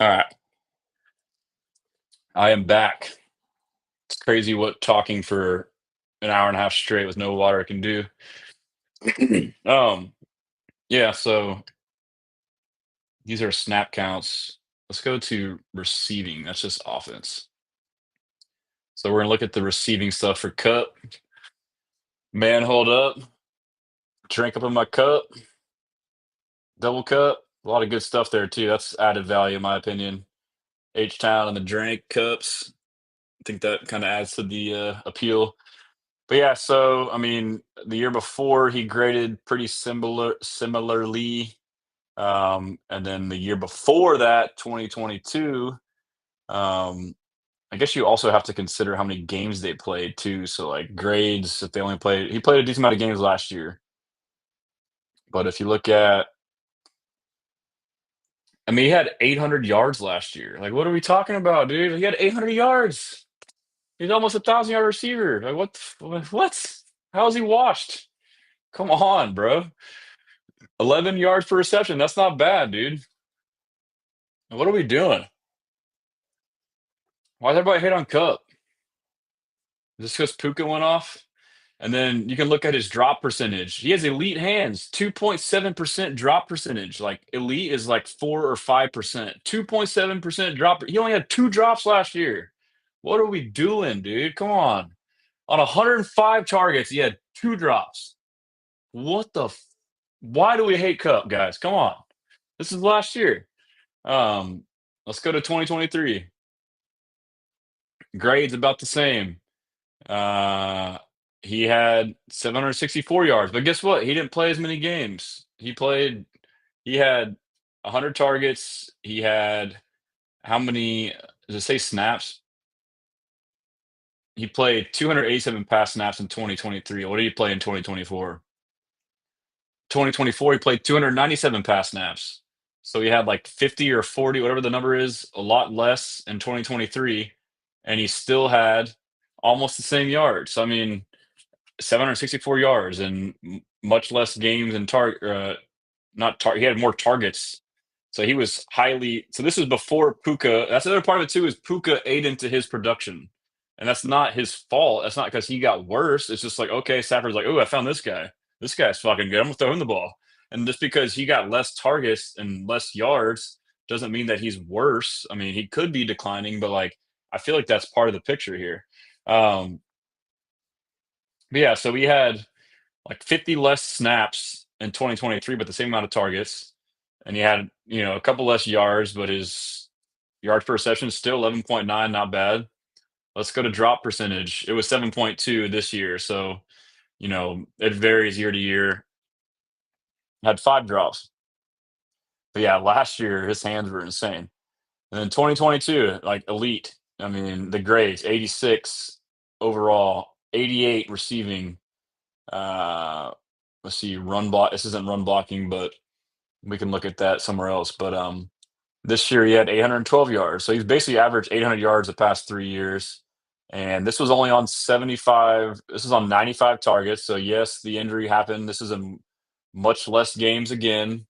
Speaker 1: All right. I am back. It's crazy what talking for an hour and a half straight with no water can do. um, yeah, so these are snap counts. Let's go to receiving. That's just offense. So we're gonna look at the receiving stuff for Cup. Man, hold up. Drink up in my cup. Double cup. A lot of good stuff there too. That's added value in my opinion. H Town and the drink cups. I think that kind of adds to the appeal. But yeah, so I mean, the year before he graded pretty similarly, and then the year before that, 2022. I guess you also have to consider how many games they played too. So like grades, if they only played, he played a decent amount of games last year. But if you look at, I mean, he had 800 yards last year. Like, what are we talking about, dude? He had 800 yards. He's almost 1,000 yard receiver. Like, what? How is he washed? Come on, bro. 11 yards per reception. That's not bad, dude. What are we doing? Why does everybody hate on Cup? Is this because Puka went off? And then you can look at his drop percentage. He has elite hands, 2.7% drop percentage. Like elite is like 4 or 5%. 2.7% drop. He only had 2 drops last year. What are we doing, dude? Come on. On 105 targets, he had 2 drops. What the? Why do we hate Cup, guys? Come on. This is last year. Um, let's go to 2023. Grades about the same. Uh, he had 764 yards, but guess what? He didn't play as many games. He had 100 targets. He had how many? Does it say snaps? He played 287 pass snaps in 2023. What did he play in 2024? 2024, he played 297 pass snaps. So he had like 50 or 40, whatever the number is, a lot less in 2023, and he still had almost the same yards. So, I mean, 764 yards and much less games and not he had more targets. So he was highly. So this is before Puka. That's the other part of it too. Is Puka ate into his production, and that's not his fault. That's not because he got worse. It's just like okay, Stafford's like, oh, I found this guy. This guy's fucking good. I'm gonna throw him the ball. And just because he got less targets and less yards doesn't mean that he's worse. I mean, he could be declining, but like I feel like that's part of the picture here. Um, but yeah, so we had like 50 less snaps in 2023, but the same amount of targets. And he had, a couple less yards, but his yards per reception is still 11.9, not bad. Let's go to drop percentage. It was 7.2 this year. So, it varies year to year. Had 5 drops. But yeah, last year his hands were insane. And then 2022, like elite. I mean, the grades 86 overall, 88 receiving. Uh, let's see, run block. This isn't run blocking, but we can look at that somewhere else. But this year he had 812 yards, so he's basically averaged 800 yards the past 3 years. And this was only on 75. This is on 95 targets. So yes, the injury happened. This is in much less games again,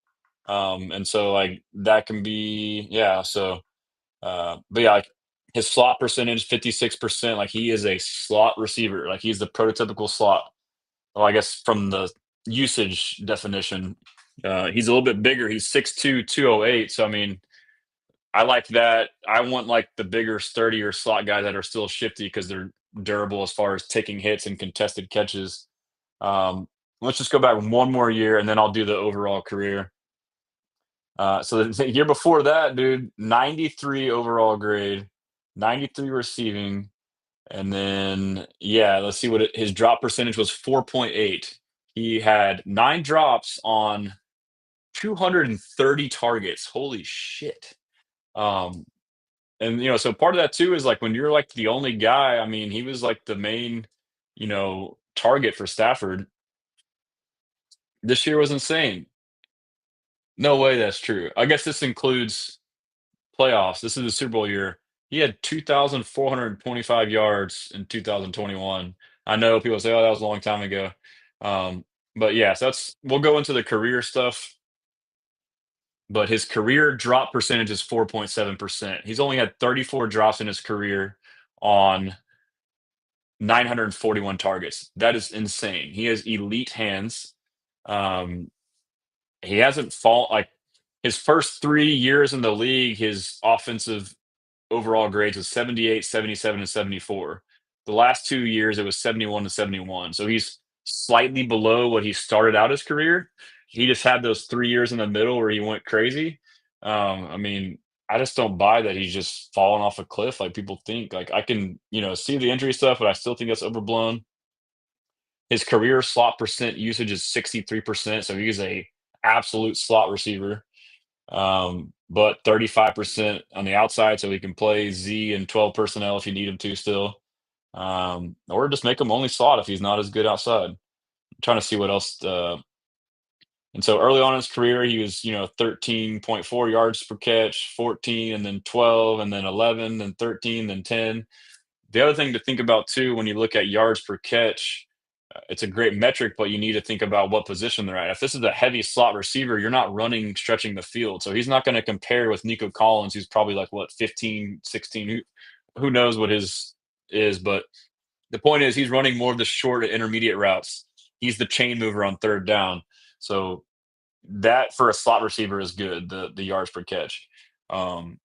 Speaker 1: and so like that can be yeah. So, but yeah, like his slot percentage 56%. Like he is a slot receiver. Like he's the prototypical slot. Well, I guess from the usage definition, he's a little bit bigger. He's 6'2", 208. So I mean, I like that. I want like the bigger, sturdier slot guys that are still shifty because they're durable as far as taking hits and contested catches. Um, let's just go back one more year, and then I'll do the overall career. So the year before that, dude, 93 overall grade, 93 receiving, and then, yeah, let's see what his drop percentage was 4.8. He had 9 drops on 230 targets. Holy shit. Um, and so part of that too is like when you're like the only guy, I mean, he was like the main, target for Stafford. This year was insane. No way that's true. I guess this includes playoffs. This is the Super Bowl year. He had 2,425 yards in 2021. I know people say, "Oh, that was a long time ago." Um, but yeah, so we'll go into the career stuff. but his career drop percentage is 4.7%. He's only had 34 drops in his career on 941 targets. That is insane. He has elite hands. Um, he hasn't fall like his first 3 years in the league, his offensive overall grades was 78, 77, and 74. The last 2 years, it was 71 to 71. So he's slightly below what he started out his career. He just had those 3 years in the middle where he went crazy. I mean, I just don't buy that he's just fallen off a cliff like people think. Like I can, see the injury stuff, but I still think that's overblown. His career slot percent usage is 63%, so he's a absolute slot receiver. But 35% on the outside, so he can play Z and 12 personnel if you need him to still. Or just make him only slot if he's not as good outside. I'm trying to see what else. And so early on in his career, he was, 13.4 yards per catch, 14, and then 12, and then 11, then 13, then 10. The other thing to think about too, when you look at yards per catch, it's a great metric, but you need to think about what position they're at. If this is a heavy slot receiver, you're not running, stretching the field. So he's not going to compare with Nico Collins, who's probably like, 15, 16. Who knows what his is. But the point is, he's running more of the short and intermediate routes. He's the chain mover on third down. So that for a slot receiver is good, the yards per catch. But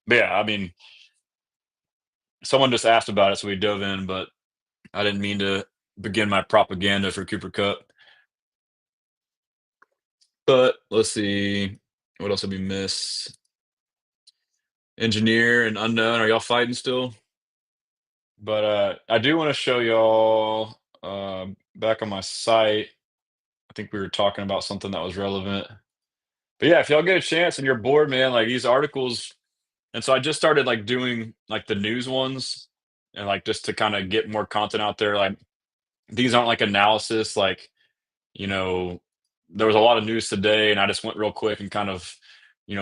Speaker 1: yeah, I mean, someone just asked about it, so we dove in, but I didn't mean to begin my propaganda for Cooper Kupp. But let's see. What else did we miss? Engineer and Unknown. Are y'all fighting still? But I do want to show y'all back on my site. I think we were talking about something that was relevant. But yeah, if y'all get a chance and you're bored, man, like these articles. And so I just started like doing like the news ones and like just to kind of get more content out there. Like these aren't like analysis, like you know, there was a lot of news today, and I just went real quick and kind of,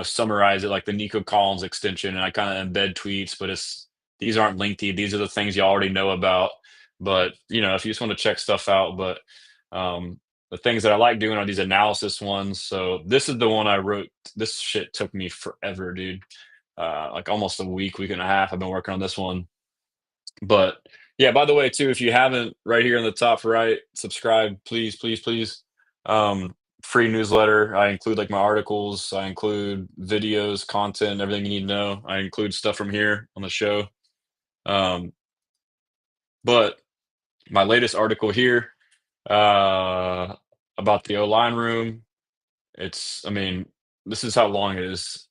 Speaker 1: summarize it like the Nico Collins extension, and I kind of embed tweets, but these aren't lengthy. These are the things you already know about. But if you just want to check stuff out, but the things that I like doing are these analysis ones. So this is the one I wrote. This shit took me forever, dude. Like almost a week and a half. I've been working on this one. But yeah, by the way, too, if you haven't, right here in the top right, subscribe, please, please, please. Free newsletter. I include like my articles, I include videos, content, everything you need to know. I include stuff from here on the show. But my latest article here about the O-line room, I mean, this is how long it is.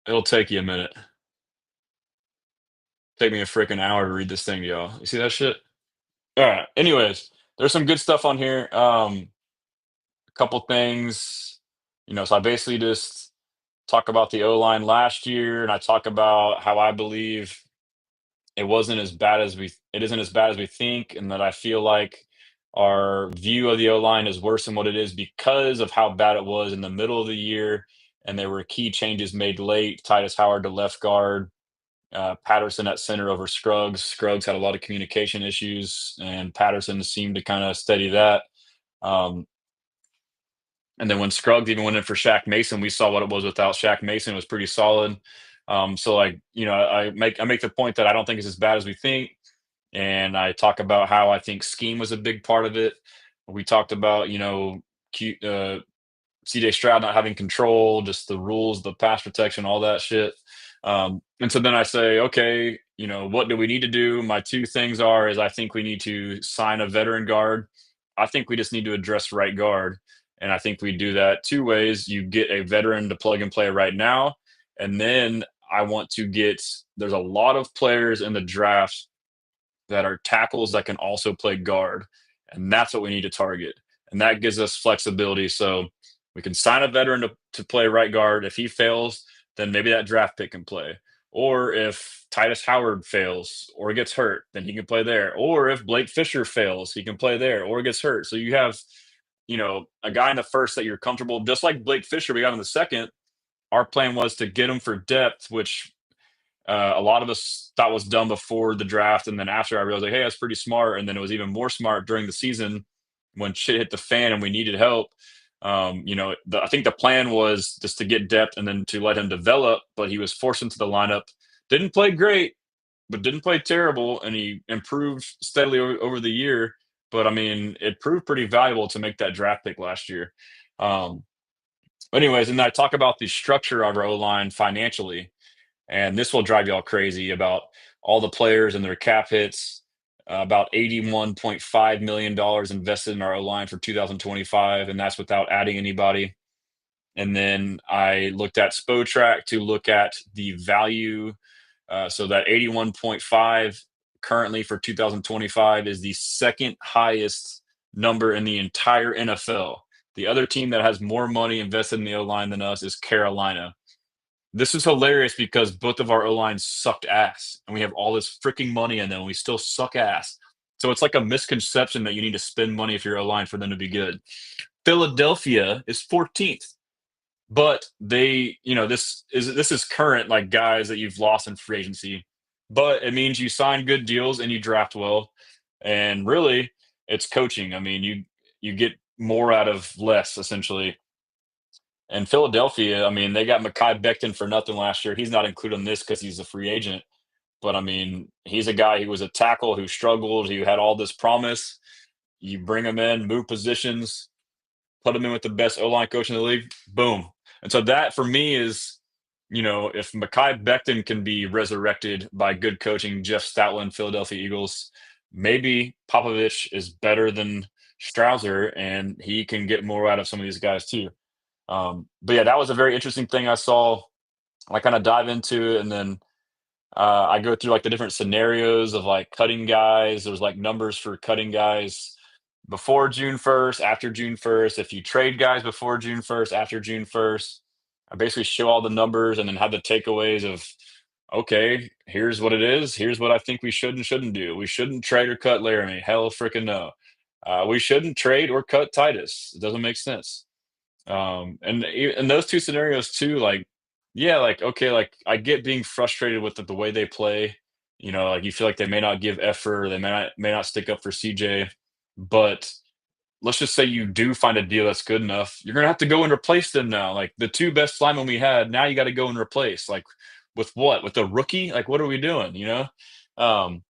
Speaker 1: It'll take you a minute. Take me a freaking hour to read this thing, y'all. You see that shit? All right. Anyways, there's some good stuff on here. A couple things, so I basically just talk about the O line last year, and I talk about how I believe it isn't as bad as we think, and that I feel like our view of the O line is worse than what it is because of how bad it was in the middle of the year, and there were key changes made late. Titus Howard to left guard, Patterson at center over Scruggs. Scruggs had a lot of communication issues, and Patterson seemed to kind of steady that. And then when Scruggs even went in for Shaq Mason, we saw what it was without Shaq Mason. It was pretty solid. So like, I make the point that I don't think it's as bad as we think. And I talk about how I think scheme was a big part of it. We talked about, CJ Stroud not having control, just the rules, the pass protection, all that shit. And so then I say, okay, what do we need to do? My two things is I think we need to sign a veteran guard. I think we just need to address right guard. And I think we do that two ways. You get a veteran to plug and play right now. And then I want to there's a lot of players in the draft that are tackles that can also play guard. And that's what we need to target. And that gives us flexibility. So we can sign a veteran to play right guard. If he fails, then maybe that draft pick can play. Or if Titus Howard fails or gets hurt, then he can play there. Or if Blake Fisher fails, he can play there or gets hurt. So you have, a guy in the first that you're comfortable, just like Blake Fisher we got in the second. Our plan was to get him for depth, which a lot of us thought was dumb before the draft. And then after I realized, like, hey, that's pretty smart. And then it was even more smart during the season when shit hit the fan and we needed help. I think the plan was just to get depth and then to let him develop, but he was forced into the lineup. Didn't play great, but didn't play terrible, and he improved steadily over the year. But I mean, it proved pretty valuable to make that draft pick last year. Um, Anyways, and I talk about the structure of our O line financially, and this will drive y'all crazy about all the players and their cap hits. About $81.5 million invested in our O line for 2025, and that's without adding anybody. And then I looked at Spotrac to look at the value. So that 81.5 currently for 2025 is the second highest number in the entire NFL. The other team that has more money invested in the O line than us is Carolina. This is hilarious because both of our O lines sucked ass, and we have all this freaking money in them. And we still suck ass. So it's like a misconception that you need to spend money if you're O line for them to be good. Philadelphia is 14th, but this is current like guys that you've lost in free agency, but it means you sign good deals and you draft well, and really it's coaching. I mean, you get more out of less essentially. And Philadelphia, I mean, they got Mekhi Becton for nothing last year. He's not included in this because he's a free agent. But I mean, he's a guy who was a tackle who struggled, who had all this promise. You bring him in, move positions, put him in with the best O line coach in the league, boom. And so that for me is, if Mekhi Becton can be resurrected by good coaching, Jeff Stoutland, Philadelphia Eagles, maybe Popovich is better than Strouser and he can get more out of some of these guys too. But yeah, that was a very interesting thing I saw. I kind of dive into it, and then I go through like the different scenarios of like cutting guys. There's like numbers for cutting guys before June 1st, after June 1st. If you trade guys before June 1st, after June 1st, I basically show all the numbers and then have the takeaways of, okay, here's what it is. Here's what I think we should and shouldn't do. We shouldn't trade or cut Laramie. Hell freaking no. We shouldn't trade or cut Titus. It doesn't make sense. And in those two scenarios too, like, yeah, like, okay, like I get being frustrated with the way they play. Like you feel like they may not give effort, or they may not stick up for CJ. But let's just say you do find a deal that's good enough, you're gonna have to go and replace them now. Like the two best linemen we had, now you got to go and replace. Like with what? With a rookie? Like what are we doing? Um,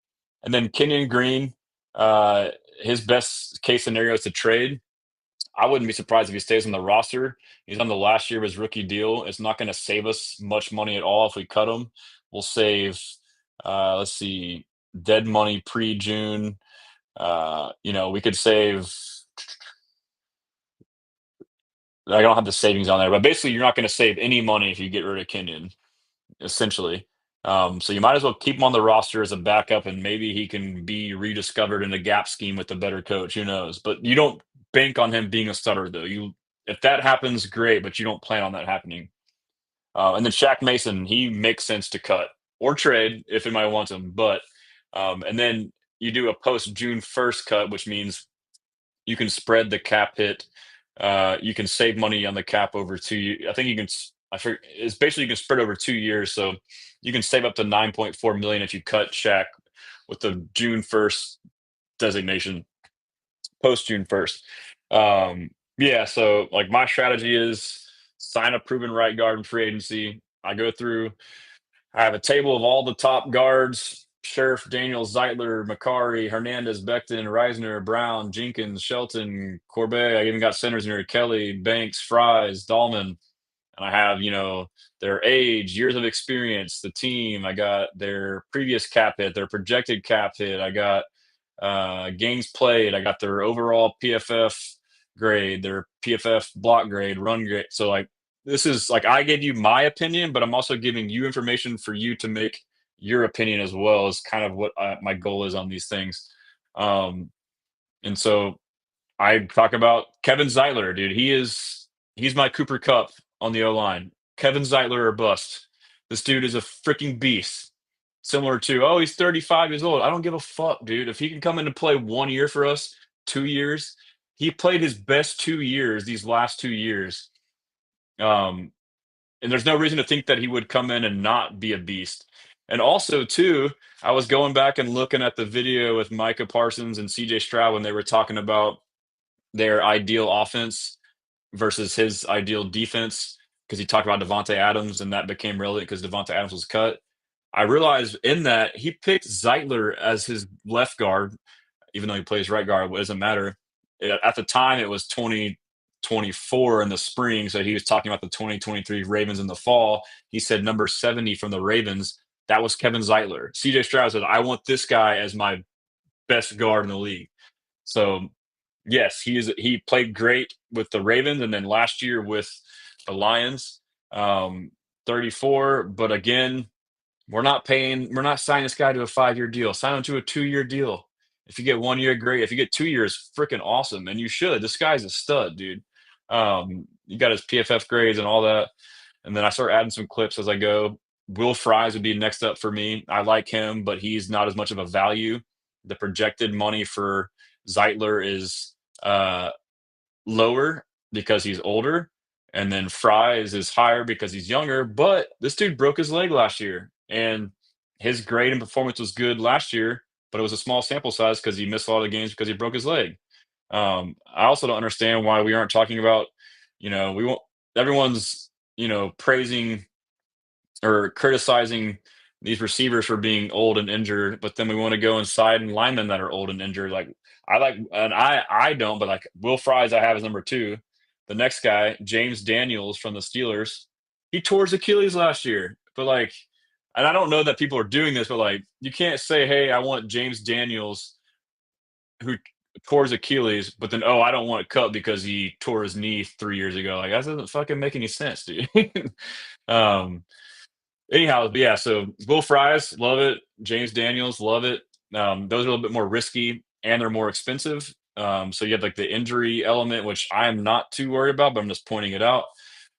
Speaker 1: and then Kenyon Green, his best case scenario is to trade. I wouldn't be surprised if he stays on the roster. He's on the last year of his rookie deal. It's not going to save us much money at all if we cut him. We'll save, let's see, dead money pre-June. We could save. I don't have the savings on there, but basically, you're not going to save any money if you get rid of Kenyon, essentially. So you might as well keep him on the roster as a backup, and maybe he can be rediscovered in a gap scheme with a better coach. Who knows? But you don't bank on him being a starter, though. If that happens, great, but you don't plan on that happening. And then Shaq Mason, he makes sense to cut or trade if anybody wants him. But and then you do a post June 1st cut, which means you can spread the cap hit. You can save money on the cap over 2 years. I think you can. I forget, it's basically you can spread over 2 years, so you can save up to 9.4 million if you cut Shaq with the June 1st designation, post June 1st. Yeah, so like my strategy is sign a proven right guard in free agency. I have a table of all the top guards: Sheriff, Daniel, Zeitler, Macari, Hernandez, Becton, Reisner, Brown, Jenkins, Shelton, Corbett. I even got centers in here: Kelly, Banks, Fries, Dahlman. And I have, their age, years of experience, the team. I got their previous cap hit, their projected cap hit. I got games played. I got their overall PFF grade, their PFF block grade, run grade. So like this is like I gave you my opinion, but I'm also giving you information for you to make your opinion as well. Is kind of what my goal is on these things. And so I talk about Kevin Zeitler, dude. He's my Cooper Cup on the O line. Kevin Zeitler or bust. This dude is a freaking beast. Similar to, oh, he's 35 years old. I don't give a fuck, dude. If he can come in and play 1 year for us, 2 years, he played his best 2 years these last 2 years. And there's no reason to think that he would come in and not be a beast. And also, too, I was going back and looking at the video with Micah Parsons and CJ Stroud when they were talking about their ideal offense. versus his ideal defense because he talked about Devontae Adams and that became relevant because Devontae Adams was cut. I realized in that he picked Zeitler as his left guard, even though he plays right guard, it doesn't matter. At the time, it was 2024 in the spring, so he was talking about the 2023 Ravens in the fall. He said number 70 from the Ravens. That was Kevin Zeitler. CJ Stroud said, I want this guy as my best guard in the league. So yes, he played great with the Ravens and then last year with the Lions. 34, but again, we're not signing this guy to a 5-year deal. Sign him to a 2-year deal. If you get 1 year, great. If you get 2 years, freaking awesome. And you should. This guy's a stud, dude. You got his PFF grades and all that. And then I start adding some clips as I go. Will Fries would be next up for me. I like him, but he's not as much of a value. The projected money for Zeitler is lower because he's older, and then Fries is higher because he's younger. But this dude broke his leg last year, and his grade and performance was good last year, but it was a small sample size because he missed a lot of the games because he broke his leg. I also don't understand why we aren't talking about, we won't. Everyone's praising or criticizing these receivers for being old and injured, but then we want to go inside and linemen that are old and injured. Like I don't, but like Will Fries, I have as number 2. The next guy, James Daniels from the Steelers, he tore his Achilles last year. But like, and I don't know that people are doing this, but like, you can't say, "Hey, I want James Daniels who tore his Achilles," but then, "Oh, I don't want cut because he tore his knee 3 years ago." Like that doesn't fucking make any sense, dude. um, Anyhow, but yeah, so Will Fries, love it. James Daniels, love it. Those are a little bit more risky and they're more expensive. So you have like the injury element, which I'm not too worried about, but I'm just pointing it out.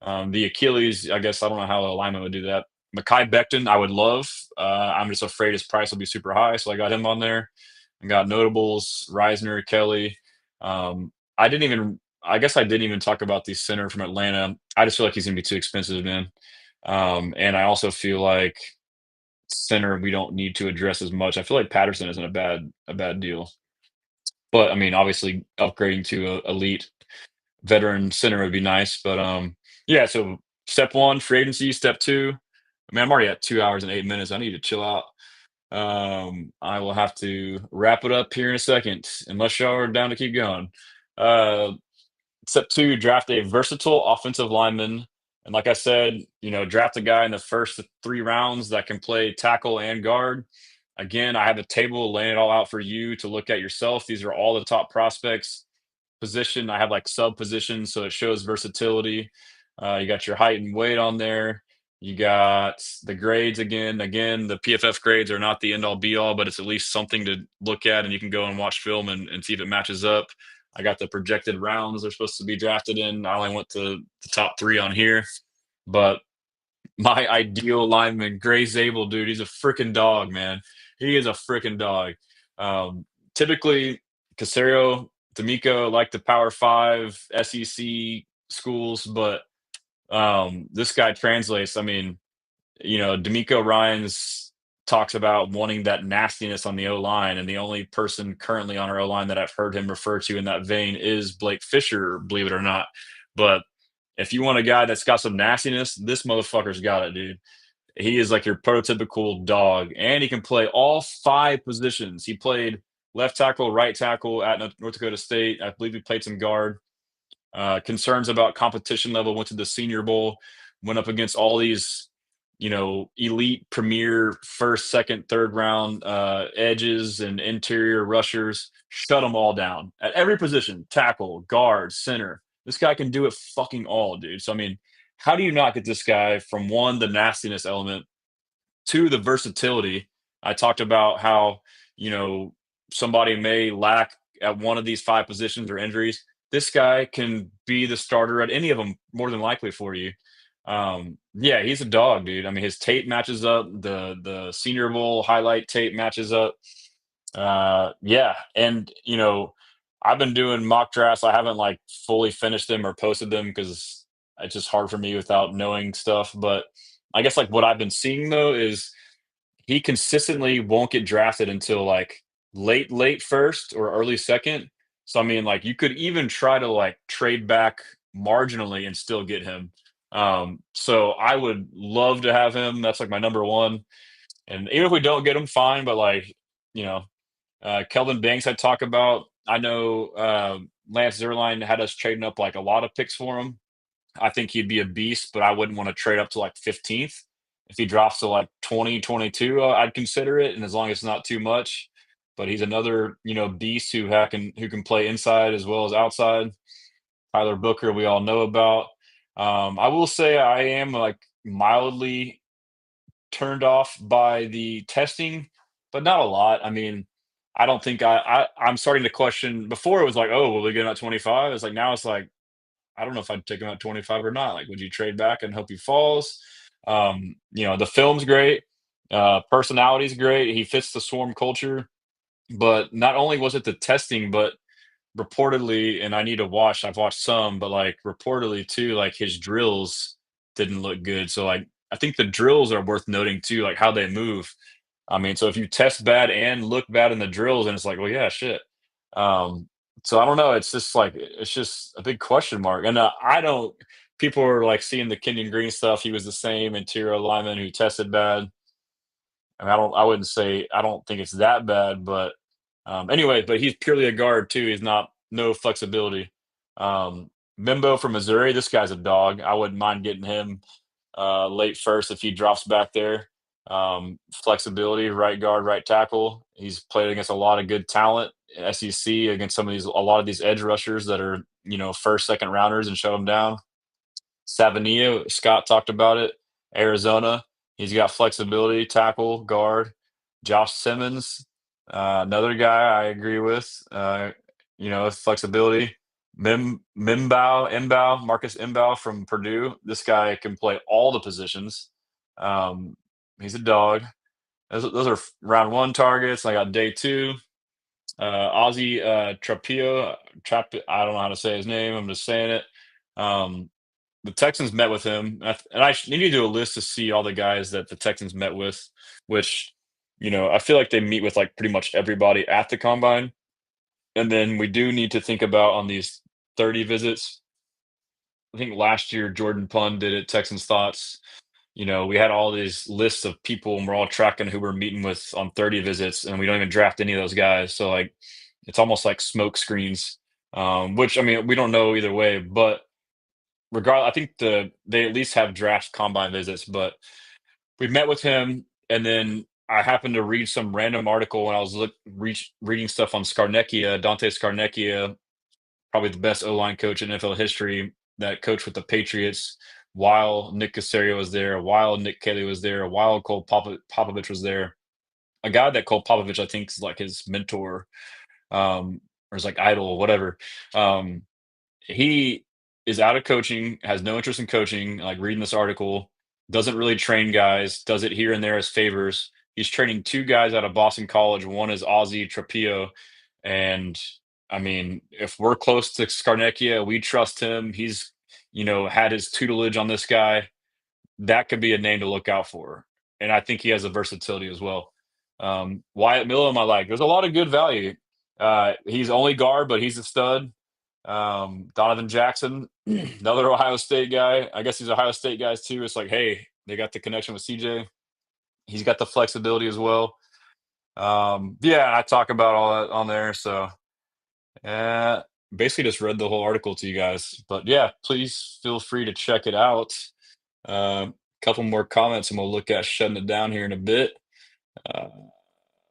Speaker 1: The Achilles, I guess I don't know how a lineman would do that. Mekhi Becton, I would love. I'm just afraid his price will be super high, so I got him on there. I got notables, Reisner, Kelly. I guess I didn't even talk about the center from Atlanta. I just feel like he's gonna be too expensive, man. And I also feel like center we don't need to address as much. I feel like Patterson isn't a bad deal. But I mean, obviously upgrading to a elite veteran center would be nice. But yeah, so step 1, free agency, step 2. I mean, I'm already at 2 hours and 8 minutes. I need to chill out. I will have to wrap it up here in a second, unless y'all are down to keep going. Uh Step 2, draft a versatile offensive lineman. And like I said, draft a guy in the first 3 rounds that can play tackle and guard. Again, I have a table laying it all out for you to look at yourself. These are all the top prospects. Position, I have like sub positions, so it shows versatility. You got your height and weight on there. You got the grades again. Again, the PFF grades are not the end all be all, but it's at least something to look at, and you can go and watch film and see if it matches up. I got the projected rounds they're supposed to be drafted in. I only went to the top 3 on here, but my ideal lineman, Gray Zabel, dude, he's a freaking dog, man. He is a freaking dog. Typically, Casario, D'Amico like the Power 5 SEC schools, but this guy translates. I mean, D'Amico Ryans talks about wanting that nastiness on the O line, and the only person currently on our O line that I've heard him refer to in that vein is Blake Fisher, believe it or not. But if you want a guy that's got some nastiness, this motherfucker's got it, dude. He is like your prototypical dog, and he can play all 5 positions. He played left tackle, right tackle at North Dakota State. I believe he played some guard. Concerns about competition level, went to the Senior Bowl, went up against all these, elite premier first, second, third round edges and interior rushers, shut them all down at every position, tackle, guard, center. This guy can do it fucking all, dude. So, I mean, how do you not get this guy from 1, the nastiness element, 2, the versatility? I talked about how, somebody may lack at one of these 5 positions or injuries. This guy can be the starter at any of them more than likely for you. Yeah, he's a dog, dude. I mean, his tape matches up. The Senior Bowl highlight tape matches up. Yeah, and I've been doing mock drafts. I haven't like fully finished them or posted them because it's just hard for me without knowing stuff. But I guess like what I've been seeing though is he consistently won't get drafted until like late first or early second. So I mean, like you could even try to like trade back marginally and still get him. So I would love to have him. That's like my number one. And even if we don't get him, fine. But like, you know, Kelvin Banks, I talk about. I know Lance Zierlein had us trading up like a lot of picks for him. I think he'd be a beast, but I wouldn't want to trade up to like 15th. If he drops to like 20, 22, I'd consider it, and as long as it's not too much. But he's another, beast who can play inside as well as outside. Tyler Booker, we all know about. I will say I am like mildly turned off by the testing, but not a lot. I mean, I don't think I'm starting to question. Before it was like, oh, will we get him at 25? It's like now it's like I don't know if I'd take him at 25 or not. Like, would you trade back and hope he falls? The film's great. Personality's great. He fits the Swarm culture. But not only was it the testing, but reportedly, and I need to watch, I've watched some, but like reportedly too, like his drills didn't look good. So like I think the drills are worth noting too, like how they move. I mean, so if you test bad and look bad in the drills, and it's like, well, yeah, shit. Um, so I don't know. It's just a big question mark. And I don't. People are like seeing the Kenyon Green stuff. He was the same interior lineman who tested bad. I mean, I don't. I wouldn't say. I don't think it's that bad, but anyway. But he's purely a guard too. He's not no flexibility. Mimbo from Missouri. This guy's a dog. I wouldn't mind getting him late first if he drops back there. Flexibility, right guard, right tackle. He's played against a lot of good talent, SEC, against a lot of these edge rushers that are, first, second rounders and shut them down. Savania, Scott talked about it. Arizona, he's got flexibility, tackle, guard. Josh Simmons, another guy I agree with. Flexibility. Marcus Imbow from Purdue. This guy can play all the positions. Um, he's a dog. Those are round one targets. I got day two. Ozzy Trapio. I don't know how to say his name. I'm just saying it. Um, the Texans met with him, and I need to do a list to see all the guys that the Texans met with, which, I feel like they meet with like pretty much everybody at the combine. And then we do need to think about on these 30 visits. I think last year Jordan Pund did it, Texans Thoughts. We had all these lists of people and we're all tracking who we're meeting with on 30 visits, and we don't even draft any of those guys. So like it's almost like smoke screens. Which I mean we don't know either way, but regardless, I think they at least have draft combine visits, but we met with him, and then I happened to read some random article when I was reading stuff on Scarnecchia, Dante Scarnecchia, probably the best O-line coach in NFL history, that coached with the Patriots while Nick Caserio was there, while Nick Caley was there, while Cole Popovich was there. A guy that Cole Popovich, I think, is like his mentor, or his like idol, whatever. Um, he is out of coaching, has no interest in coaching, like reading this article, doesn't really train guys, does it here and there as favors. He's training two guys out of Boston College. One is Ozzy Trapio. And I mean, if we're close to Scarnecchia, we trust him. He's, had his tutelage on this guy. That could be a name to look out for. And I think he has a versatility as well. Wyatt Millam, I like. There's a lot of good value. He's only guard, but he's a stud. Donovan Jackson, another Ohio State guy. I guess he's Ohio State guys too. It's like, hey, they got the connection with CJ. He's got the flexibility as well. Yeah, I talk about all that on there. So, basically just read the whole article to you guys. But yeah, please feel free to check it out. A couple more comments, and we'll look at shutting it down here in a bit. Uh,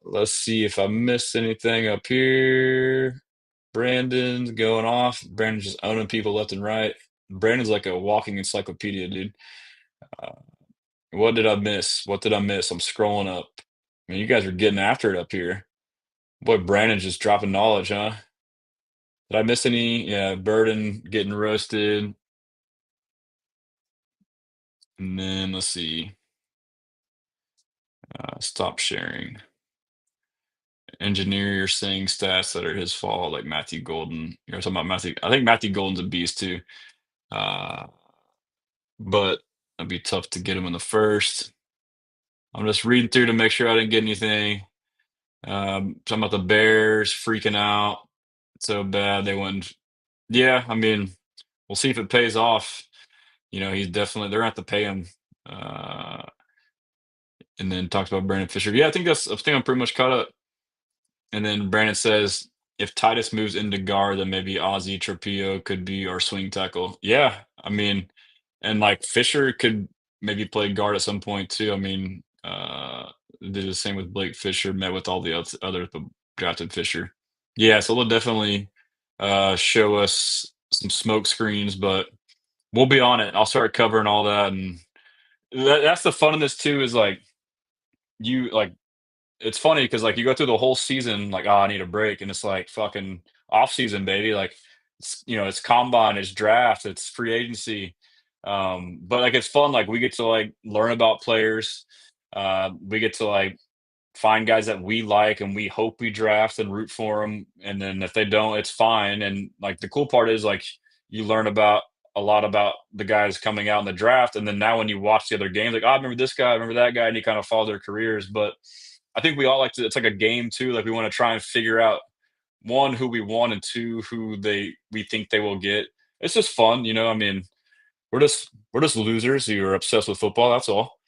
Speaker 1: let's see if I missed anything up here. Brandon's going off. Brandon's just owning people left and right. Brandon's like a walking encyclopedia, dude. Uh, what did I miss? What did I miss? I'm scrolling up. I mean, you guys are getting after it up here. Boy, Brandon's just dropping knowledge, huh? Did I miss any? Yeah, Burden getting roasted. And then let's see. Stop sharing. Engineer, you're saying stats that are his fault, like Matthew Golden. You're talking about Matthew. I think Matthew Golden's a beast too. Uh, but it'd be tough to get him in the first. I'm just reading through to make sure I didn't get anything. Talking about the Bears freaking out so bad they went. Yeah, I mean, we'll see if it pays off. He's definitely they're gonna have to pay him. And then talks about Brandon Fisher. Yeah, I think I'm pretty much caught up. And then Brandon says, if Titus moves into guard, then maybe Ozzy Trapillo could be our swing tackle. Yeah, I mean, and like Fisher could maybe play guard at some point too. I mean, did the same with Blake Fisher, met with all the other drafted Fisher. Yeah, so they'll definitely show us some smoke screens, but we'll be on it. I'll start covering all that, and that's the fun of this too. Is like you like it's funny because like you go through the whole season like, oh, I need a break, and it's like fucking off season, baby. Like it's combine, it's draft, it's free agency. But like it's fun. Like we get to like learn about players. We get to like find guys that we like and we hope we draft and root for them. And then if they don't, it's fine. And like the cool part is like you learn about a lot about the guys coming out in the draft. And then now when you watch the other games, like, oh, I remember this guy, I remember that guy, and you kind of follow their careers. But I think we all like to, it's like a game too. Like we want to try and figure out one, who we want, and two, who we think they will get. It's just fun, I mean, we're just losers who are obsessed with football. That's all.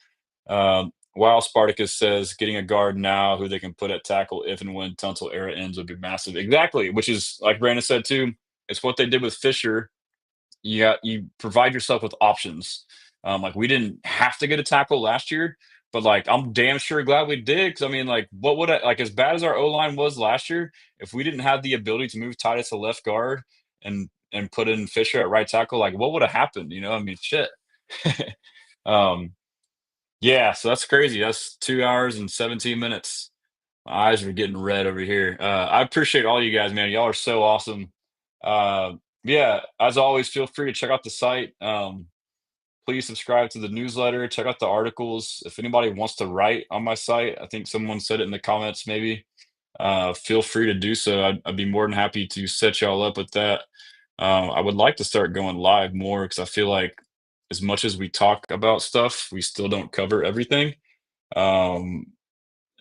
Speaker 1: While Spartacus says getting a guard now who they can put at tackle if and when Tunsil era ends would be massive. Exactly, which is like Brandon said too. It's what they did with Fisher. You provide yourself with options. Like we didn't have to get a tackle last year, but like I'm damn sure glad we did. Because I mean, like, what would I like as bad as our O line was last year? If we didn't have the ability to move Titus to left guard and put in Fisher at right tackle, like what would have happened? I mean, shit. um, yeah, so that's crazy. That's 2 hours and 17 minutes. My eyes are getting red over here. I appreciate all you guys, man. Y'all are so awesome. Uh, yeah, as always, feel free to check out the site. Please subscribe to the newsletter. Check out the articles. If anybody wants to write on my site, I think someone said it in the comments, maybe. Feel free to do so. I'd be more than happy to set y'all up with that. I would like to start going live more because I feel like as much as we talk about stuff, we still don't cover everything. Um,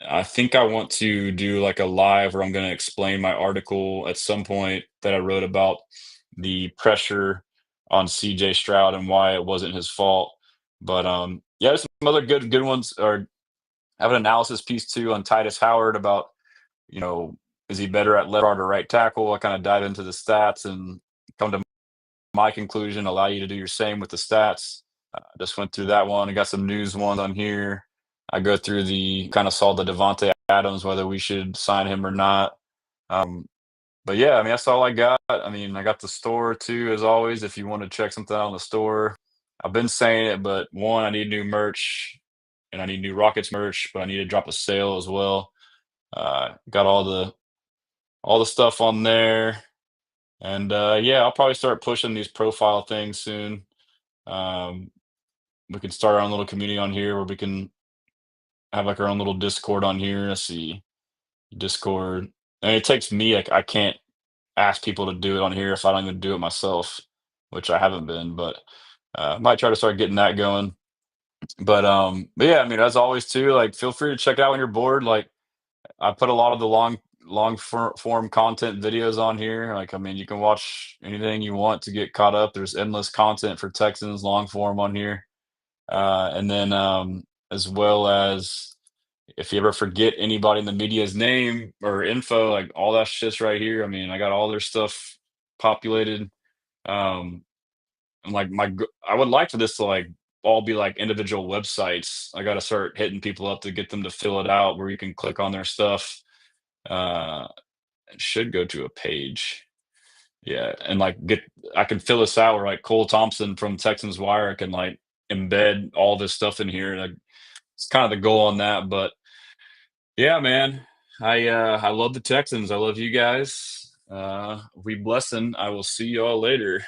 Speaker 1: I think I want to do like a live where I'm going to explain my article at some point that I wrote about the pressure on CJ Stroud and why it wasn't his fault. But yeah, there's some other good ones. Or I have an analysis piece too on Titus Howard about, you know, is he better at left guard or right tackle? I kind of dive into the stats and come to my conclusion, allow you to do your same with the stats. Just went through that one. I got some news ones on here. I go through kind of saw the Devontae Adams, whether we should sign him or not. Um, but yeah, I mean, that's all I got. I mean, I got the store too, as always, if you want to check something out on the store. I've been saying it, but one, I need new merch and I need new Rockets merch, but I need to drop a sale as well. Got all the stuff on there. And yeah, I'll probably start pushing these profile things soon. Um, we can start our own little community on here where we can have like our own little Discord on here. Let's see, Discord. And it takes me like I can't ask people to do it on here if I don't even do it myself, which I haven't been. But I might try to start getting that going. But yeah, I mean, as always too, like feel free to check it out when you're bored. Like I put a lot of the form content videos on here. Like, I mean, you can watch anything you want to get caught up. There's endless content for Texans long form on here. And then as well as if you ever forget anybody in the media's name or info, like all that shit's right here. I mean, I got all their stuff populated. Um, and like I would like for this to like all be like individual websites. I got to start hitting people up to get them to fill it out where you can click on their stuff. Uh, it should go to a page. Yeah, and like I can fill this out where like Cole Thompson from Texans Wire can like embed all this stuff in here. Like it's kind of the goal on that. But yeah, man, I love the Texans. I love you guys. We blessing. I will see y'all later.